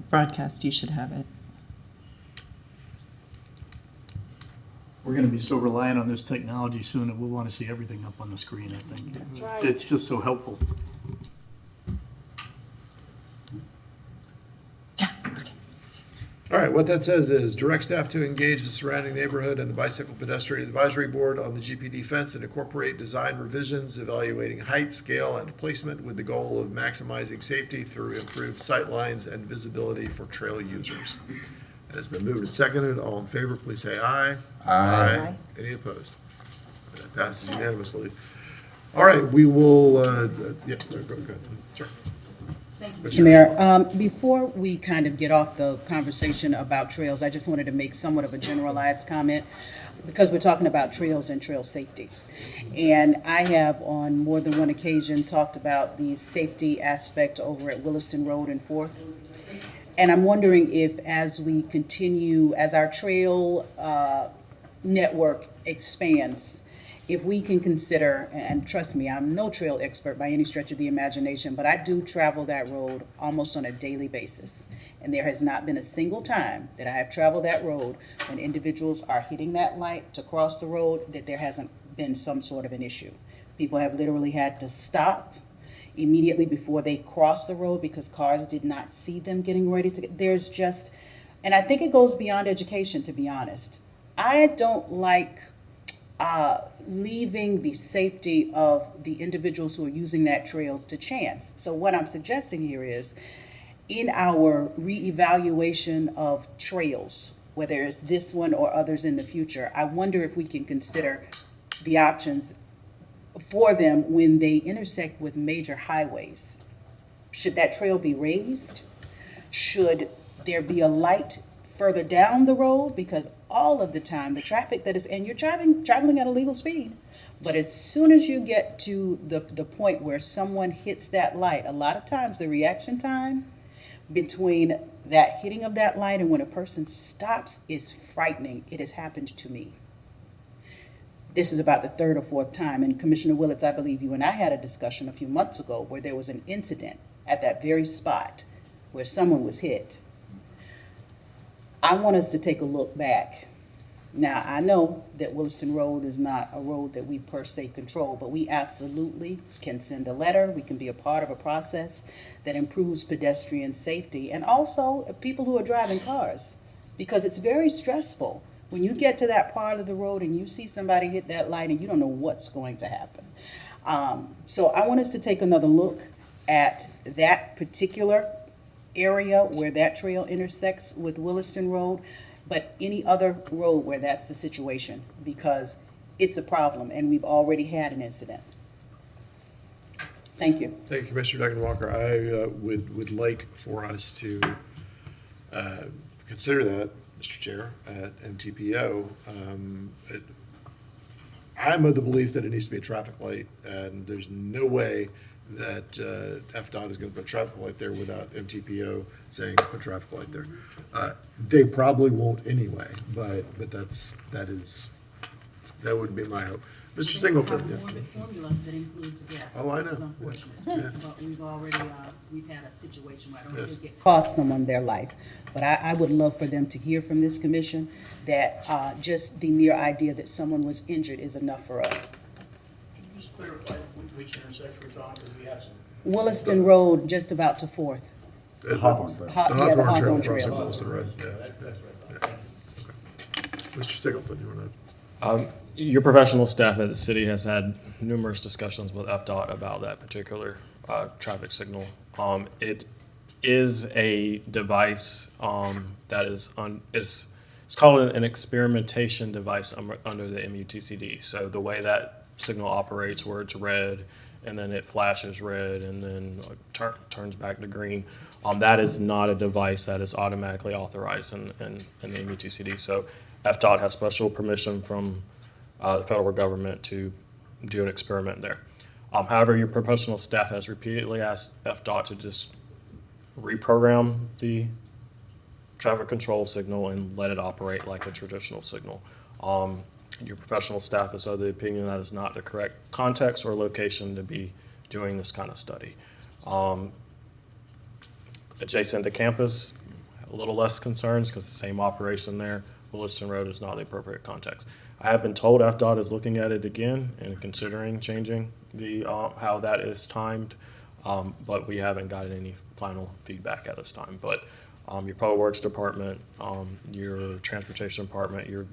Broadcast, you should have it. We're going to be so reliant on this technology soon that we'll want to see everything up on the screen, I think. That's right. It's just so helpful. All right, what that says is direct staff to engage the surrounding neighborhood and the Bicycle Pedestrian Advisory Board on the GPD fence and incorporate design revisions evaluating height, scale, and placement with the goal of maximizing safety through improved sight lines and visibility for trail users. It has been moved and seconded. All in favor, please say aye. Aye. Any opposed? That passes unanimously. All right, we will, yes, go ahead. Sure. Mr. Mayor, before we kind of get off the conversation about trails, I just wanted to make somewhat of a generalized comment because we're talking about trails and trail safety. And I have on more than one occasion talked about the safety aspect over at Williston Road and 4th. And I'm wondering if as we continue, as our trail network expands, if we can consider, and trust me, I'm no trail expert by any stretch of the imagination, but I do travel that road almost on a daily basis. And there has not been a single time that I have traveled that road when individuals are hitting that light to cross the road that there hasn't been some sort of an issue. People have literally had to stop immediately before they cross the road because cars did not see them getting ready to get, there's just, and I think it goes beyond education, to be honest. I don't like leaving the safety of the individuals who are using that trail to chance. So what I'm suggesting here is, in our reevaluation of trails, whether it's this one or others in the future, I wonder if we can consider the options for them when they intersect with major highways. Should that trail be raised? Should there be a light further down the road? Because all of the time, the traffic that is, and you're traveling at a legal speed, but as soon as you get to the point where someone hits that light, a lot of times the reaction time between that hitting of that light and when a person stops is frightening. It has happened to me. This is about the third or fourth time. And Commissioner Willits, I believe you and I had a discussion a few months ago where there was an incident at that very spot where someone was hit. I want us to take a look back. Now, I know that Williston Road is not a road that we per se control, but we absolutely can send a letter. We can be a part of a process that improves pedestrian safety and also people who are driving cars, because it's very stressful when you get to that part of the road and you see somebody hit that light and you don't know what's going to happen. So I want us to take another look at that particular area where that trail intersects with Williston Road, but any other road where that's the situation, because it's a problem and we've already had an incident. Thank you. Thank you, Commissioner Duncan Walker. I would like for us to consider that, Mr. Chair, at MTPO. I'm of the belief that it needs to be a traffic light, and there's no way that FDOT is going to put a traffic light there without MTPO saying put a traffic light there. They probably won't anyway, but that would be my hope. Mr. Singleton. Yeah. Formula that includes death. Oh, I know. Which is unfortunate. Yeah. But we've already, we've had a situation where I don't Yes. think it cost someone their life. But I would love for them to hear from this commission that just the mere idea that someone was injured is enough for us. Can you just clarify which intersection we're talking, because we have some. Williston Road, just about to Fourth. The Hawthorne Trail. Yeah, the Hawthorne Trail. From Williston Road. Yeah. That's what I thought. Mr. Singleton, you want to? Your professional staff at the city has had numerous discussions with FDOT about that particular traffic signal. It is a device that is it's called an experimentation device under the MUTCD. So the way that signal operates, where it's red and then it flashes red and then turns back to green, that is not a device that is automatically authorized in the MUTCD. So FDOT has special permission from the federal government to do an experiment there. However, your professional staff has repeatedly asked FDOT to just reprogram the traffic control signal and let it operate like a traditional signal. Your professional staff is of the opinion that is not the correct context or location to be doing this kind of study. Adjacent to campus, a little less concerns because the same operation there. Williston Road is not the appropriate context. I have been told FDOT is looking at it again and considering changing the how that is timed, but we haven't gotten any final feedback at this time. But your Public Works Department, your Transportation Department, your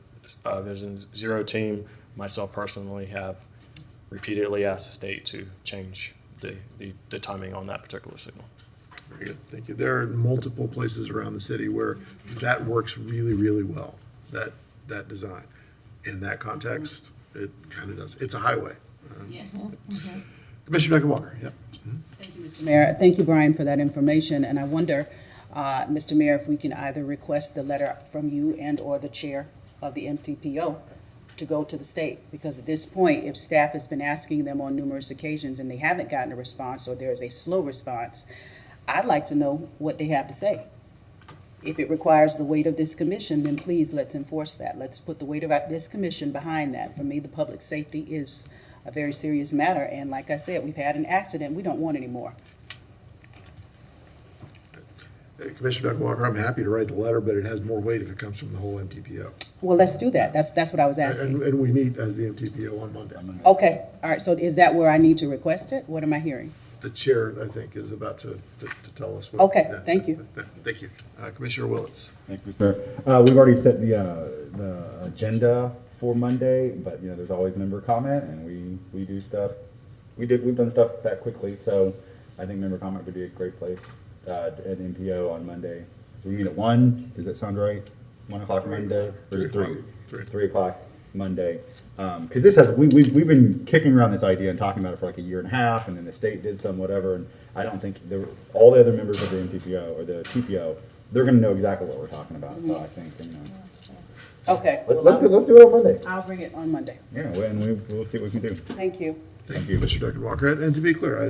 Vision Zero team, myself personally have repeatedly asked the state to change the timing on that particular signal. Very good, thank you. There are multiple places around the city where that works really, really well, that design. In that context, it kind of does. It's a highway. Yes. Commissioner Duncan Walker, yeah. Thank you, Mr. Mayor. Thank you, Brian, for that information. And I wonder, Mr. Mayor, if we can either request the letter from you and or the chair of the MTPO to go to the state. Because at this point, if staff has been asking them on numerous occasions and they haven't gotten a response or there is a slow response, I'd like to know what they have to say. If it requires the weight of this commission, then please let's enforce that. Let's put the weight of this commission behind that. For me, the public safety is a very serious matter. And like I said, we've had an accident we don't want anymore. Commissioner Duncan Walker, I'm happy to write the letter, but it has more weight if it comes from the whole MTPO. Well, let's do that. That's what I was asking. And we meet as the MTPO on Monday. Okay, all right, so is that where I need to request it? What am I hearing? The chair, I think, is about to tell us what. Okay, yeah. thank you. Thank you. Commissioner Willits. Thank you, Mr. Mayor. We've already set the agenda for Monday, but there's always member comment, and we do stuff. We've done stuff that quickly, so I think member comment would be a great place at NPO on Monday. Do we meet at 1? Does that sound right? 1 o'clock Monday? Or is it 3? 3 o'clock Monday. Because this has, we've been kicking around this idea and talking about it for like a year and a half, and then the state did some whatever, and I don't think all the other members of the NTPO or the TPO, they're going to know exactly what we're talking about. So I think, Okay. let's do it on Monday. I'll bring it on Monday. Yeah, and we'll see what we can do. Thank you. Thank you, Mr. Director Walker. And to be clear,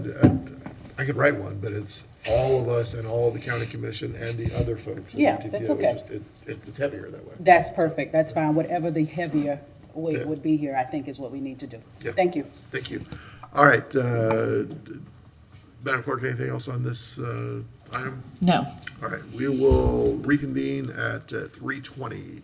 I could write one, but it's all of us and all of the county commission and the other folks. in Yeah, the that's TPO. okay. It's heavier that way. That's perfect. That's fine. Whatever the heavier weight would be here, I think is what we need to do. Yeah. Thank you. Thank you. All right, Madam Clerk, anything else on this item? No. All right, we will reconvene at 3:20.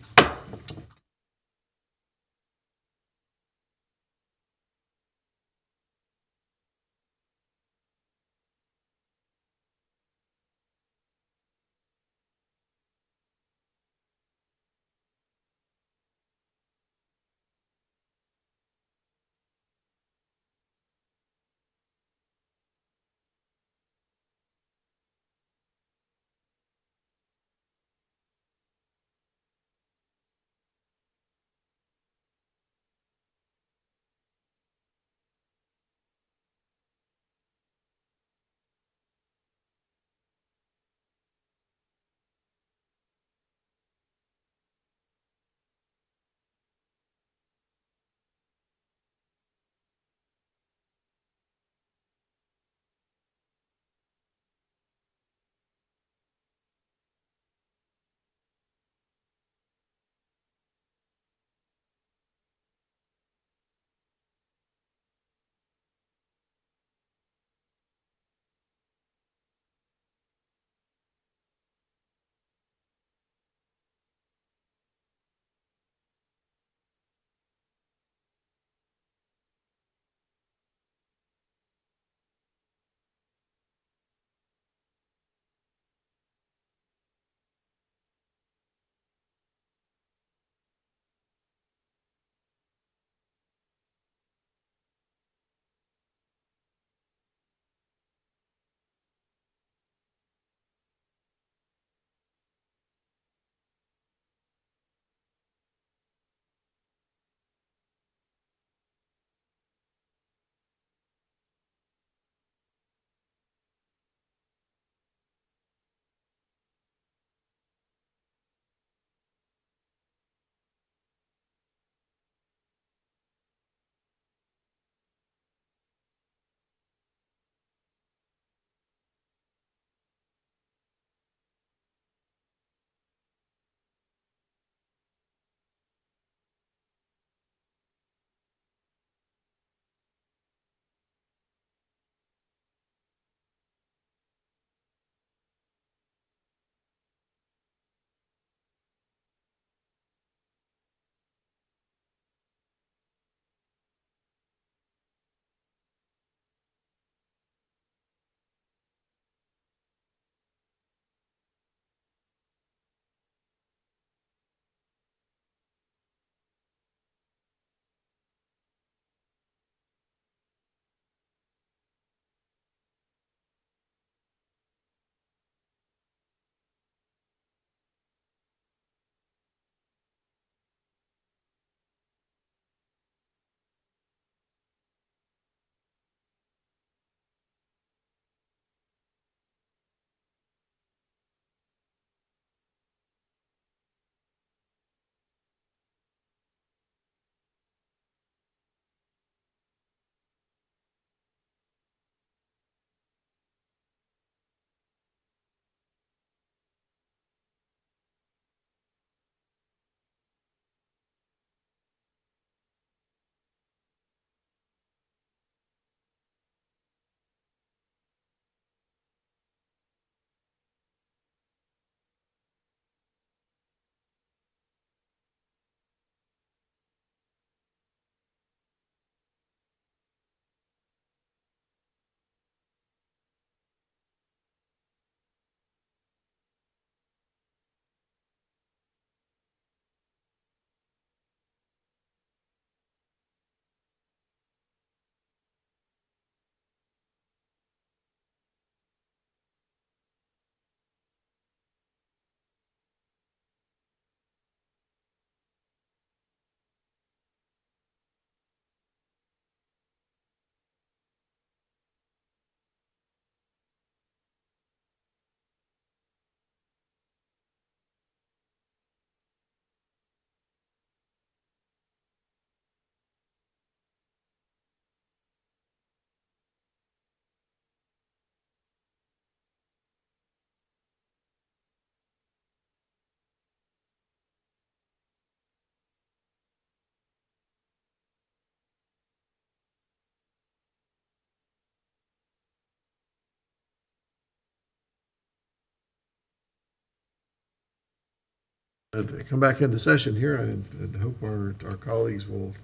Come back into session here, and hope our colleagues will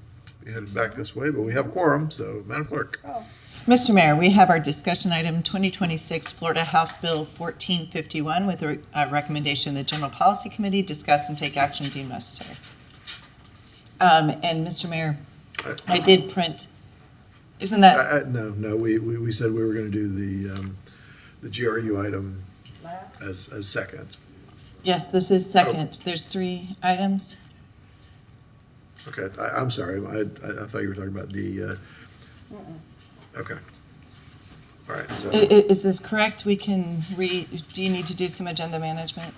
be headed back this way, but we have quorum, so Madam Clerk. Mr. Mayor, we have our discussion item 2026 Florida House Bill 1451 with a recommendation the General Policy Committee discuss and take action deemed necessary. And Mr. Mayor, I did print, isn't that? No, we said we were going to do the GRU item as second. Yes, this is second. There's 3 items. Okay, I'm sorry, I thought you were talking about the, okay. All right, so. Is this correct? We can read, do you need to do some agenda management?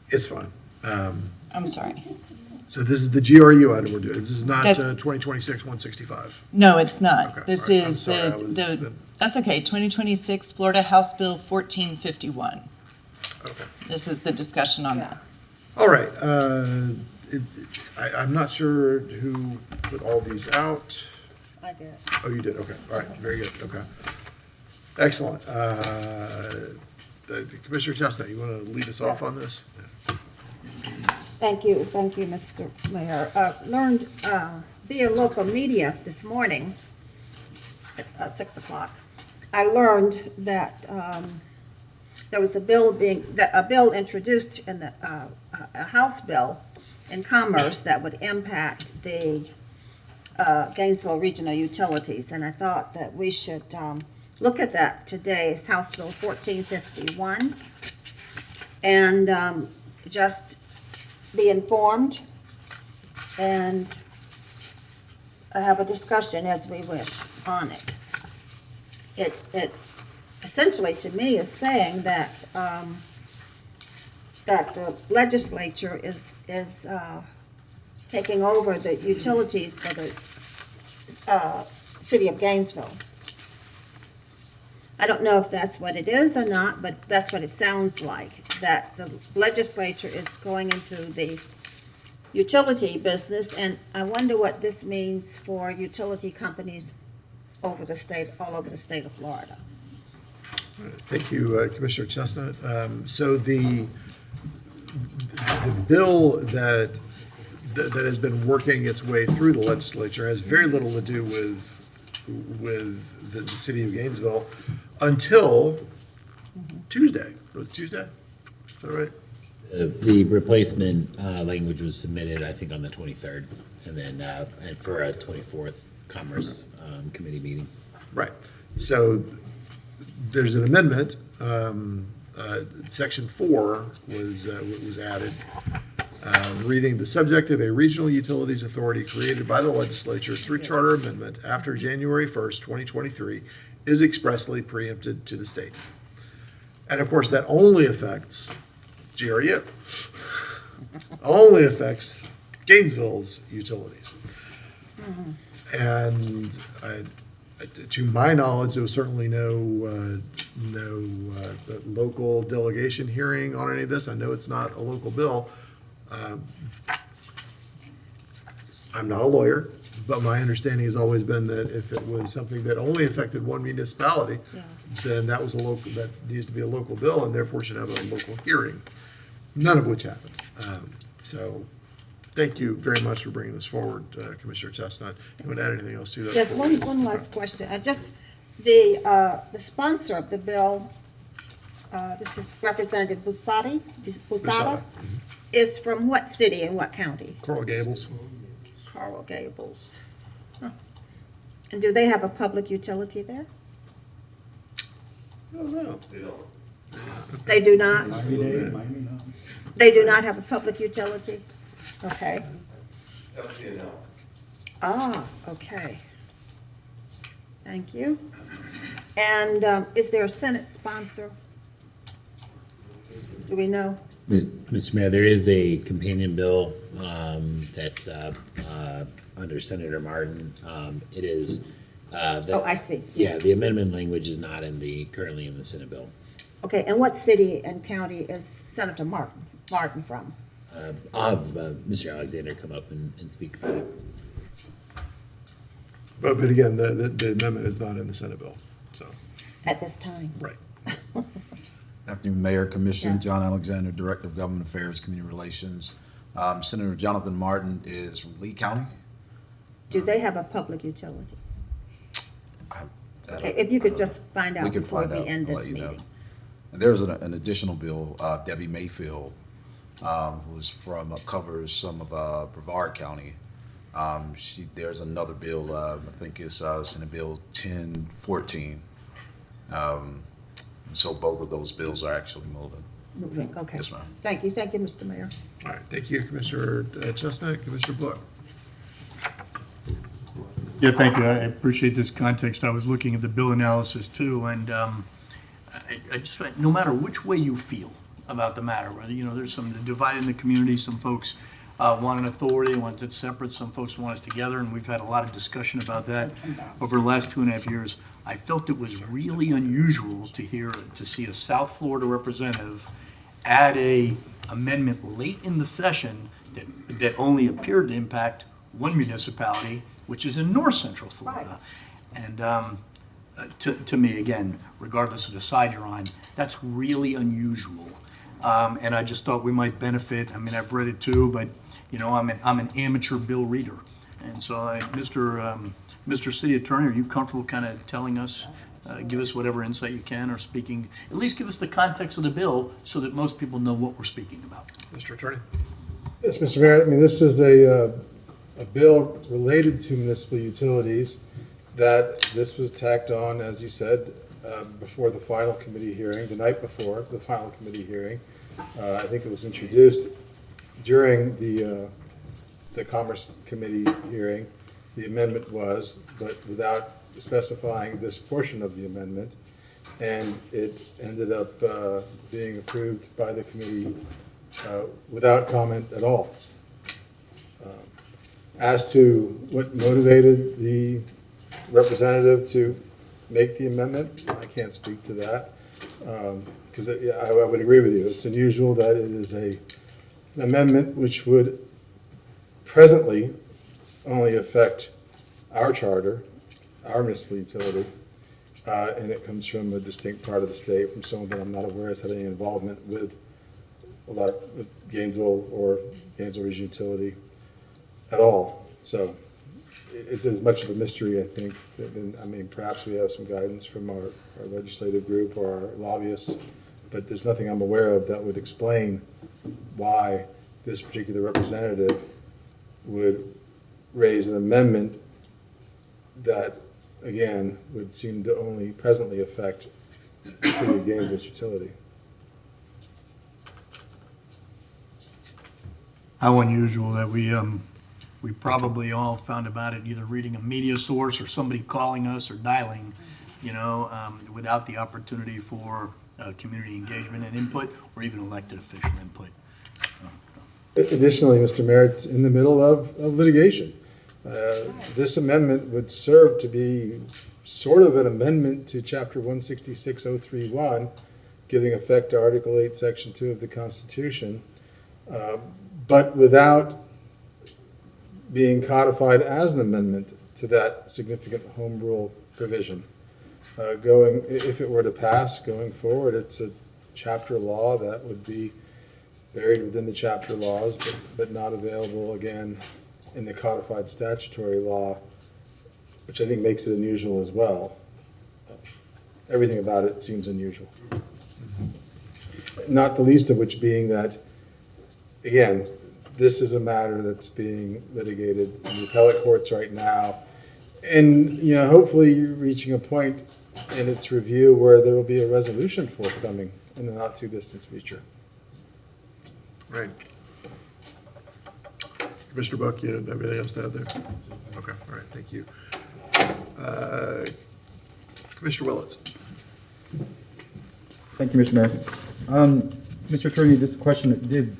It's fine. I'm sorry. So this is the GRU item we're doing. This is not That's- 2026-165. No, it's not. Okay, This all right, I'm is sorry, I was- that's okay, 2026 Florida House Bill 1451. Okay. This is the discussion on that. All right, I'm not sure who put all these out. I did. Oh, you did, okay, all right, very good, okay. Excellent. Commissioner Chestnut, you want to lead us off on this? Thank you, Mr. Mayor. Learned via local media this morning at 6 o'clock. I learned that there was a bill introduced in the a House bill in Commerce that would impact the Gainesville regional utilities, and I thought that we should look at that today. It's House Bill 1451, and just be informed and have a discussion as we wish on it. It essentially, to me, is saying that that the legislature is taking over the utilities for the city of Gainesville. I don't know if that's what it is or not, but that's what it sounds like, that the legislature is going into the utility business, and I wonder what this means for utility companies over the state, all over the state of Florida. Thank you, Commissioner Chestnut. So the bill that has been working its way through the legislature has very little to do with the city of Gainesville until Tuesday. Was it Tuesday? Is that right? The replacement language was submitted, I think, on the 23rd, and then and for a 24th Commerce Committee meeting. Right. So there's an amendment. Section 4 was added, reading the subject of a regional utilities authority created by the legislature through charter amendment after January 1st, 2023, is expressly preempted to the state. And of course, that only affects GRU, only affects Gainesville's utilities. And to my knowledge, there was certainly no local delegation hearing on any of this. I know it's not a local bill. I'm not a lawyer, but my understanding has always been that if it was something that only affected one municipality, then that needs to be a local bill and therefore should have a local hearing, none of which happened. So thank you very much for bringing this forward, Commissioner Chestnut. You want to add anything else to that? Yes, one last question. The sponsor of the bill, this is Representative Busada, is from what city and what county? Coral Gables. Coral Gables. Huh. And do they have a public utility there? I don't know. They do not? They do not have a public utility? Okay. Ah, okay. Thank you. And is there a Senate sponsor? Do we know? Mr. Mayor, there is a companion bill that's under Senator Martin. It is. Oh, I see. Yeah, the amendment language is not currently in the Senate bill. Okay, and what city and county is Senator Martin from? I'll have Mr. Alexander come up and speak about it. But again, the amendment is not in the Senate bill, so. At this time? Right. Afternoon, Mayor, Commission, Yeah. John Alexander, Director of Government Affairs, Community Relations. Senator Jonathan Martin is from Lee County. Do they have a public utility? That- If you could just find We out can before find we out. end I'll this let you know. meeting. And there's an additional bill, Debbie Mayfield, who's from, covers some of Brevard County. There's another bill, I think it's Senate Bill 1014. So both of those bills are actually moving. Moving, okay. Yes, ma'am. Thank you, Mr. Mayor. All right, thank you, Commissioner Chestnut. Commissioner Book. Yeah, thank you. I appreciate this context. I was looking at the bill analysis too, and I just find, no matter which way you feel about the matter, whether, there's some divide in the community, some folks want an authority, want it separate, some folks want us together, and we've had a lot of discussion about that over the last 2.5 years. I felt it was really unusual to see a South Florida representative add a amendment late in the session that only appeared to impact one municipality, which is in North Central Florida. And to me, again, regardless of the side you're on, that's really unusual. And I just thought we might benefit. I mean, I've read it too, but I'm an amateur bill reader, and so Mr. City Attorney, are you comfortable kind of telling us, give us whatever insight you can, or speaking, at least give us the context of the bill so that most people know what we're speaking about? Mr. Attorney. Yes, Mr. Mayor. I mean, this is a bill related to municipal utilities that this was tacked on, as you said, before the final committee hearing, the night before the final committee hearing. I think it was introduced during the Commerce Committee hearing. The amendment was, but without specifying this portion of the amendment, and it ended up being approved by the committee without comment at all. As to what motivated the representative to make the amendment, I can't speak to that, because I would agree with you. It's unusual that it is an amendment which would presently only affect our charter, our municipal utility, and it comes from a distinct part of the state, from someone that I'm not aware has had any involvement with with Gainesville or Gainesville Region Utility at all. So it's as much of a mystery, I think, perhaps we have some guidance from our legislative group or our lobbyists, but there's nothing I'm aware of that would explain why this particular representative would raise an amendment that, again, would seem to only presently affect the city of Gainesville's utility. How unusual that we probably all found about it either reading a media source or somebody calling us or dialing, without the opportunity for community engagement and input, or even elected official input. Additionally, Mr. Mayor, it's in the middle of litigation. This amendment would serve to be sort of an amendment to Chapter 166.031, giving effect to Article 8, Section 2 of the Constitution, but without being codified as an amendment to that significant home rule provision. If it were to pass going forward, it's a chapter law that would be buried within the chapter laws, but not available again in the codified statutory law, which I think makes it unusual as well. Everything about it seems unusual. Not the least of which being that, again, this is a matter that's being litigated in the appellate courts right now. And, hopefully you're reaching a point in its review where there will be a resolution forthcoming in the not too distant future. Right. Commissioner Buck, you have everything else to add there? Okay, all right, thank you. Commissioner Willets. Thank you, Mr. Mayor. Mr. Attorney, this question,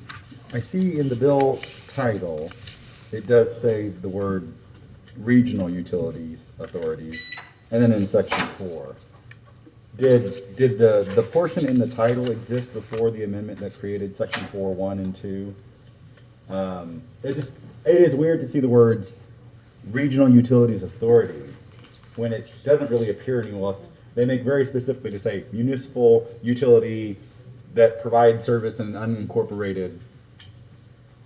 I see in the bill title, it does say the word regional utilities authorities, and then in section 4. Did the portion in the title exist before the amendment that created section 4, 1 and 2? It is weird to see the words regional utilities authority when it doesn't really appear anywhere else. They make very specifically to say municipal utility that provide service in an unincorporated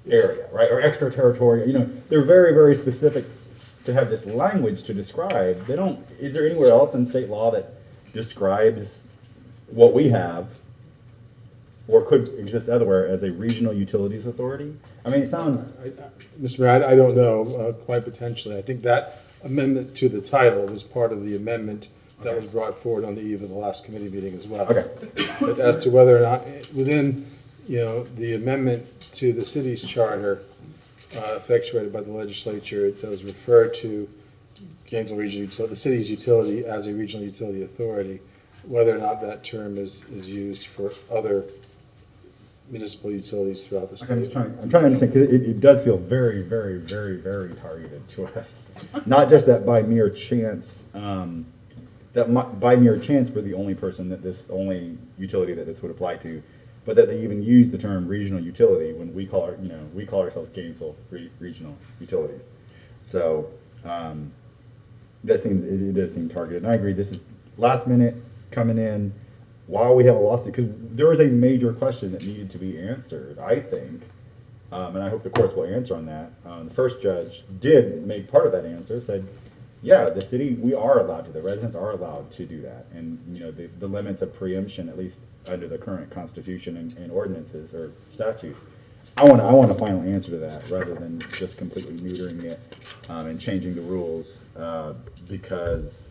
area, right? Or extraterritorial, you know, they're very, very specific to have this language to describe. They don't, is there anywhere else in state law that describes what we have or could exist elsewhere as a regional utilities authority? I mean, it sounds... Mr. Mayor, I don't know, quite potentially. I think that amendment to the title was part of the amendment that was brought forward on the eve of the last committee meeting as well. Okay. But as to whether or not, within, you know, the amendment to the city's charter effectuated by the legislature, it does refer to Gainesville Regional Utility, the city's utility as a regional utility authority. Whether or not that term is used for other municipal utilities throughout the state. I'm trying to understand, because it does feel very, very, very, very targeted to us. Not just that by mere chance, we're the only person that this, only utility that this would apply to, but that they even use the term regional utility when we call we call ourselves Gainesville Regional Utilities. So it does seem targeted. And I agree, this is last minute coming in while we have a lawsuit, because there was a major question that needed to be answered, I think, and I hope the courts will answer on that. The first judge did make part of that answer, said, yeah, the city, we are allowed to, the residents are allowed to do that. And, you know, the limits of preemption, at least under the current constitution and ordinances or statutes. I want a final answer to that rather than just completely neutering it and changing the rules because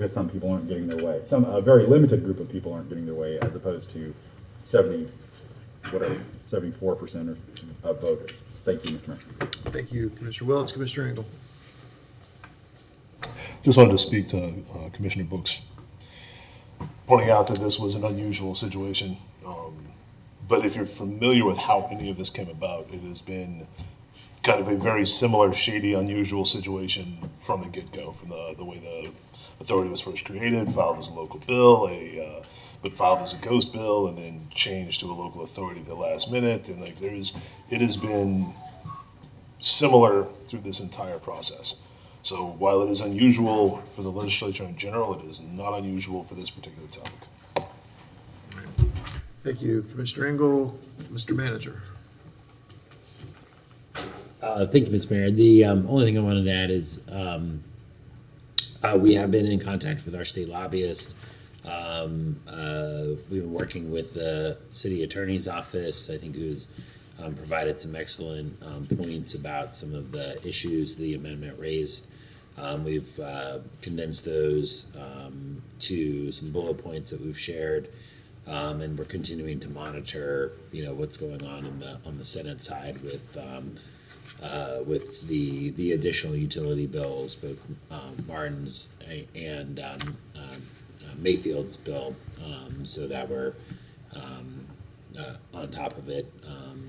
some people aren't getting their way. A very limited group of people aren't getting their way, as opposed to 74% of voters. Thank you, Mr. Mayor. Thank you, Commissioner Willetts. Commissioner Engel. Just wanted to speak to Commissioner Brooks, pointing out that this was an unusual situation. But if you're familiar with how any of this came about, it has been kind of a very similar, shady, unusual situation from the get-go, from the way the authority was first created, filed as a local bill, but filed as a ghost bill, and then changed to a local authority at the last minute. And it has been similar through this entire process. So while it is unusual for the legislature in general, it is not unusual for this particular topic. Thank you, Commissioner Engel. Mr. Manager. Thank you, Mr. Mayor. The only thing I wanted to add is we have been in contact with our state lobbyist. We've been working with the city attorney's office, I think, who's provided some excellent points about some of the issues the amendment raised. We've condensed those to some bullet points that we've shared, and we're continuing to monitor, what's going on the Senate side with the additional utility bills, both Martin's and Mayfield's bill, so that we're on top of it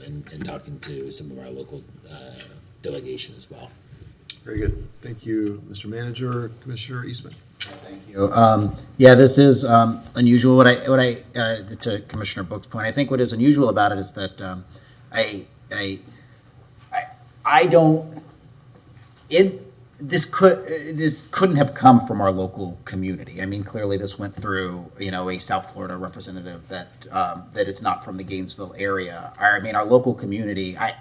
and talking to some of our local delegation as well. Very good. Thank you, Mr. Manager. Commissioner Eastman. Thank you. Yeah, this is unusual. What I to Commissioner Book's point, I think what is unusual about it is that I don't. This couldn't have come from our local community. I mean, clearly this went through, a South Florida representative that is not from the Gainesville area. I mean, our local community, I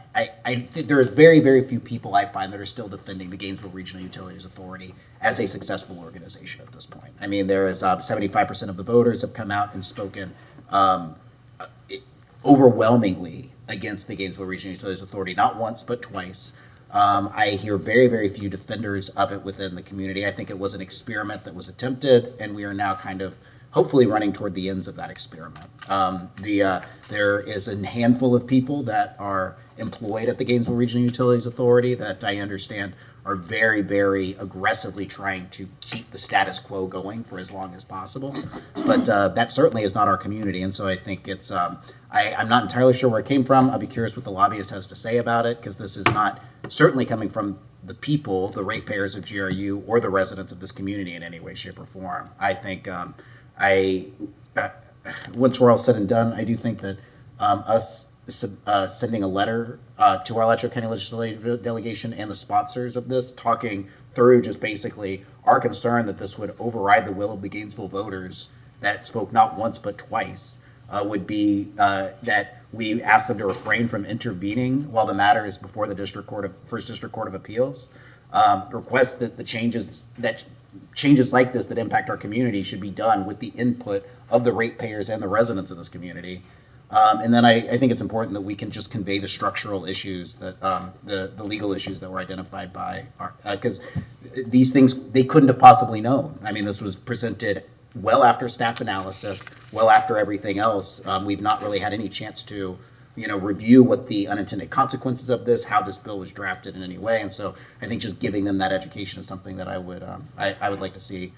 think there's very, very few people I find that are still defending the Gainesville Regional Utilities Authority as a successful organization at this point. I mean, there is 75% of the voters have come out and spoken overwhelmingly against the Gainesville Regional Utilities Authority, not once, but twice. I hear very, very few defenders of it within the community. I think it was an experiment that was attempted, and we are now kind of hopefully running toward the ends of that experiment. There is a handful of people that are employed at the Gainesville Regional Utilities Authority that I understand are very, very aggressively trying to keep the status quo going for as long as possible. But that certainly is not our community, and so I think it's I'm not entirely sure where it came from. I'll be curious what the lobbyist has to say about it, because this is not certainly coming from the people, the ratepayers of GRU, or the residents of this community in any way, shape, or form. I think once we're all said and done, I do think that us sending a letter to our Alachua County Legislative Delegation and the sponsors of this, talking through just basically our concern that this would override the will of the Gainesville voters that spoke not once but twice would be that we ask them to refrain from intervening while the matter is before the First District Court of Appeals. Request that changes like this that impact our community should be done with the input of the ratepayers and the residents of this community. And then I think it's important that we can just convey the structural issues that the legal issues that were identified by our, because these things they couldn't have possibly known. I mean, this was presented well after staff analysis, well after everything else. We've not really had any chance to, review what the unintended consequences of this, how this bill was drafted in any way. And so I think just giving them that education is something that I would like to see,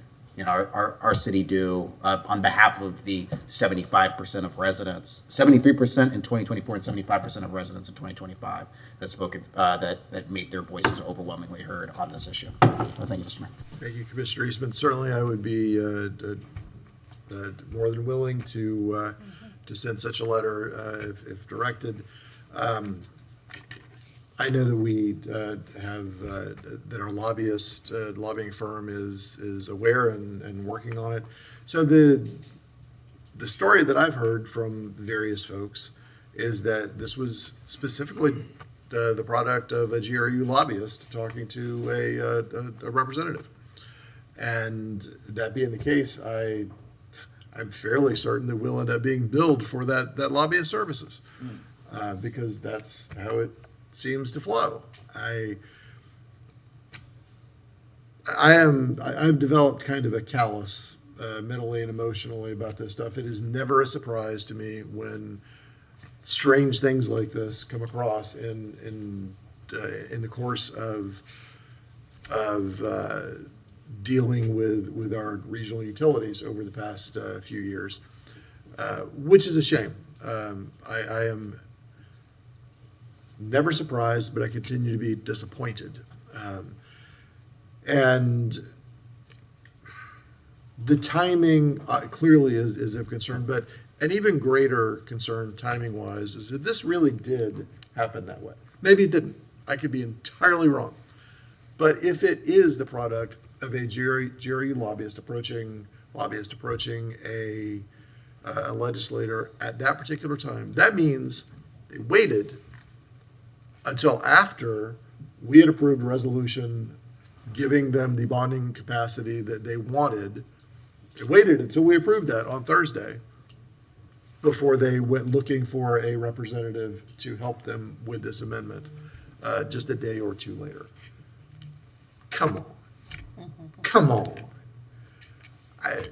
our city do on behalf of the 75% of residents, 73% in 2024 and 75% of residents in 2025 that spoken, that made their voices overwhelmingly heard on this issue. Well, thank you, Mr. Mayor. Thank you, Commissioner Eastman. Certainly, I would be more than willing to send such a letter if directed. I know that we have that our lobbying firm is aware and working on it. So the story that I've heard from various folks is that this was specifically the product of a GRU lobbyist talking to a representative. And that being the case, I'm fairly certain that we'll end up being billed for that lobbyist services because that's how it seems to flow. I've developed kind of a callous mentally and emotionally about this stuff. It is never a surprise to me when strange things like this come across in the course of dealing with our regional utilities over the past few years, which is a shame. I am never surprised, but I continue to be disappointed. And the timing clearly is of concern, but an even greater concern timing-wise is that this really did happen that way. Maybe it didn't. I could be entirely wrong. But if it is the product of a GRE lobbyist approaching a legislator at that particular time, that means they waited until after we had approved a resolution giving them the bonding capacity that they wanted. They waited until we approved that on Thursday before they went looking for a representative to help them with this amendment just a day or two later. Come on. Come on. I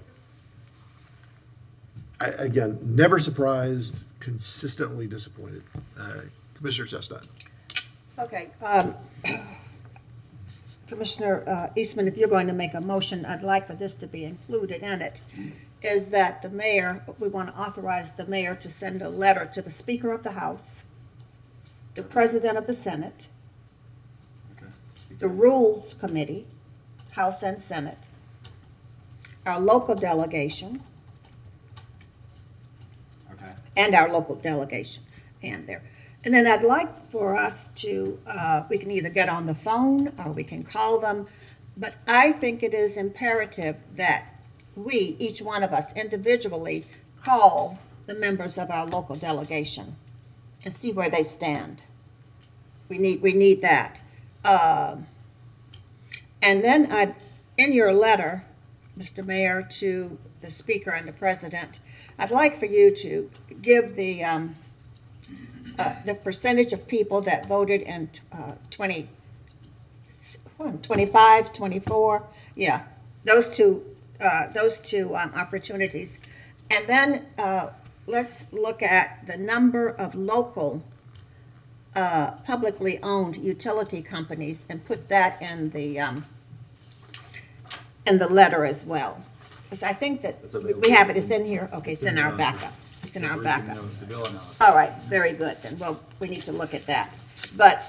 again, never surprised, consistently disappointed. Commissioner Chestnut. Okay. Commissioner Eastman, if you're going to make a motion, I'd like for this to be included in it, is that the mayor, we want to authorize the mayor to send a letter to the Speaker of the House, the President of the Senate, the Rules Committee, House and Senate, our local delegation, and our local delegation, and there. And then I'd like for us to, we can either get on the phone or we can call them, but I think it is imperative that we, each one of us individually, call the members of our local delegation and see where they stand. We need that. And then in your letter, Mr. Mayor, to the Speaker and the President, I'd like for you to give the percentage of people that voted in 25, 24, yeah, those two opportunities. And then let's look at the number of local publicly owned utility companies and put that in the letter as well. Because I think that we have it, it's in here, okay, it's in our backup. It's in our backup. All right, very good, then, well, we need to look at that. But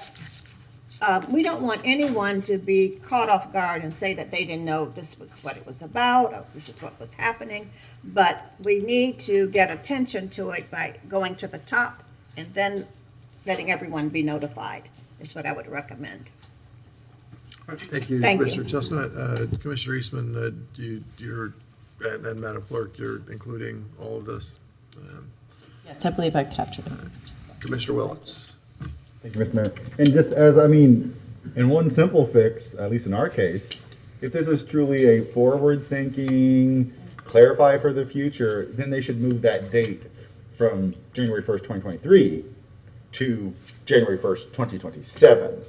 we don't want anyone to be caught off guard and say that they didn't know this was what it was about, or this is what was happening. But we need to get attention to it by going to the top and then letting everyone be notified, is what I would recommend. Thank you, Commissioner Chestnut. Commissioner Eastman, you're, and Madam Clerk, you're including all of this? Yes, I believe I captured it. Commissioner Willetts. Thank you, Mr. Mayor. And just as, I mean, in one simple fix, at least in our case, if this is truly a forward-thinking, clarify for the future, then they should move that date from January 1st, 2023 to January 1st, 2027,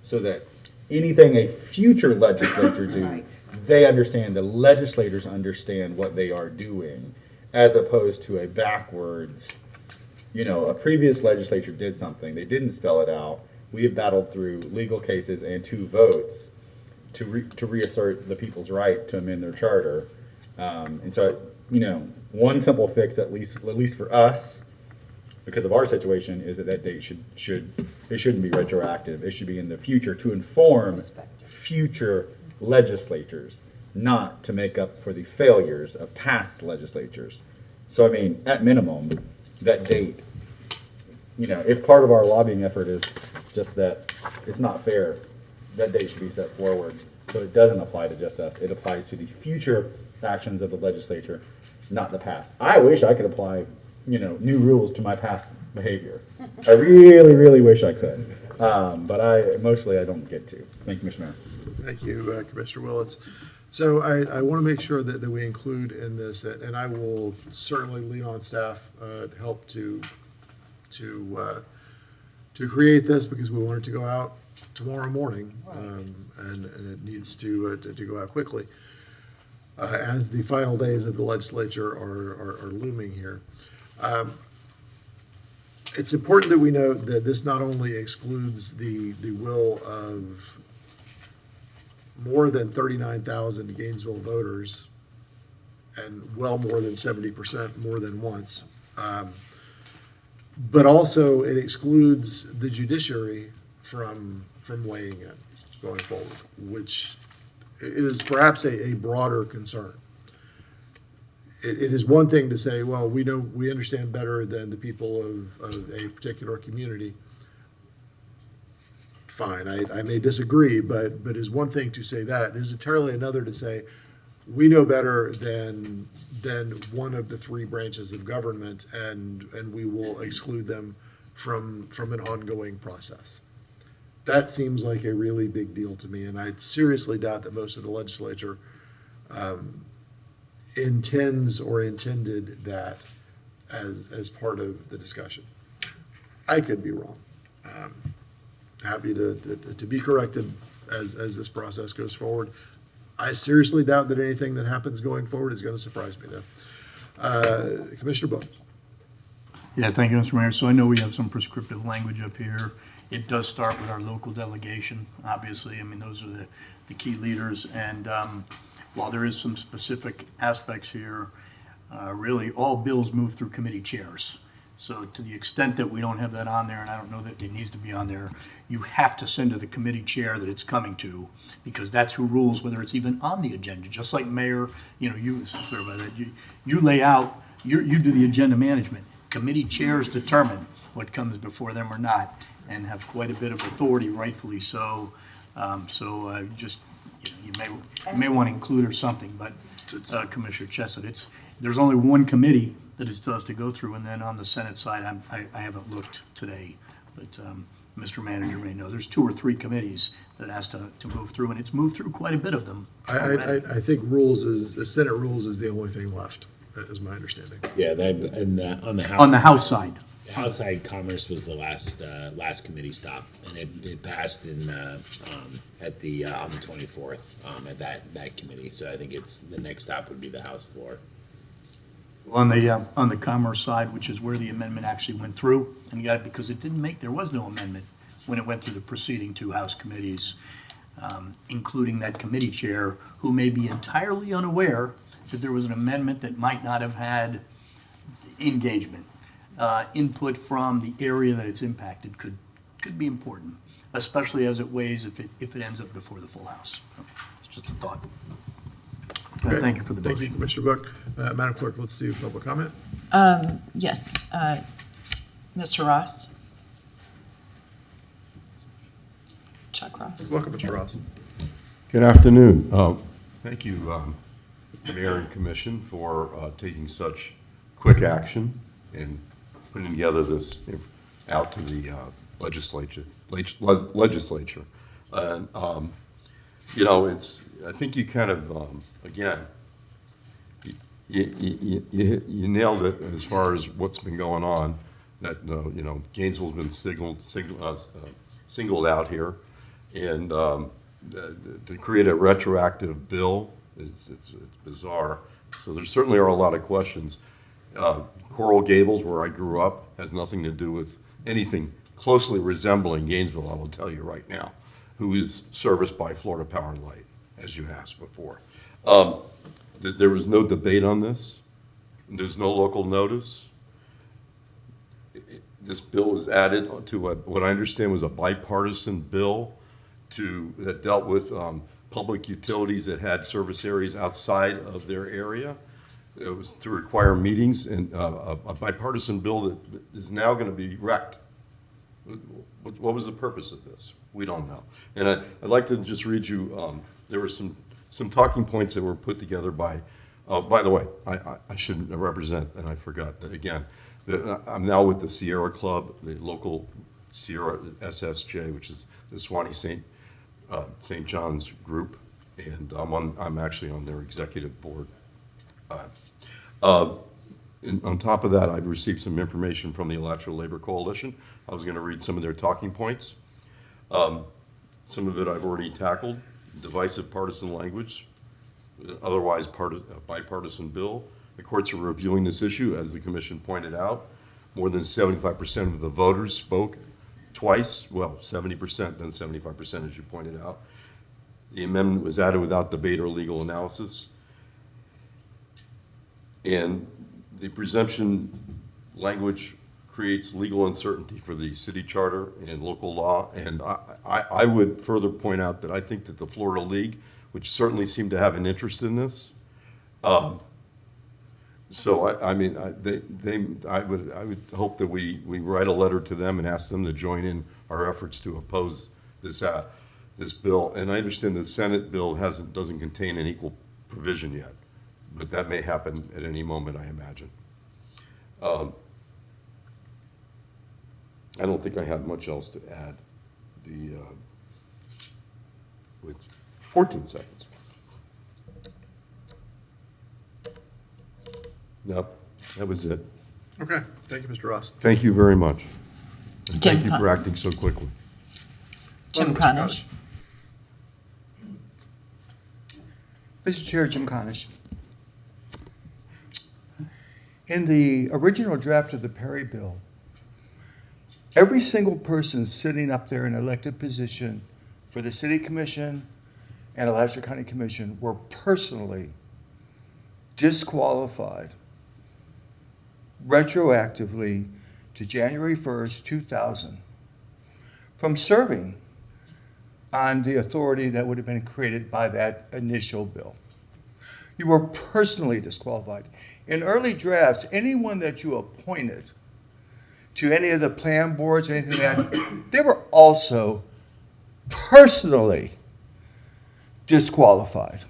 so that anything a future legislature do, they understand, the legislators understand what they are doing, as opposed to a backwards, you know, a previous legislature did something, they didn't spell it out, we have battled through legal cases and 2 votes to reassert the people's right to amend their charter. And so, you know, one simple fix, at least for us, because of our situation, is that date it shouldn't be retroactive. It should be in the future to inform future legislatures, not to make up for the failures of past legislatures. So, I mean, at minimum, that date, you know, if part of our lobbying effort is just that it's not fair, that date should be set forward. So it doesn't apply to just us. It applies to the future actions of the legislature, not the past. I wish I could apply, you know, new rules to my past behavior. I really, really wish I could. But emotionally, I don't get to. Thank you, Mr. Mayor. Thank you, Commissioner Willetts. So I want to make sure that we include in this, and I will certainly lean on staff to help to create this, because we want it to go out tomorrow morning, and it needs to go out quickly as the final days of the legislature are looming here. It's important that we note that this not only excludes the will of more than 39,000 Gainesville voters, and well more than 70% more than once, but also it excludes the judiciary from weighing in going forward, which is perhaps a broader concern. It is one thing to say, well, we understand better than the people of a particular community. Fine, I may disagree, but it is one thing to say that. It is entirely another to say, we know better than one of the 3 branches of government, and we will exclude them from an ongoing process. That seems like a really big deal to me, and I seriously doubt that most of the legislature intends or intended that as part of the discussion. I could be wrong. Happy to be corrected as this process goes forward. I seriously doubt that anything that happens going forward is going to surprise me, though. Commissioner Book. Yeah, thank you, Mr. Mayor. So I know we have some prescriptive language up here. It does start with our local delegation, obviously. I mean, those are the key leaders. And while there is some specific aspects here, really all bills move through committee chairs. So to the extent that we don't have that on there, and I don't know that it needs to be on there, you have to send to the committee chair that it's coming to, because that's who rules whether it's even on the agenda. Just like Mayor, you know, you clear about that. You lay out, you do the agenda management. Committee chairs determine what comes before them or not, and have quite a bit of authority, rightfully so. Just, you may want to include or something, but Commissioner Chesed, there's only one committee that it does to go through, and then on the Senate side, I haven't looked today, but Mr. Manager may know, there's 2 or 3 committees that has to move through, and it's moved through quite a bit of them. I think Senate rules is the only thing left, is my understanding. Yeah, on the House. On the House side. The House side, Commerce was the last committee stop, and it passed on the 24th at that committee. So I think the next stop would be the House floor. On the Commerce side, which is where the amendment actually went through, and because there was no amendment when it went through the preceding 2 House committees, including that committee chair, who may be entirely unaware that there was an amendment that might not have had engagement. Input from the area that it's impacted could be important, especially as it weighs if it ends up before the full House. It's just a thought. Okay. Thank you for the motion. Thank you, Commissioner Book. Madam Clerk, let's do public comment. Yes. Mr. Ross? Chuck Ross. Welcome, Mr. Ross. Good afternoon. Thank you, Mayor and Commission, for taking such quick action in putting together this out to the legislature. And, you know, I think you kind of, again, you nailed it as far as what's been going on, that, you know, Gainesville's been singled out here. And to create a retroactive bill, it's bizarre. So there certainly are a lot of questions. Coral Gables, where I grew up, has nothing to do with anything closely resembling Gainesville, I will tell you right now, who is serviced by Florida Power and Light, as you asked before. There was no debate on this. There's no local notice. This bill was added to what I understand was a bipartisan bill that dealt with public utilities that had service areas outside of their area. It was to require meetings, and a bipartisan bill that is now going to be wrecked. What was the purpose of this? We don't know. And I'd like to just read you, there were some talking points that were put together by the way, I shouldn't represent, and I forgot that again, I'm now with the Sierra Club, the local Sierra SSJ, which is the Swanee St. John's group, and I'm actually on their executive board. On top of that, I've received some information from the Electoral Labor Coalition. I was going to read some of their talking points. Some of it I've already tackled. Divisive partisan language, otherwise bipartisan bill. The courts are reviewing this issue, as the commission pointed out. More than 75% of the voters spoke twice. Well, 70%, then 75%, as you pointed out. The amendment was added without debate or legal analysis. And the presumption language creates legal uncertainty for the city charter and local law. And I would further point out that I think that the Florida League, which certainly seemed to have an interest in this, so I would hope that we write a letter to them and ask them to join in our efforts to oppose this bill. And I understand the Senate bill doesn't contain an equal provision yet, but that may happen at any moment, I imagine. I don't think I have much else to add. With 14 seconds. Nope, that was it. Okay, thank you, Mr. Ross. Thank you very much. And Jim thank you for acting so quickly. Jim Welcome, Mr. Conish. Mr. Chair, Jim Conish. In the original draft of the Perry bill, every single person sitting up there in an elected position for the City Commission and Alachua County Commission were personally disqualified retroactively to January 1st, 2000 from serving on the authority that would have been created by that initial bill. You were personally disqualified. In early drafts, anyone that you appointed to any of the plan boards or anything like that, they were also personally disqualified.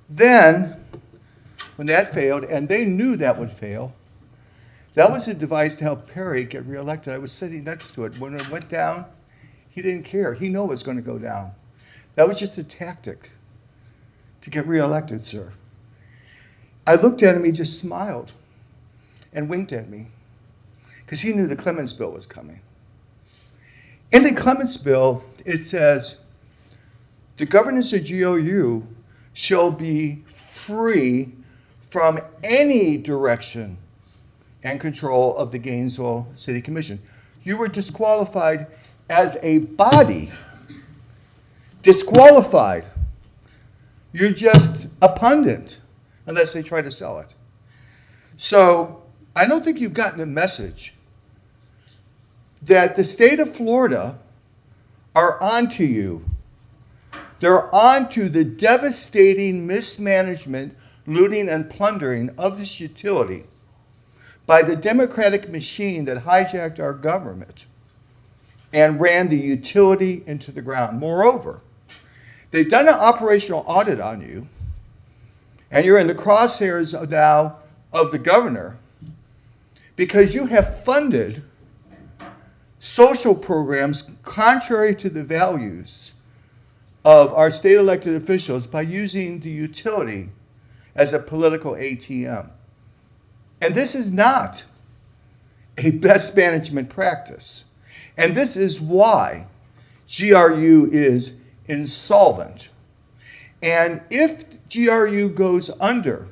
Then, when that failed, and they knew that would fail, that was a device to help Perry get reelected. I was sitting next to it. When it went down, he didn't care. He knew it was going to go down. That was just a tactic to get reelected, sir. I looked at him, he just smiled and winked at me because he knew the Clemens bill was coming. In the Clemens bill, it says, the governance of GOU shall be free from any direction and control of the Gainesville City Commission. You were disqualified as a body. Disqualified. You're just a pundit, unless they try to sell it. So I don't think you've gotten the message that the state of Florida are onto you. They're onto the devastating mismanagement, looting, and plundering of this utility by the Democratic machine that hijacked our government and ran the utility into the ground. Moreover, they've done an operational audit on you, and you're in the crosshairs now of the governor because you have funded social programs contrary to the values of our state elected officials by using the utility as a political ATM. And this is not a best management practice. And this is why GRU is insolvent. And if GRU goes under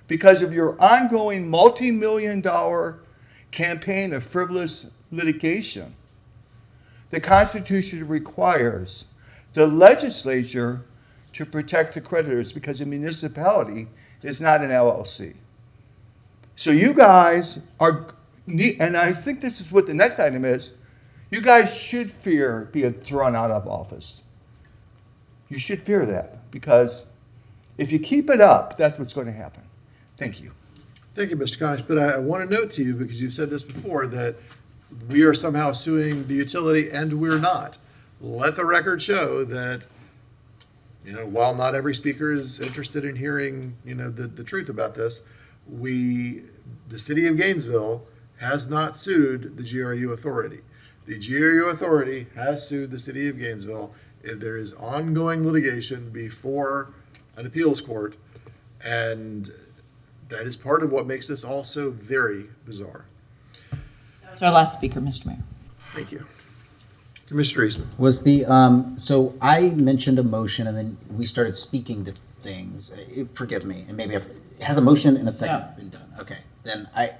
because of your ongoing multi-million-dollar campaign of frivolous litigation, the Constitution requires the legislature to protect the creditors because a municipality is not an LLC. So you guys are, and I think this is what the next item is, you guys should fear being thrown out of office. You should fear that, because if you keep it up, that's what's going to happen. Thank you. Thank you, Mr. Conish, but I want to note to you, because you've said this before, that we are somehow suing the utility, and we're not. Let the record show that, while not every speaker is interested in hearing, the truth about this, the city of Gainesville has not sued the GRU authority. The GRU authority has sued the city of Gainesville. There is ongoing litigation before an appeals court, and that is part of what makes this also very bizarre. That's our last speaker, Mr. Mayor. Thank you. Commissioner Eastman. Was the, so I mentioned a motion and then we started speaking to things. Forgive me, and maybe has a motion and a second been done? Okay, then I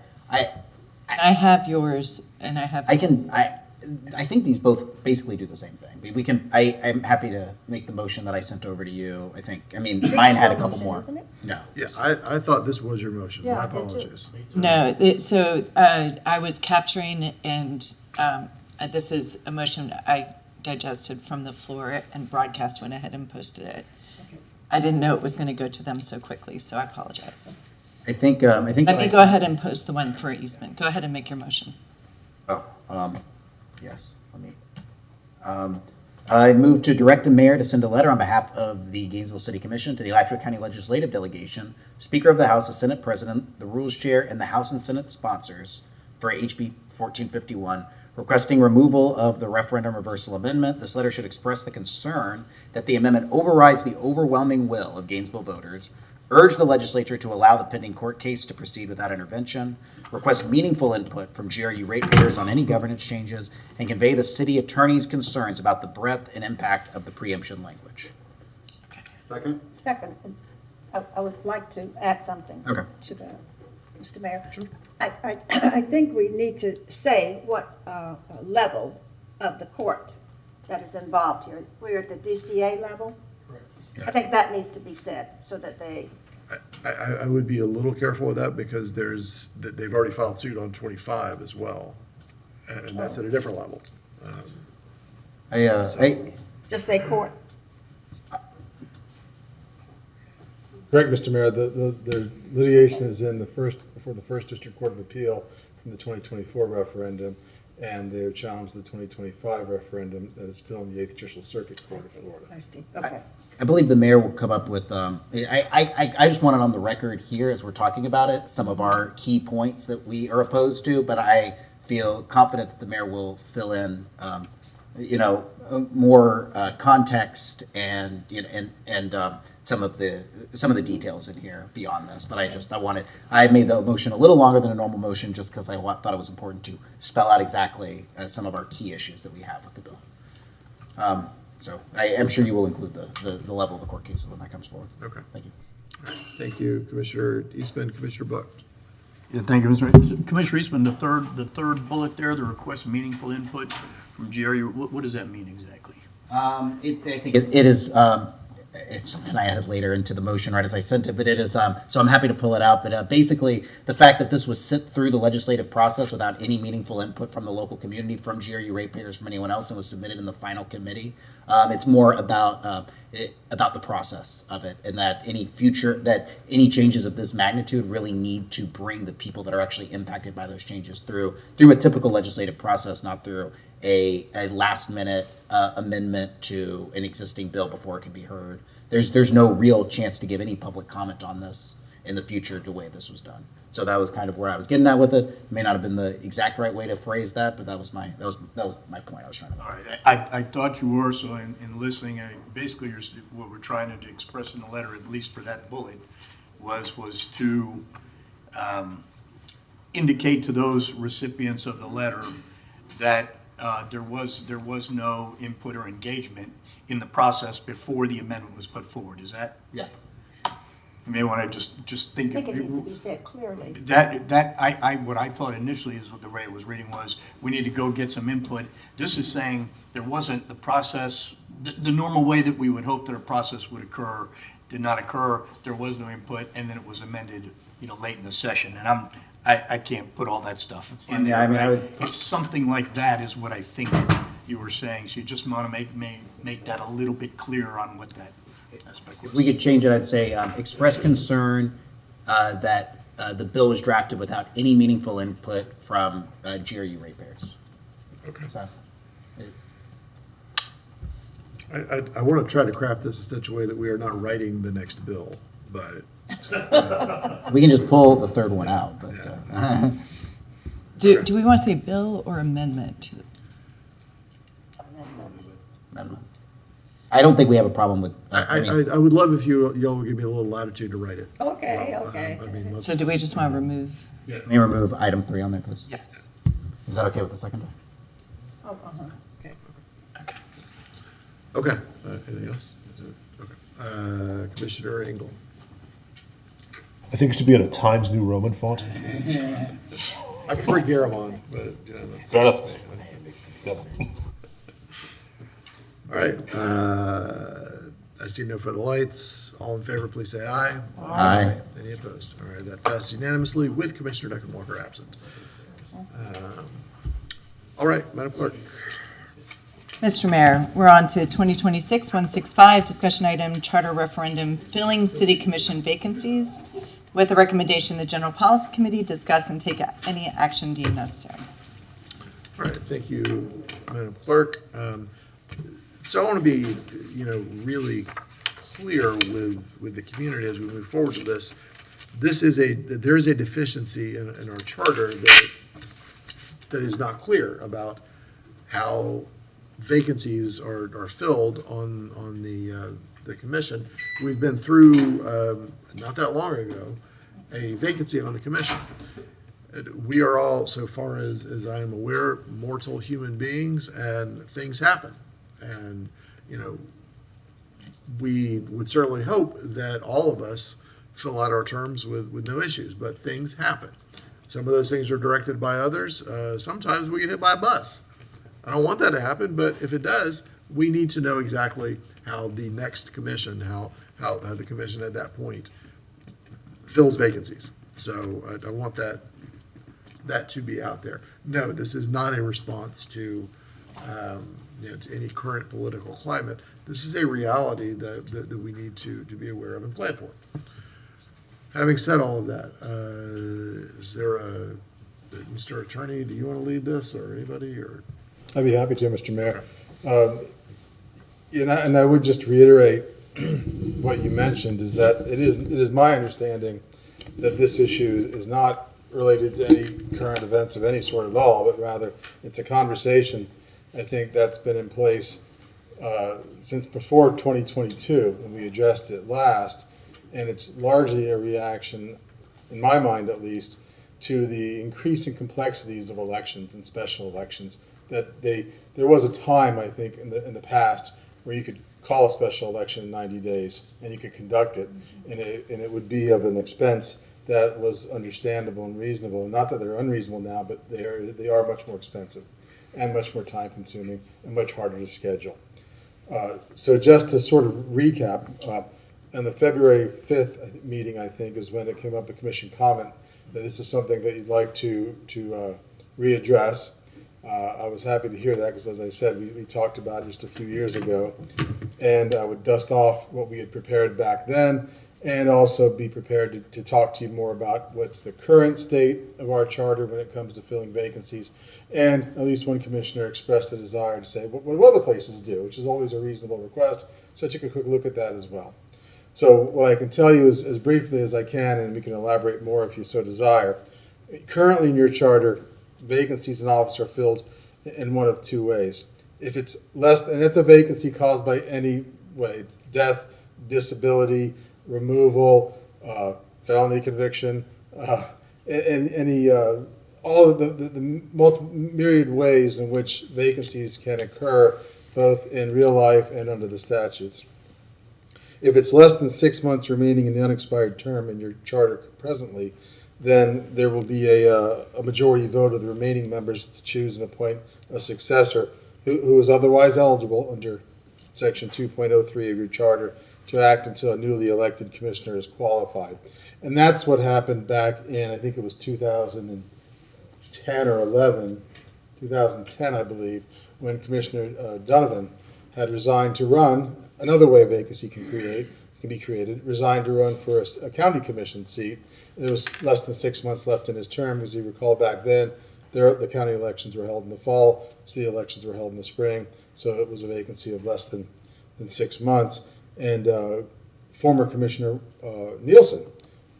have yours and I have. I think these both basically do the same thing. We can, I'm happy to make the motion that I sent over to you. Mine had a couple more. No. Yeah, I thought this was your motion. My apologies. No, I was capturing, and this is a motion I digested from the floor, and broadcast went ahead and posted it. I didn't know it was going to go to them so quickly, so I apologize. I think. Let me go ahead and post the one for Eastman. Go ahead and make your motion. Yes, let me. I move to direct the mayor to send a letter on behalf of the Gainesville City Commission to the Alachua County Legislative Delegation, Speaker of the House, the Senate President, the Rules Chair, and the House and Senate sponsors for HB 1451, requesting removal of the referendum reversal amendment. This letter should express the concern that the amendment overrides the overwhelming will of Gainesville voters, urge the legislature to allow the pending court case to proceed without intervention, request meaningful input from GRU ratepayers on any governance changes, and convey the city attorney's concerns about the breadth and impact of the preemption language. Second, I would like to add something to that, Mr. Mayor. Sure. I think we need to say what level of the court that is involved here. We're at the DCA level. Yeah. I think that needs to be said so that they. I would be a little careful with that, because they've already filed suit on 25 as well, and that's at a different level. Just say court. Correct, Mr. Mayor. The litigation is before the First District Court of Appeal from the 2024 referendum, and they have challenged the 2025 referendum that is still in the 8th Judicial Circuit Court of Florida. I see. Okay. I believe the mayor will come up with, I just want it on the record here as we're talking about it, some of our key points that we are opposed to, but I feel confident that the mayor will fill in, more context and some of the details in here beyond this. But I made the motion a little longer than a normal motion just because I thought it was important to spell out exactly some of our key issues that we have with the bill. So I am sure you will include the level of the court cases when that comes forward. Okay. Thank you. All right. Thank you, Commissioner Eastman. Commissioner Buck. Yeah, thank you, Mr. Commissioner Eastman. The third bullet there, the request meaningful input from GRU. What does that mean exactly? I think it is. It's something I added later into the motion right as I sent it, but it is, so I'm happy to pull it out. But basically, the fact that this was sent through the legislative process without any meaningful input from the local community, from GRU ratepayers, from anyone else, and was submitted in the final committee, it's more about the process of it, and that any changes of this magnitude really need to bring the people that are actually impacted by those changes through a typical legislative process, not through a last minute amendment to an existing bill before it can be heard. There's no real chance to give any public comment on this in the future the way this was done. So that was kind of where I was getting at with it. May not have been the exact right way to phrase that, but that was my point I was trying to make. All right, I thought you were, so in listening, basically what we're trying to express in the letter, at least for that bullet, was to indicate to those recipients of the letter that there was no input or engagement in the process before the amendment was put forward. Is that? Yeah. You may want to just think. I think it needs to be said clearly. What I thought initially is what the way it was reading was, we need to go get some input. This is saying there wasn't the process, the normal way that we would hope that a process would occur did not occur. There was no input, and then it was amended, late in the session. And I can't put all that stuff in there. Yeah, I mean, It's something like that is what I think you were saying. So you just want to make that a little bit clearer on what that aspect was. If we could change it, I'd say express concern that the bill was drafted without any meaningful input from GRU ratepayers. Okay. So, I want to try to craft this in such a way that we are not writing the next bill, but. we can just pull the third one out. But, Do we want to say bill or amendment? Amendment. I don't think we have a problem with. I would love if y'all would give me a little latitude to write it. Okay, okay. So do we just want to remove? Yeah. May I remove item 3 on there, please? Yes. Is that okay with the second? Oh, okay. Okay, anything else? That's it? Okay. Commissioner Engel. I think it should be in a Times New Roman font. I prefer Garamond, but, Fair enough. Fair enough. All right, I see no further lights. All in favor, please say aye. Aye. Any opposed? All right, that passes unanimously with Commissioner Deckenwalker absent. All right, Madam Clerk. Mr. Mayor, we're on to 2026-165, discussion item, charter referendum, filling city commission vacancies. With a recommendation, the General Policy Committee discuss and take any action deemed necessary. All right, thank you, Madam Clerk. So I want to be, really clear with the community as we move forward to this. There is a deficiency in our charter that is not clear about how vacancies are filled on the commission. We've been through, not that long ago, a vacancy on the commission. We are all, so far as I am aware, mortal human beings, and things happen. And, we would certainly hope that all of us fill out our terms with no issues, but things happen. Some of those things are directed by others. Sometimes we get hit by a bus. I don't want that to happen, but if it does, we need to know exactly how the next commission, how the commission at that point fills vacancies. So I want that to be out there. No, this is not a response to to any current political climate. This is a reality that we need to be aware of and plan for. Having said all of that, is there Mr. Attorney, do you want to lead this, or anybody, or? I'd be happy to, Mr. Mayor. And I would just reiterate what you mentioned, is that it is my understanding that this issue is not related to any current events of any sort at all, but rather it's a conversation, I think, that's been in place since before 2022, when we addressed it last, and it's largely a reaction, in my mind at least, to the increasing complexities of elections and special elections. That there was a time, I think, in the past where you could call a special election in 90 days and you could conduct it, and it would be of an expense that was understandable and reasonable. And not that they're unreasonable now, but they are much more expensive and much more time consuming and much harder to schedule. So just to sort of recap, in the February 5th meeting, I think, is when it came up a commission comment that this is something that you'd like to readdress. I was happy to hear that because, as I said, we talked about it just a few years ago, and I would dust off what we had prepared back then and also be prepared to talk to you more about what's the current state of our charter when it comes to filling vacancies. And at least one commissioner expressed a desire to say what other places do, which is always a reasonable request, so I took a quick look at that as well. So what I can tell you is, as briefly as I can, and we can elaborate more if you so desire. Currently in your charter, vacancies in office are filled in one of two ways. If it's less, and it's a vacancy caused by any way, it's death, disability, removal, felony conviction, and any, all of the multiple myriad ways in which vacancies can occur, both in real life and under the statutes. If it's less than 6 months remaining in the unexpired term in your charter presently, then there will be a majority vote of the remaining members to choose and appoint a successor who is otherwise eligible under Section 2.03 of your charter to act until a newly elected commissioner is qualified. And that's what happened back in, I think it was 2010 or 11, 2010, I believe, when Commissioner Donovan had resigned to run. Another way a vacancy can be created, resigned to run for a county commission seat. There was less than 6 months left in his term. As you recall, back then, the county elections were held in the fall, city elections were held in the spring, so it was a vacancy of less than 6 months. And former Commissioner Nielsen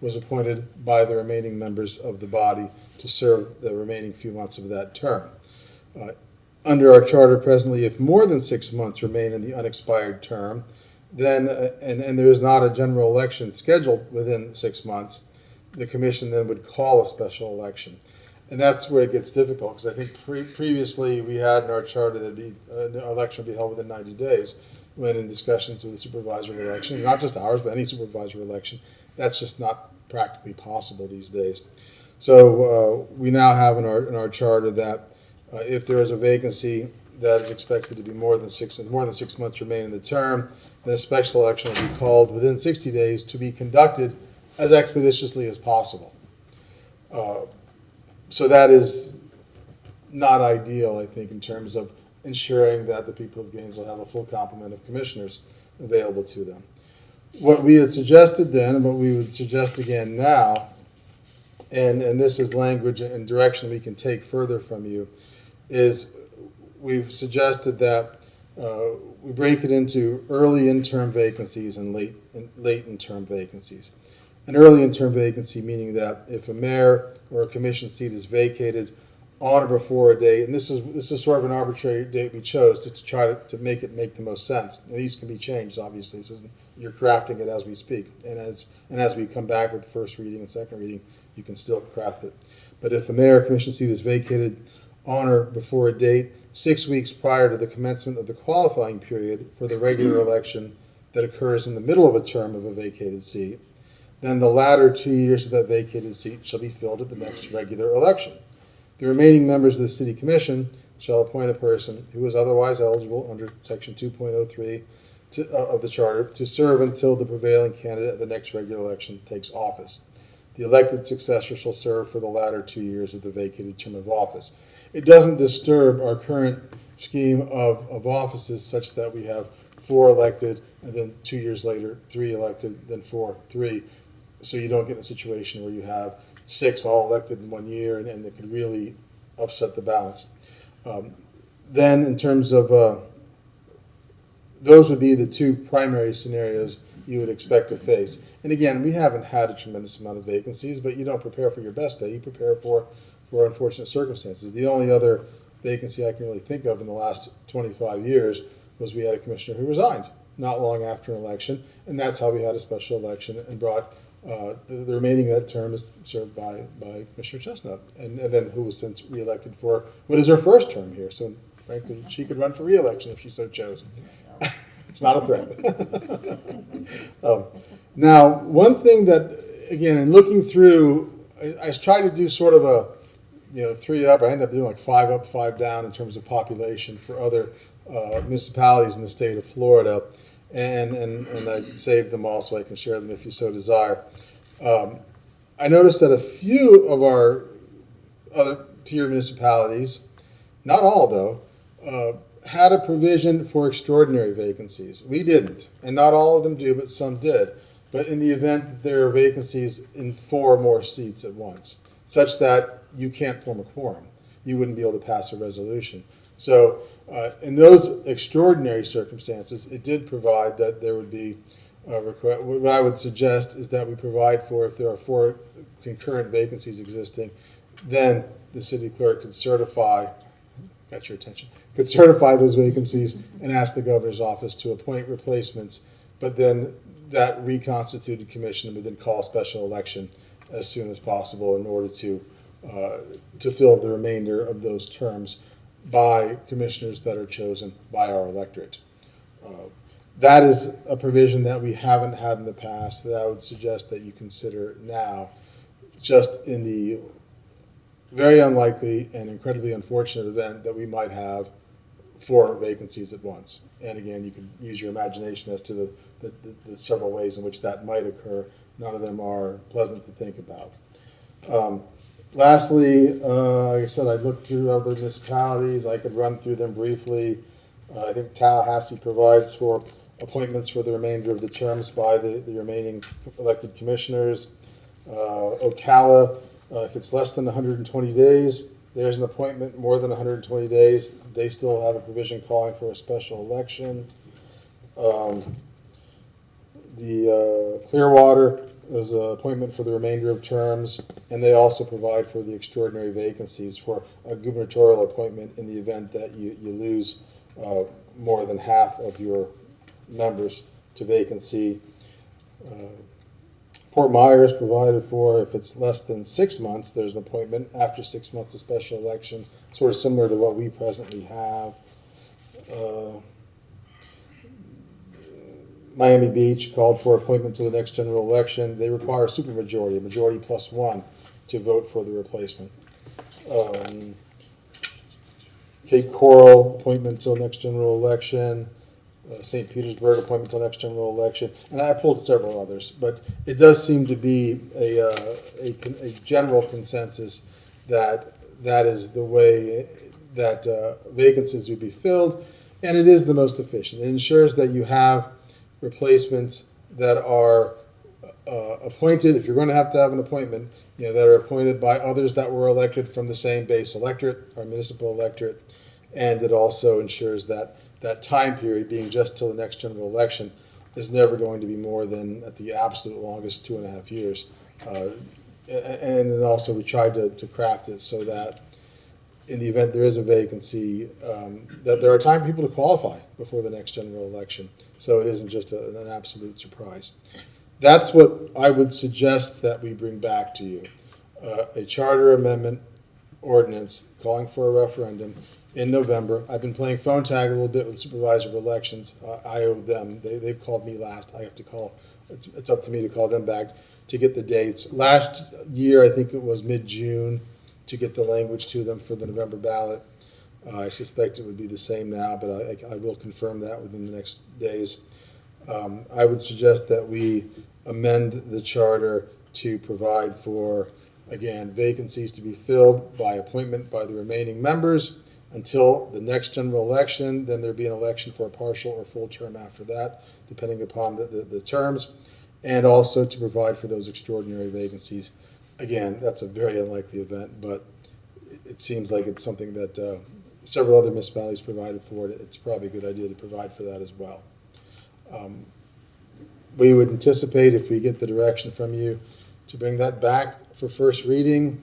was appointed by the remaining members of the body to serve the remaining few months of that term. Under our charter presently, if more than 6 months remain in the unexpired term, then and there is not a general election scheduled within 6 months, the commission then would call a special election. And that's where it gets difficult, because I think previously we had in our charter that an election would be held within 90 days, when in discussions with the supervisory election, not just ours, but any supervisory election, that's just not practically possible these days. So we now have in our charter that if there is a vacancy that is expected to be more than 6 months remain in the term, then a special election will be called within 60 days to be conducted as expeditiously as possible. So that is not ideal, I think, in terms of ensuring that the people of Gainesville have a full complement of commissioners available to them. What we had suggested then, and what we would suggest again now, and this is language and direction we can take further from you, is we've suggested that we break it into early in-term vacancies and late in-term vacancies. An early in-term vacancy meaning that if a mayor or a commission seat is vacated on or before a date, and this is sort of an arbitrary date we chose to try to make the most sense. And these can be changed, obviously. So you're crafting it as we speak, and as we come back with the first reading and second reading, you can still craft it. But if a mayor or commission seat is vacated on or before a date 6 weeks prior to the commencement of the qualifying period for the regular election that occurs in the middle of a term of a vacated seat, then the latter 2 years of that vacated seat shall be filled at the next regular election. The remaining members of the City Commission shall appoint a person who is otherwise eligible under Section 2.03 of the Charter to serve until the prevailing candidate at the next regular election takes office. The elected successor shall serve for the latter 2 years of the vacated term of office. It doesn't disturb our current scheme of offices such that we have 4 elected and then 2 years later 3 elected, then 4, 3. So you don't get in a situation where you have 6 all elected in 1 year and it could really upset the balance. Then in terms of, those would be the 2 primary scenarios you would expect to face. And again, we haven't had a tremendous amount of vacancies, but you don't prepare for your best day, you prepare for unfortunate circumstances. The only other vacancy I can really think of in the last 25 years was we had a commissioner who resigned not long after an election, and that's how we had a special election and brought the remaining of that term is served by Commissioner Chestnut, and then who was since reelected for what is her first term here. So frankly, she could run for reelection if she so chose. It's not a threat. Now, one thing that, again, in looking through, I tried to do sort of a 3 up. I ended up doing like 5 up, 5 down in terms of population for other municipalities in the state of Florida. And I saved them all so I can share them if you so desire. I noticed that a few of our other peer municipalities, not all though, had a provision for extraordinary vacancies. We didn't, and not all of them do, but some did. But in the event that there are vacancies in 4 or more seats at once, such that you can't form a quorum, you wouldn't be able to pass a resolution. So in those extraordinary circumstances, it did provide that there would be request. What I would suggest is that we provide for, if there are 4 concurrent vacancies existing, then the city clerk could certify, got your attention, could certify those vacancies and ask the governor's office to appoint replacements, but then that reconstituted commission would then call a special election as soon as possible in order to fill the remainder of those terms by commissioners that are chosen by our electorate. That is a provision that we haven't had in the past that I would suggest that you consider now, just in the very unlikely and incredibly unfortunate event that we might have 4 vacancies at once. And again, you can use your imagination as to the several ways in which that might occur. None of them are pleasant to think about. Lastly, like I said, I looked through other municipalities. I could run through them briefly. I think Tallahassee provides for appointments for the remainder of the terms by the remaining elected commissioners. Ocala, if it's less than 120 days, there's an appointment. More than 120 days, they still have a provision calling for a special election. The Clearwater is an appointment for the remainder of terms, and they also provide for the extraordinary vacancies for a gubernatorial appointment in the event that you lose more than half of your members to vacancy. Fort Myers provided for, if it's less than 6 months, there's an appointment. After 6 months, a special election, sort of similar to what we presently have. Miami Beach called for appointment to the next general election. They require a supermajority, a majority plus 1, to vote for the replacement. Cape Coral, appointment till next general election. St. Petersburg, appointment till next general election. And I pulled several others, but it does seem to be a general consensus that that is the way that vacancies would be filled, and it is the most efficient. It ensures that you have replacements that are appointed, if you're going to have an appointment, that are appointed by others that were elected from the same base electorate or municipal electorate, and it also ensures that that time period, being just till the next general election, is never going to be more than, at the absolute longest, 2.5 years. And then also we tried to craft it so that in the event there is a vacancy, that there are time for people to qualify before the next general election. So it isn't just an absolute surprise. That's what I would suggest that we bring back to you. A charter amendment ordinance calling for a referendum in November. I've been playing phone tag a little bit with the supervisor of elections. I owe them. They've called me last. I have to call. It's up to me to call them back to get the dates. Last year, I think it was mid-June to get the language to them for the November ballot. I suspect it would be the same now, but I will confirm that within the next days. I would suggest that we amend the charter to provide for, again, vacancies to be filled by appointment by the remaining members until the next general election. Then there'd be an election for a partial or full term after that, depending upon the terms, and also to provide for those extraordinary vacancies. Again, that's a very unlikely event, but it seems like it's something that several other municipalities provided for. It's probably a good idea to provide for that as well. We would anticipate, if we get the direction from you, to bring that back for first reading.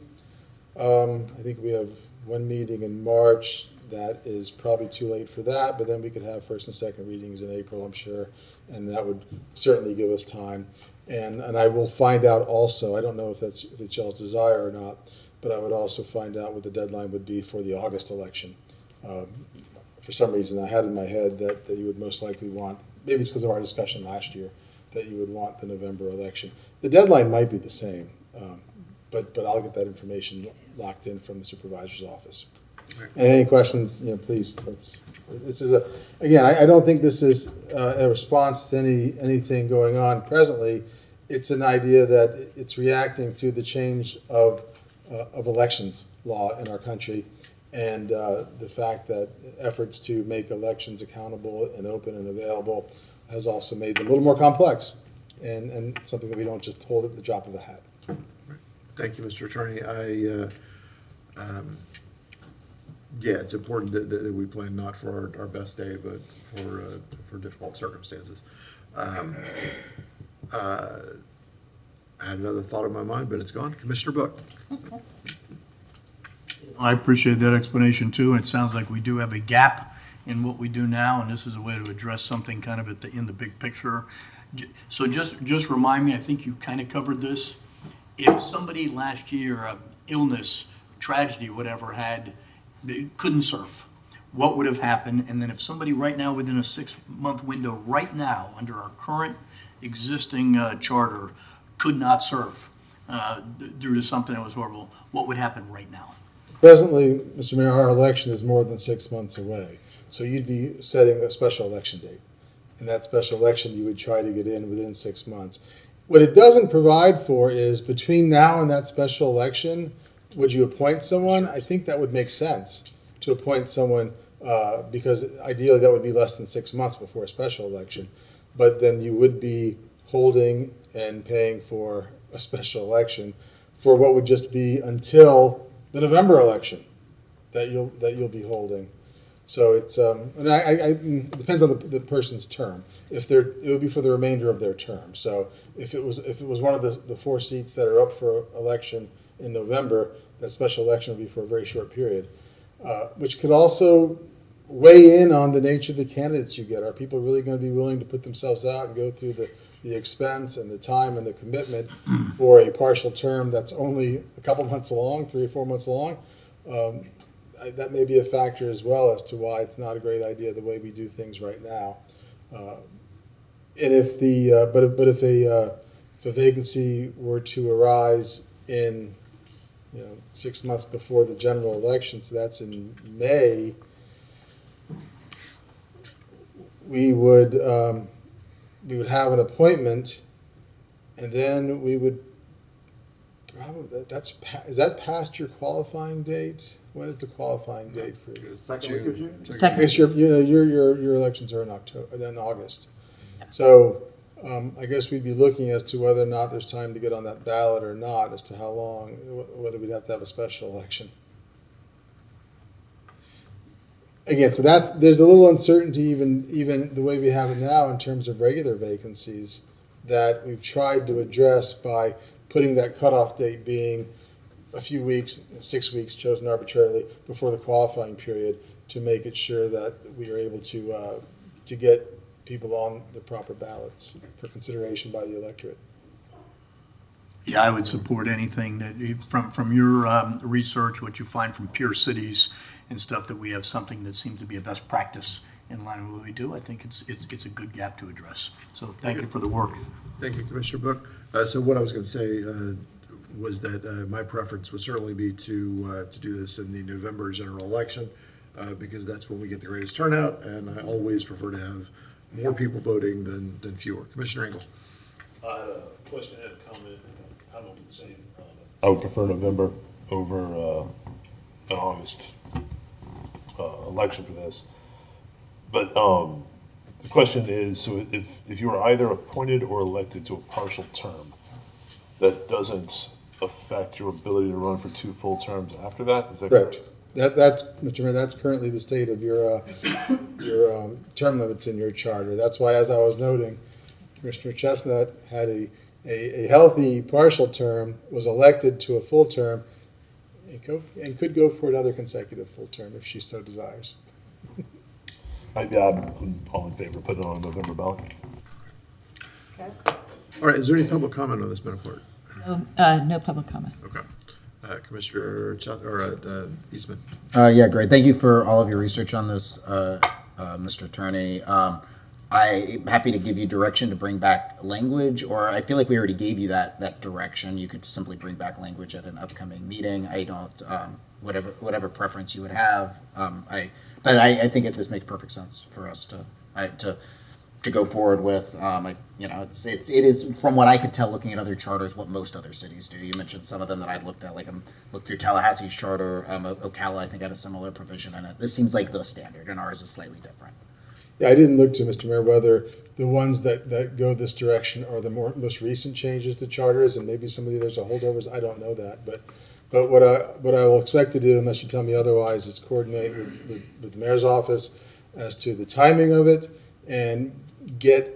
I think we have one meeting in March. That is probably too late for that, but then we could have first and second readings in April, I'm sure, and that would certainly give us time. And I will find out also, I don't know if it's y'all's desire or not, but I would also find out what the deadline would be for the August election. For some reason, I had in my head that you would most likely want, maybe it's because of our discussion last year, that you would want the November election. The deadline might be the same, but I'll get that information locked in from the supervisor's office. And any questions, please. This is again, I don't think this is a response to anything going on presently. It's an idea that it's reacting to the change of elections law in our country, and the fact that efforts to make elections accountable and open and available has also made them a little more complex, and something that we don't just hold at the drop of a hat. Thank you, Mr. Attorney. yeah, it's important that we plan not for our best day, but for difficult circumstances. I had another thought in my mind, but it's gone. Commissioner Book. I appreciate that explanation too. It sounds like we do have a gap in what we do now, and this is a way to address something kind of in the big picture. So just remind me, I think you kind of covered this. If somebody last year, illness, tragedy, whatever, they couldn't surf, what would have happened? And then if somebody right now within a 6-month window, right now, under our current existing charter, could not surf due to something that was horrible, what would happen right now? Presently, Mr. Mayor, our election is more than 6 months away. So you'd be setting a special election date. And that special election, you would try to get in within 6 months. What it doesn't provide for is between now and that special election, would you appoint someone? I think that would make sense to appoint someone because ideally that would be less than 6 months before a special election. But then you would be holding and paying for a special election for what would just be until the November election that you'll be holding. So it's and it depends on the person's term. It would be for the remainder of their term. So if it was one of the 4 seats that are up for election in November, that special election would be for a very short period, which could also weigh in on the nature of the candidates you get. Are people really going to be willing to put themselves out and go through the expense and the time and the commitment for a partial term that's only a couple months long, 3 or 4 months long? That may be a factor as well as to why it's not a great idea the way we do things right now. And if if a vacancy were to arise in 6 months before the general election, so that's in May, we would have an appointment, and then we would probably is that past your qualifying date? When is the qualifying date for you? Second. Yes, your elections are in August. So I guess we'd be looking as to whether or not there's time to get on that ballot or not, as to how long, whether we'd have to have a special election. Again, so there's a little uncertainty even the way we have it now in terms of regular vacancies that we've tried to address by putting that cutoff date being a few weeks, 6 weeks chosen arbitrarily before the qualifying period to make it sure that we are able to get people on the proper ballots for consideration by the electorate. Yeah, I would support anything that from your research, what you find from peer cities and stuff, that we have something that seems to be a best practice in line with what we do. I think it's a good gap to address. So thank you for the work. Thank you, Commissioner Book. So what I was going to say was that my preference would certainly be to do this in the November general election because that's when we get the greatest turnout, and I always prefer to have more people voting than fewer. Commissioner Engel. I had a question and a comment. I don't know if it's the same. I would prefer November over an August election for this. But the question is, so if you are either appointed or elected to a partial term, that doesn't affect your ability to run for 2 full terms after that? Is that correct? That's Mr. Mayor, that's currently the state of your term limits in your charter. That's why, as I was noting, Commissioner Chestnut had a healthy partial term, was elected to a full term, and could go for another consecutive full term if she so desires. I'm all in favor of putting it on the November ballot. Okay. All right, is there any public comment on this, Madam Clerk? No public comment. Okay. Commissioner Eastman. Yeah, great. Thank you for all of your research on this, Mr. Attorney. I'm happy to give you direction to bring back language, or I feel like we already gave you that direction. You could simply bring back language at an upcoming meeting. I don't, whatever preference you would have. But I think this makes perfect sense for us to go forward with. It is, from what I could tell looking at other charters, what most other cities do. You mentioned some of them that I've looked at, like looked through Tallahassee's charter. Ocala, I think, had a similar provision in it. This seems like the standard, and ours is slightly different. Yeah, I didn't look to, Mr. Mayor, whether the ones that go this direction are the most recent changes to charters, and maybe some of the others are holdovers. I don't know that, but But what I will expect to do, unless you tell me otherwise, is coordinate with the mayor's office as to the timing of it and get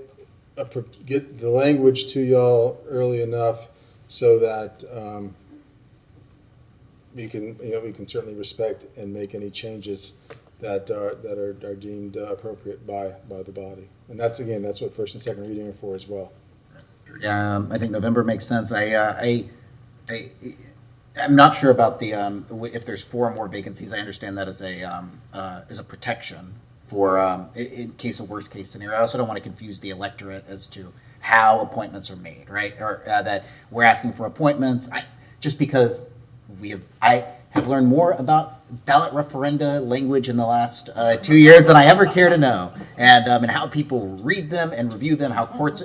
the language to y'all early enough so that we can certainly respect and make any changes that are deemed appropriate by the body. And that's what first and second reading are for as well. I think November makes sense. I'm not sure about the if there's 4 more vacancies. I understand that as a protection for in case of worst case scenario. I also don't want to confuse the electorate as to how appointments are made, right? Or that we're asking for appointments. Just because I have learned more about ballot referenda language in the last 2 years than I ever care to know, and how people read them and review them, how courts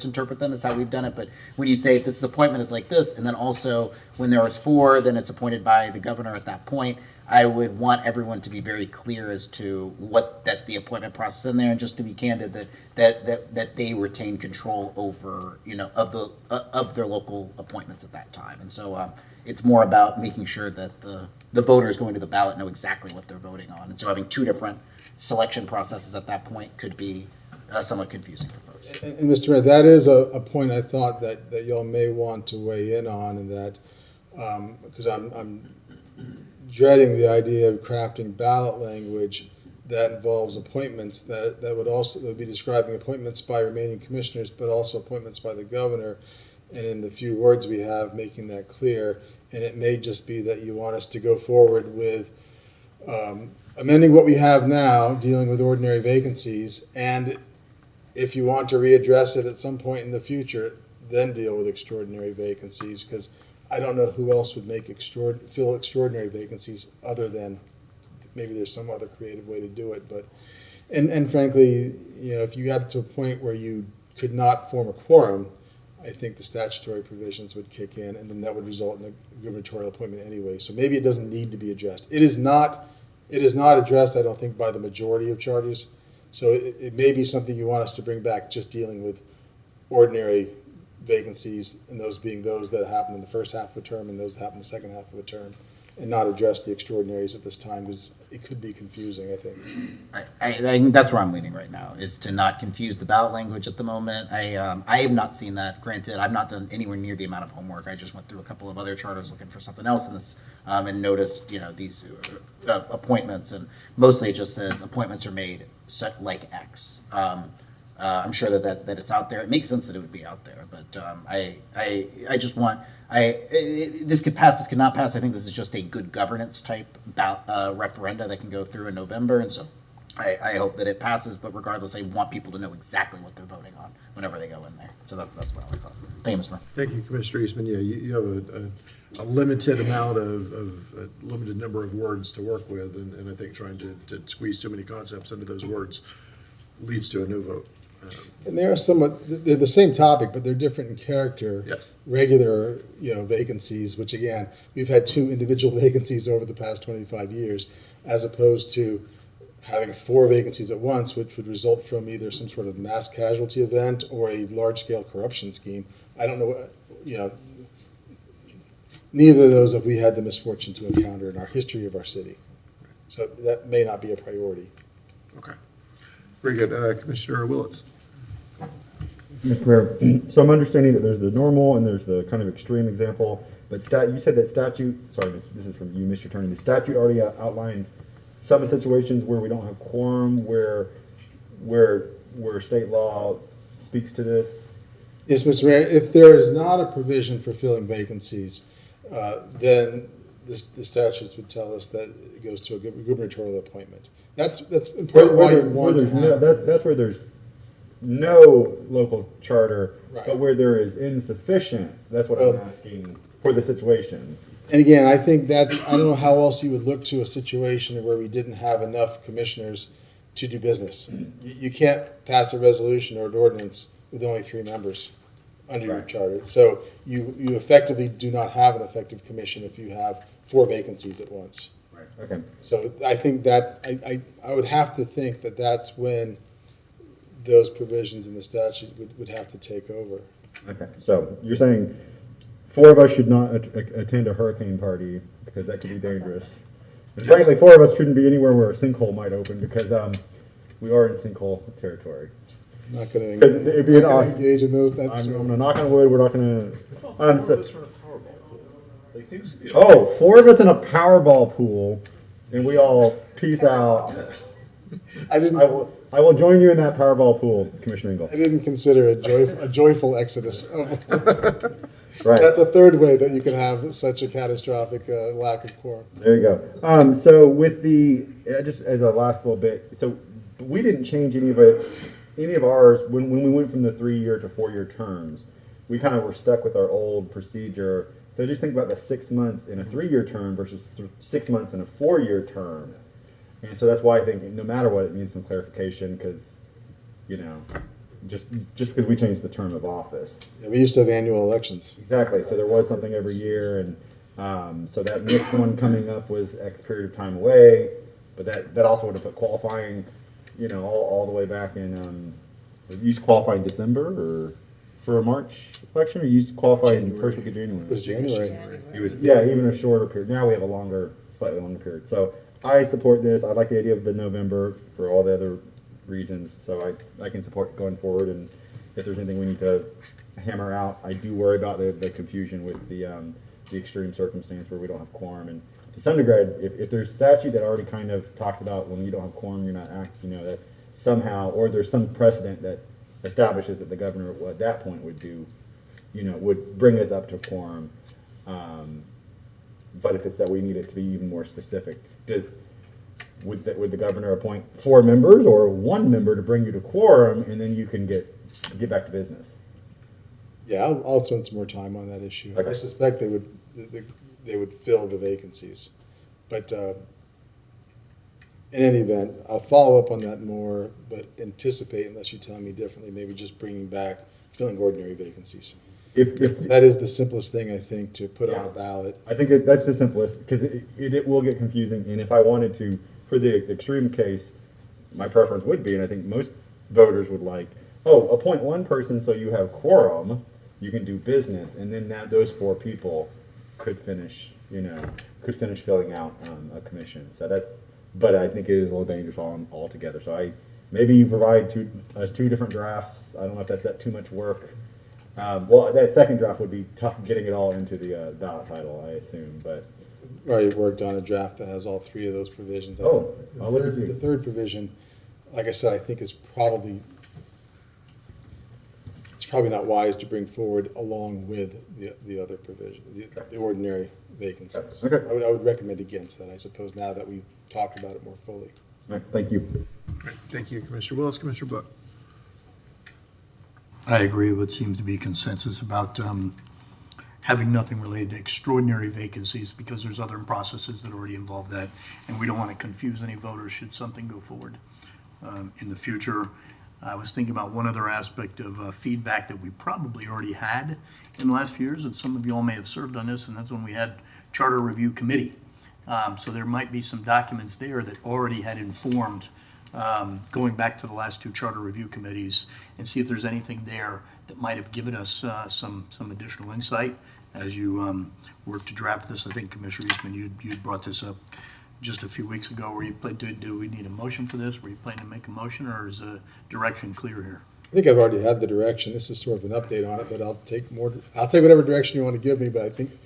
interpret them is how we've done it. But when you say this appointment is like this, and then also when there was 4, then it's appointed by the governor at that point. I would want everyone to be very clear as to that the appointment process in there, and just to be candid, that they retain control over of their local appointments at that time. And so it's more about making sure that the voters going to the ballot know exactly what they're voting on. And so having 2 different selection processes at that point could be somewhat confusing for folks. And Mr. Mayor, that is a point I thought that y'all may want to weigh in on, and that because I'm dreading the idea of crafting ballot language that involves appointments that would be describing appointments by remaining commissioners, but also appointments by the governor, and in the few words we have, making that clear. And it may just be that you want us to go forward with amending what we have now, dealing with ordinary vacancies, and if you want to readdress it at some point in the future, then deal with extraordinary vacancies, because I don't know who else would fill extraordinary vacancies other than maybe there's some other creative way to do it. But and frankly, if you got to a point where you could not form a quorum, I think the statutory provisions would kick in, and then that would result in a gubernatorial appointment anyway. So maybe it doesn't need to be addressed. It is not addressed, I don't think, by the majority of charters. So it may be something you want us to bring back, just dealing with ordinary vacancies, and those being those that happen in the first half of a term and those that happen in the second half of a term, and not address the extraordinaries at this time, because it could be confusing, I think. I think that's where I'm leaning right now, is to not confuse the ballot language at the moment. I have not seen that. Granted, I've not done anywhere near the amount of homework. I just went through a couple of other charters looking for something else in this, and noticed these appointments, and mostly it just says appointments are made set like X. I'm sure that it's out there. It makes sense that it would be out there, but I just want this could pass, this could not pass. I think this is just a good governance type referenda that can go through in November, and so I hope that it passes. But regardless, I want people to know exactly what they're voting on whenever they go in there. So that's what I like. Thank you, Mr. Mayor. Thank you, Commissioner Eastman. Yeah, you have a limited amount a limited number of words to work with, and I think trying to squeeze too many concepts into those words leads to a no vote. And they're the same topic, but they're different in character. Yes. Regular, vacancies, which again, we've had 2 individual vacancies over the past 25 years, as opposed to having 4 vacancies at once, which would result from either some sort of mass casualty event or a large-scale corruption scheme. I don't know, neither of those have we had the misfortune to encounter in our history of our city. So that may not be a priority. Okay. Very good. Commissioner Willits. Mr. Mayor, so I'm understanding that there's the normal and there's the kind of extreme example, but you said that statute, sorry, this is from you, Mr. Attorney, the statute already outlines some situations where we don't have quorum, where state law speaks to this. Yes, Mr. Mayor, if there is not a provision for filling vacancies, then the statutes would tell us that it goes to a gubernatorial appointment. That's important. That's where there's no local charter, right. But where there is insufficient, that's what I'm asking for the situation. And again, I think I don't know how else you would look to a situation where we didn't have enough commissioners to do business. You can't pass a resolution or an ordinance with only 3 members under your charter. So you effectively do not have an effective commission if you have 4 vacancies at once. Right. Okay. So I think I would have to think that that's when those provisions in the statute would have to take over. Okay. So you're saying 4 of us should not attend a hurricane party because that could be dangerous. And frankly, 4 of us shouldn't be anywhere where a sinkhole might open because we are in sinkhole territory. I'm not going to engage in those. I'm going to knock on wood. We're not going to. Oh, 4 of us in a Powerball pool, and we all peace out. I will join you in that Powerball pool, Commissioner Engel. I didn't consider a joyful exodus. Right. That's a third way that you can have such a catastrophic lack of quorum. There you go. So with the, just as a last little bit, so we didn't change any of ours when we went from the 3-year to 4-year terms. We kind of were stuck with our old procedure. So just think about the 6 months in a 3-year term versus 6 months in a 4-year term. And so that's why I think no matter what, it needs some clarification because, just because we changed the term of office. Yeah, we used to have annual elections. Exactly. So there was something every year. And so that next one coming up was X period of time away. But that also would have put qualifying, all the way back in, you used to qualify in December or for a March election, or you used to qualify in the first week of January? It was January. It was, yeah, even a shorter period. Now we have a slightly longer period. So I support this. I like the idea of the November for all the other reasons. So I can support going forward. And if there's anything we need to hammer out, I do worry about the confusion with the extreme circumstance where we don't have quorum. And to some degree, if there's statute that already kind of talks about when you don't have quorum, you're not acting, that somehow, or there's some precedent that establishes that the governor at that point would do, would bring us up to quorum. But if it's that we need it to be even more specific, would the governor appoint 4 members or 1 member to bring you to quorum, and then you can get back to business? Yeah, I'll spend some more time on that issue. Okay. I suspect they would fill the vacancies, but in any event, I'll follow up on that more, but anticipate, unless you tell me differently, maybe just bringing back filling ordinary vacancies. If that is the simplest thing, I think, to put on a ballot. I think that's the simplest, because it will get confusing, and if I wanted to, for the extreme case, my preference would be, and I think most voters would like, appoint 1 person so you have quorum, you can do business, and then those 4 people could finish filling out a commission. So but I think it is a little dangerous altogether. So maybe you provide 2 different drafts. I don't know if that's too much work. Well, that second draft would be tough getting it all into the ballot title, I assume, but. Already worked on a draft that has all 3 of those provisions. The third provision, like I said, I think it's probably not wise to bring forward along with the other provision, the ordinary vacancies. Okay. I would recommend against that, I suppose, now that we've talked about it more fully. All right, thank you. Thank you, Commissioner Willis. Commissioner Book. I agree with what seems to be consensus about having nothing related to extraordinary vacancies because there's other processes that already involve that, and we don't want to confuse any voters should something go forward in the future. I was thinking about one other aspect of feedback that we probably already had in the last few years, and some of you all may have served on this, and that's when we had Charter Review Committee. So there might be some documents there that already had informed going back to the last 2 Charter Review Committees and see if there's anything there that might have given us some additional insight as you work to draft this. I think Commissioner Eastman, you brought this up just a few weeks ago. Do we need a motion for this? Were you planning to make a motion, or is the direction clear here? I think I've already had the direction. This is sort of an update on it, but I'll take whatever direction you want to give me, but I think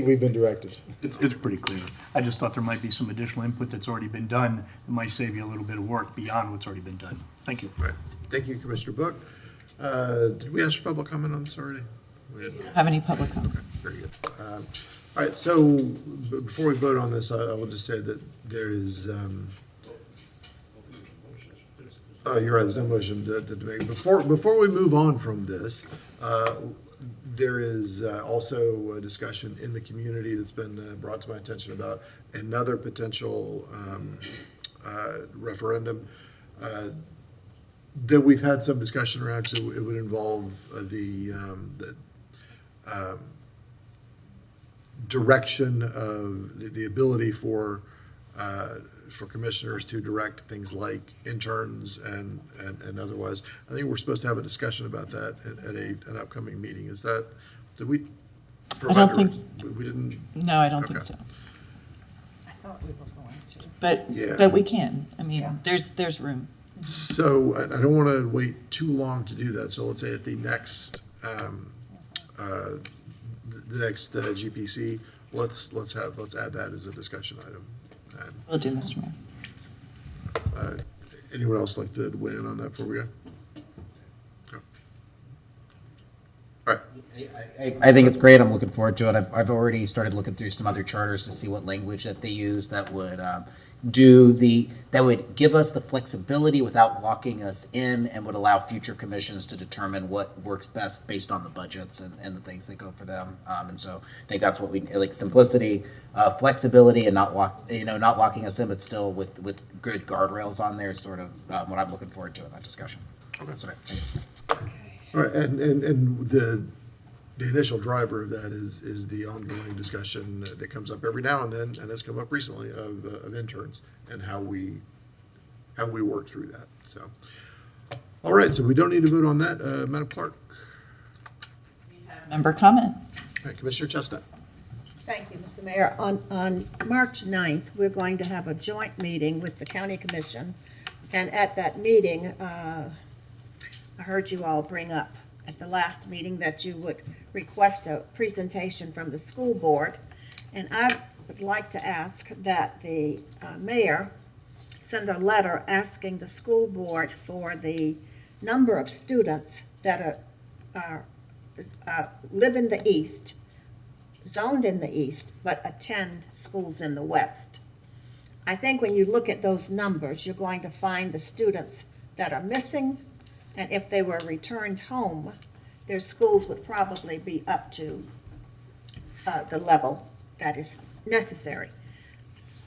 we've been directed. It's pretty clear. I just thought there might be some additional input that's already been done that might save you a little bit of work beyond what's already been done. Thank you. All right. Thank you, Commissioner Book. Did we ask for public comment on this already? We didn't. Have any public comment? Okay, very good. All right, so before we vote on this, I will just say that there is, you're right, there's no motion to make. Before we move on from this, there is also a discussion in the community that's been brought to my attention about another potential referendum that we've had some discussion around, so it would involve the direction of the ability for commissioners to direct things like interns and otherwise. I think we're supposed to have a discussion about that at an upcoming meeting. Did we I don't think, We didn't, no, I don't think Okay. so. I thought we were going to. Yeah. But we can. I mean, there's room. so I don't want to wait too long to do that, so let's say at the next, GPC, let's add that as a discussion item. And, Will do, Mr. Mayor. anyone else like to weigh in on that before we go? Okay. All right. I think it's great. I'm looking forward to it. I've already started looking through some other charters to see what language that they use that would that would give us the flexibility without locking us in and would allow future commissions to determine what works best based on the budgets and the things that go for them. And so I think that's what we like: simplicity, flexibility, and not locking us in, but still with good guardrails on there. Is sort of what I'm looking forward to in that discussion. Okay. Sorry. Thanks. All right, and the initial driver of that is the ongoing discussion that comes up every now and then, and has come up recently, of interns and how we work through that. So, all right, so we don't need to vote on that. Madam Clerk. Member comment. All right, Commissioner Chestnut. Thank you, Mr. Mayor. On March 9th, we're going to have a joint meeting with the County Commission. And at that meeting, I heard you all bring up at the last meeting that you would request a presentation from the school board. And I would like to ask that the mayor send a letter asking the school board for the number of students that live in the east, zoned in the east, but attend schools in the west. I think when you look at those numbers, you're going to find the students that are missing, and if they were returned home, their schools would probably be up to the level that is necessary.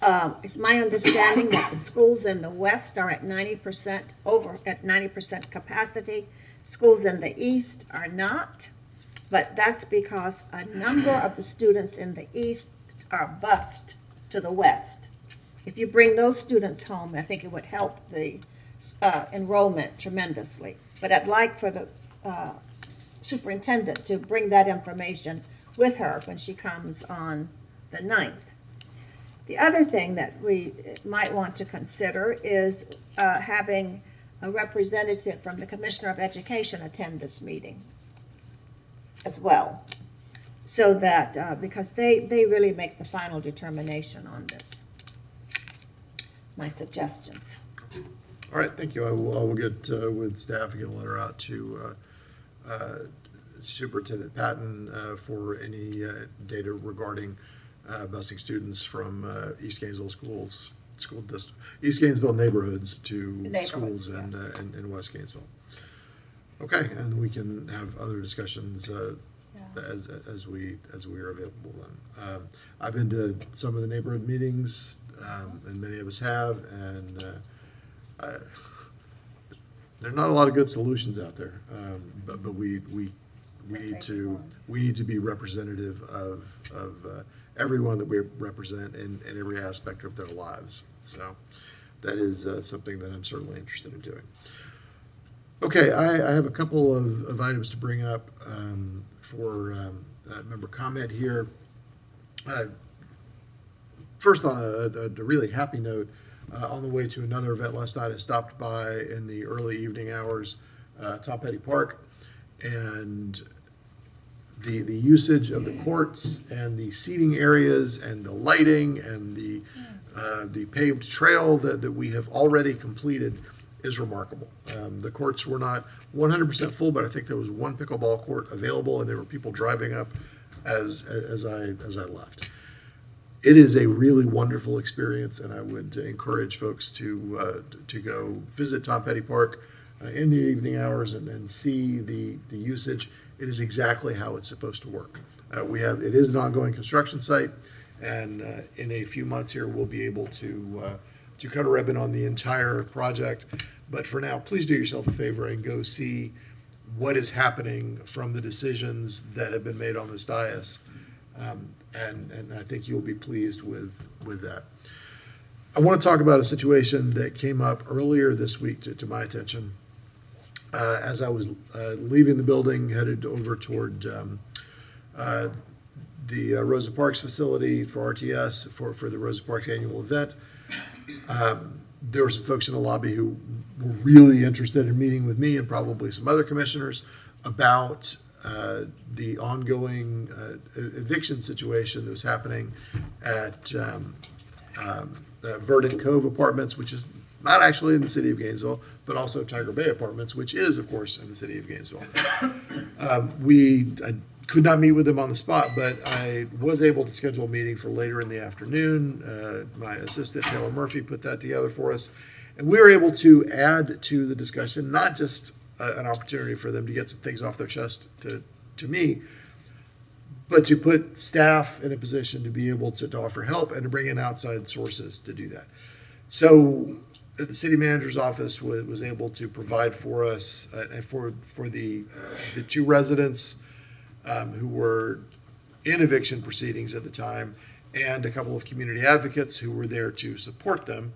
It's my understanding that the schools in the west are at 90% capacity. Schools in the east are not, but that's because a number of the students in the east are bused to the west. If you bring those students home, I think it would help the enrollment tremendously. But I'd like for the superintendent to bring that information with her when she comes on the 9th. The other thing that we might want to consider is having a representative from the Commissioner of Education attend this meeting as well, so that, because they really make the final determination on this. My suggestions. All right, thank you. I will get with staff and get a letter out to Superintendent Patton for any data regarding busing students from East Gainesville school district, East Gainesville neighborhoods to schools in West Gainesville. Okay, and we can have other discussions as we are available then. I've been to some of the neighborhood meetings, and many of us have, and there are not a lot of good solutions out there, but we need to be representative of everyone that we represent in every aspect of their lives. So that is something that I'm certainly interested in doing. Okay, I have a couple of items to bring up for member comment here. First, on a really happy note, on the way to another event last night, I stopped by in the early evening hours, Tom Petty Park, and the usage of the courts and the seating areas and the lighting and the paved trail that we have already completed is remarkable. The courts were not 100% full, but I think there was one pickleball court available, and there were people driving up as I left. It is a really wonderful experience, and I would encourage folks to go visit Tom Petty Park in the evening hours and see the usage. It is exactly how it's supposed to work. It is an ongoing construction site, and in a few months here, we'll be able to cut a ribbon on the entire project. But for now, please do yourself a favor and go see what is happening from the decisions that have been made on this dais. And I think you'll be pleased with that. I want to talk about a situation that came up earlier this week to my attention. As I was leaving the building, headed over toward the Rosa Parks facility for RTS for the Rosa Parks annual event. There were some folks in the lobby who were really interested in meeting with me and probably some other commissioners about the ongoing eviction situation that was happening at Verdant Cove Apartments, which is not actually in the city of Gainesville, but also Tiger Bay Apartments, which is, of course, in the city of Gainesville. I could not meet with them on the spot, but I was able to schedule a meeting for later in the afternoon. My assistant, Taylor Murphy, put that together for us. And we were able to add to the discussion, not just an opportunity for them to get some things off their chest to me, but to put staff in a position to be able to offer help and to bring in outside sources to do that. So the city manager's office was able to provide for us and for the two residents who were in eviction proceedings at the time, and a couple of community advocates who were there to support them.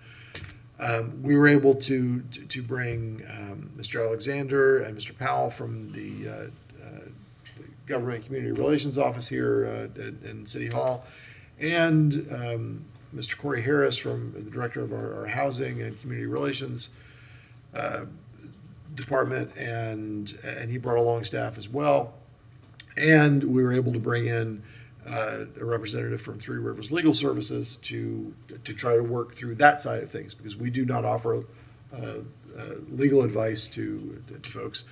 We were able to bring Mr. Alexander and Mr. Powell from the Government and Community Relations Office here in City Hall, and Mr. Corey Harris from the Director of our Housing and Community Relations Department, and he brought along staff as well. And we were able to bring in a representative from Three Rivers Legal Services to try to work through that side of things, because we do not offer legal advice to folks,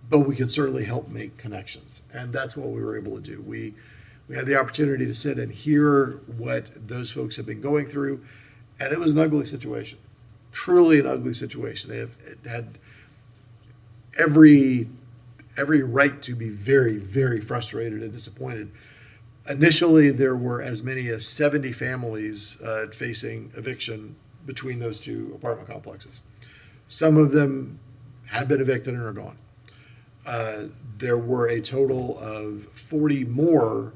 but we can certainly help make connections. And that's what we were able to do. We had the opportunity to sit and hear what those folks have been going through, and it was an ugly situation, truly an ugly situation. They have had every right to be very, very frustrated and disappointed. Initially, there were as many as 70 families facing eviction between those two apartment complexes. Some of them have been evicted and are gone. There were a total of 40 more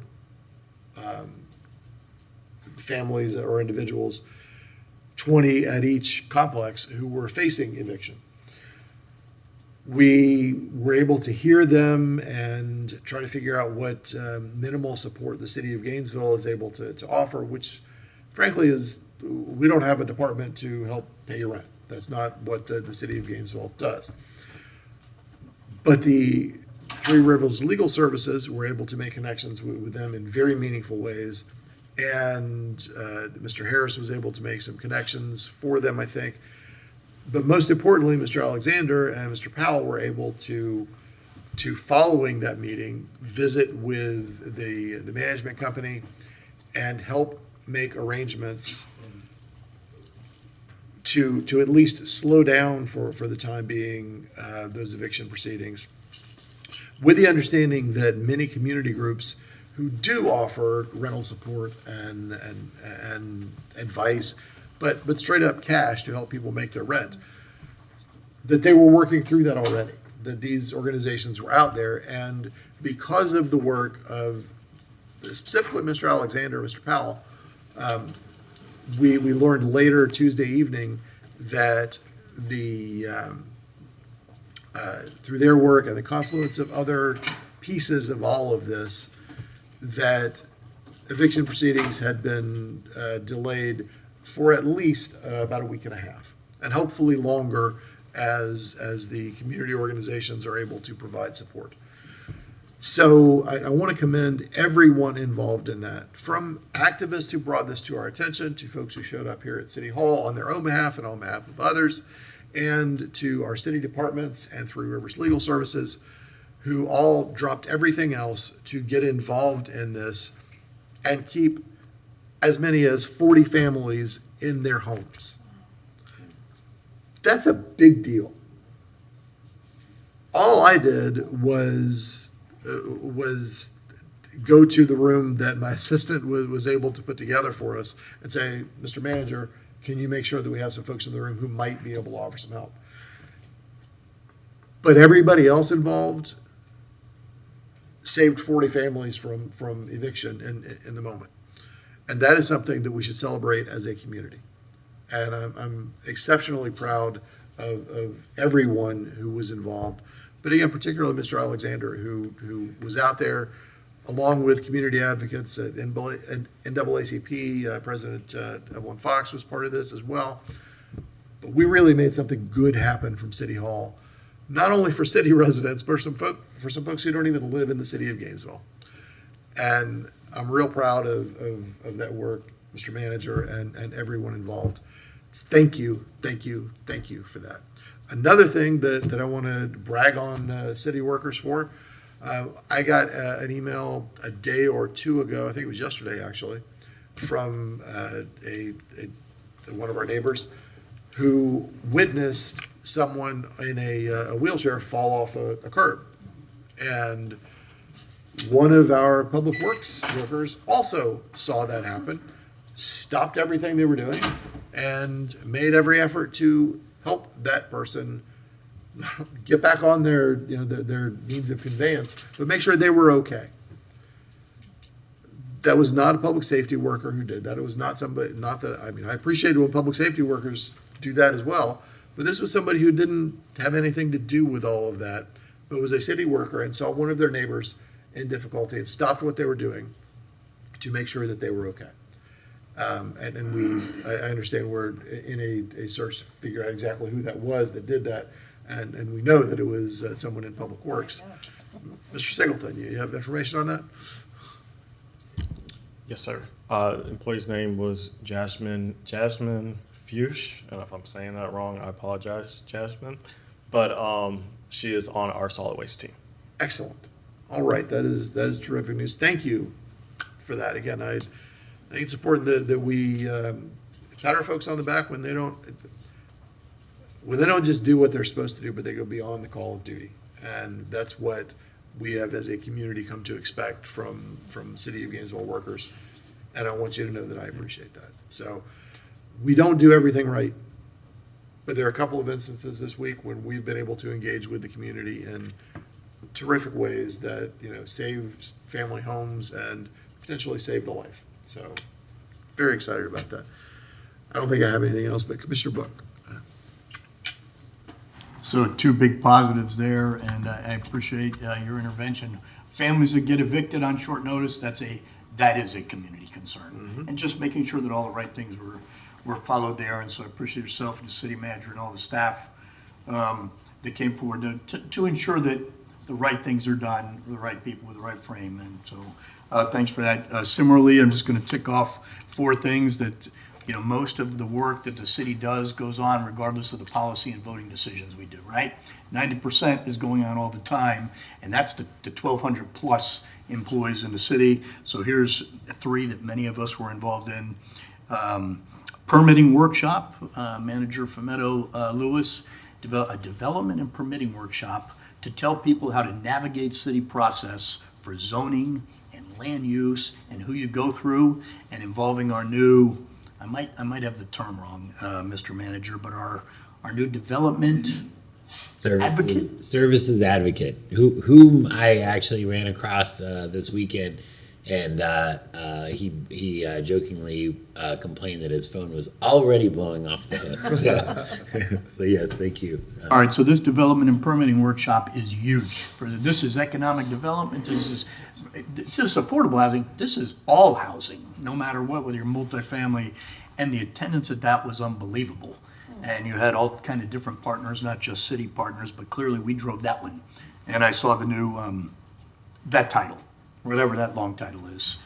families or individuals, 20 at each complex, who were facing eviction. We were able to hear them and try to figure out what minimal support the city of Gainesville is able to offer, which frankly is, we don't have a department to help pay your rent. That's not what the city of Gainesville does. But the Three Rivers Legal Services were able to make connections with them in very meaningful ways. And Mr. Harris was able to make some connections for them, I think. But most importantly, Mr. Alexander and Mr. Powell were able to following that meeting, visit with the management company and help make arrangements to at least slow down for the time being those eviction proceedings, with the understanding that many community groups who do offer rental support and advice, but straight up cash to help people make their rent, that they were working through that already, that these organizations were out there. And because of the work of specifically Mr. Alexander, Mr. Powell, we learned later Tuesday evening that through their work and the confluence of other pieces of all of this, that eviction proceedings had been delayed for at least about a week and a half, and hopefully longer as the community organizations are able to provide support. So I want to commend everyone involved in that, from activists who brought this to our attention, to folks who showed up here at City Hall on their own behalf and on behalf of others, and to our city departments and Three Rivers Legal Services, who all dropped everything else to get involved in this and keep as many as 40 families in their homes. That's a big deal. All I did was go to the room that my assistant was able to put together for us and say, Mr. Manager, can you make sure that we have some folks in the room who might be able to offer some help? But everybody else involved saved 40 families from eviction in the moment. And that is something that we should celebrate as a community. And I'm exceptionally proud of everyone who was involved. But again, particularly Mr. Alexander, who was out there along with community advocates at NAACP, President Evelyn Fox was part of this as well. But we really made something good happen from City Hall, not only for city residents, but for some folks who don't even live in the city of Gainesville. And I'm real proud of that work, Mr. Manager, and everyone involved. Thank you, thank you, thank you for that. Another thing that I want to brag on city workers for, I got an email a day or two ago, I think it was yesterday actually, from one of our neighbors who witnessed someone in a wheelchair fall off a curb. And one of our public works workers also saw that happen, stopped everything they were doing, and made every effort to help that person get back on their means of conveyance, but make sure they were okay. That was not a public safety worker who did that. It was not somebody, I appreciate it when public safety workers do that as well, but this was somebody who didn't have anything to do with all of that, but was a city worker and saw one of their neighbors in difficulty and stopped what they were doing to make sure that they were okay. I understand we're in a search to figure out exactly who that was that did that, and we know that it was someone in Public Works. Mr. Singleton, you have information on that? Yes, sir. Employee's name was Jasmine Fuchs, and if I'm saying that wrong, I apologize, Jasmine. But she is on our solid waste team. Excellent. All right, that is terrific news. Thank you for that. Again, I think it's important that we pat our folks on the back when they don't just do what they're supposed to do, but they go beyond the call of duty. And that's what we have as a community come to expect from City of Gainesville workers. And I want you to know that I appreciate that. So we don't do everything right, but there are a couple of instances this week when we've been able to engage with the community in terrific ways that, saved family homes and potentially saved a life. So very excited about that. I don't think I have anything else, but Commissioner Book. So two big positives there, and I appreciate your intervention. Families that get evicted on short notice, that is a community concern. And just making sure that all the right things were followed there. And so I appreciate yourself and the city manager and all the staff that came forward to ensure that the right things are done, the right people with the right frame. And so thanks for that. Similarly, I'm just going to tick off 4 things that most of the work that the city does goes on regardless of the policy and voting decisions we do, right? 90% is going on all the time, and that's the 1,200 plus employees in the city. So here's 3 that many of us were involved in. Permitting workshop, Manager Fumetto Lewis, a development and permitting workshop to tell people how to navigate city process for zoning and land use and who you go through, and involving our new, I might have the term wrong, Mr. Manager, but our new development services advocate, whom I actually ran across this weekend, and he jokingly complained that his phone was already blowing off the hook. So yes, thank you. All right, so this development and permitting workshop is huge. This is economic development. This is affordable housing. This is all housing, no matter what, whether you're multifamily. And the attendance at that was unbelievable. And you had all kind of different partners, not just city partners, but clearly we drove that one. And I saw the new, that title, whatever that long title is,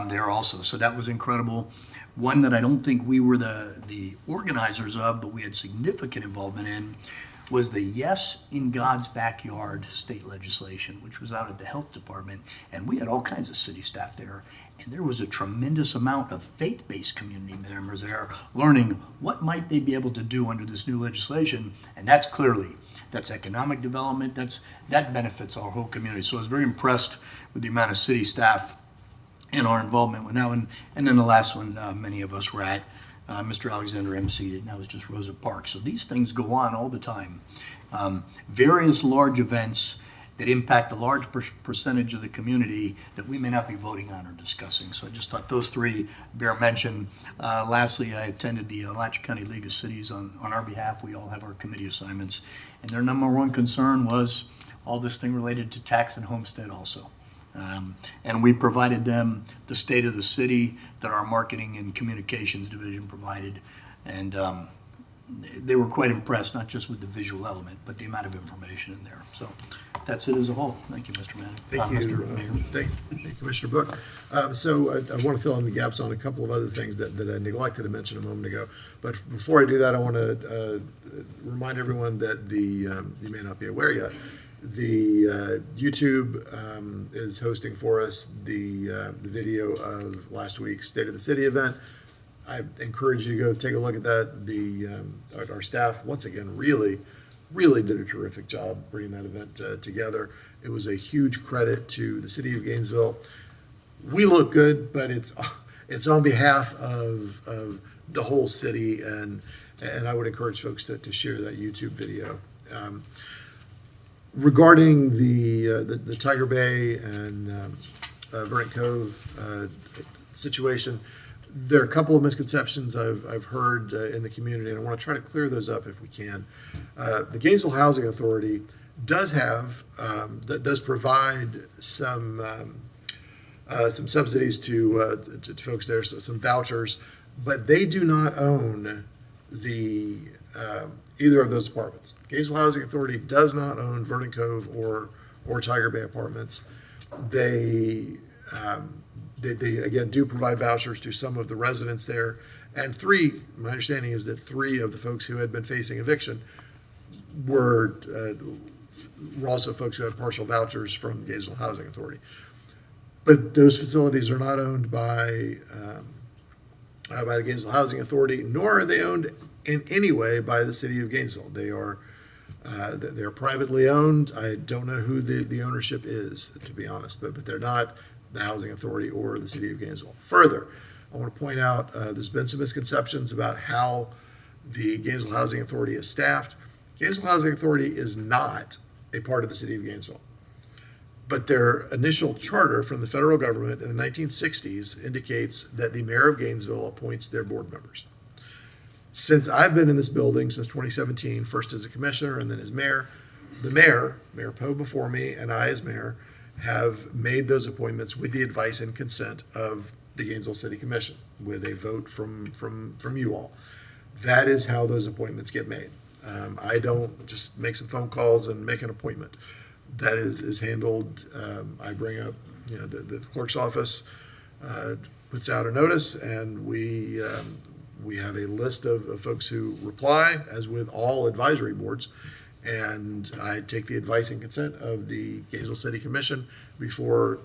there also. So that was incredible. One that I don't think we were the organizers of, but we had significant involvement in, was the Yes in God's Backyard state legislation, which was out at the health department. And we had all kinds of city staff there. And there was a tremendous amount of faith-based community members there learning what might they be able to do under this new legislation. And that's economic development. That benefits our whole community. So I was very impressed with the amount of city staff and our involvement with that one. And then the last one, many of us were at, Mr. Alexander emceed it, and that was just Rosa Parks. So these things go on all the time. Various large events that impact a large percentage of the community that we may not be voting on or discussing. So I just thought those 3 bear mention. Lastly, I attended the Alachua County League of Cities on our behalf. We all have our committee assignments. And their number 1 concern was all this thing related to tax and homestead also. And we provided them the state of the city that our marketing and communications division provided. And they were quite impressed, not just with the visual element, but the amount of information in there. So that's it as a whole. Thank you, Mr. Manager. Thank you, Mr. Mayor. thank you, Commissioner Book. So I want to fill in the gaps on a couple of other things that I neglected to mention a moment ago. But before I do that, I want to remind everyone that you may not be aware yet, the YouTube is hosting for us the video of last week's State of the City event. I encourage you to go take a look at that. Our staff, once again, really did a terrific job bringing that event together. It was a huge credit to the city of Gainesville. We look good, but it's on behalf of the whole city, and I would encourage folks to share that YouTube video. Regarding the Tiger Bay and Vernon Cove situation, there are a couple of misconceptions I've heard in the community, and I want to try to clear those up if we can. The Gainesville Housing Authority does provide some subsidies to folks there, so some vouchers, but they do not own either of those apartments. Gainesville Housing Authority does not own Vernon Cove or Tiger Bay Apartments. They again do provide vouchers to some of the residents there, and my understanding is that 3 of the folks who had been facing eviction were also folks who had partial vouchers from Gainesville Housing Authority. But those facilities are not owned by the Gainesville Housing Authority, nor are they owned in any way by the city of Gainesville. They're privately owned. I don't know who the ownership is, to be honest, but they're not the Housing Authority or the city of Gainesville. Further, I want to point out there's been some misconceptions about how the Gainesville Housing Authority is staffed. Gainesville Housing Authority is not a part of the city of Gainesville, but their initial charter from the federal government in the 1960s indicates that the mayor of Gainesville appoints their board members. Since I've been in this building since 2017, first as a commissioner and then as mayor, Mayor Poe before me, and I as mayor have made those appointments with the advice and consent of the Gainesville City Commission, with a vote from you all. That is how those appointments get made. I don't just make some phone calls and make an appointment. That is handled. I bring up, the clerk's office puts out a notice, and we have a list of folks who reply, as with all advisory boards, and I take the advice and consent of the Gainesville City Commission before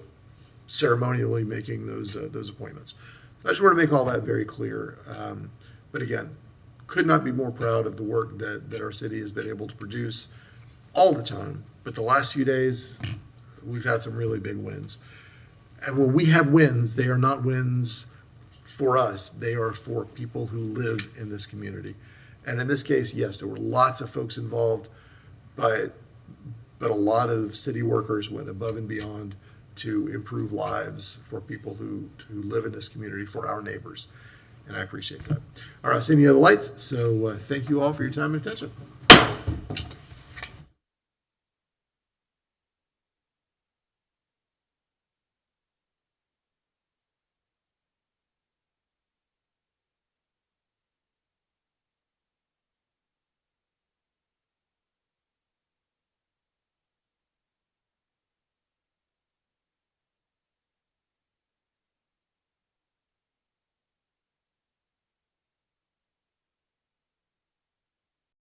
ceremonially making those appointments. I just want to make all that very clear. But again, could not be more proud of the work that our city has been able to produce all the time. But the last few days, we've had some really big wins. And when we have wins, they are not wins for us. They are for people who live in this community. And in this case, yes, there were lots of folks involved, but a lot of city workers went above and beyond to improve lives for people who live in this community, for our neighbors. And I appreciate that. All right, I see any other lights, so thank you all for your time and attention.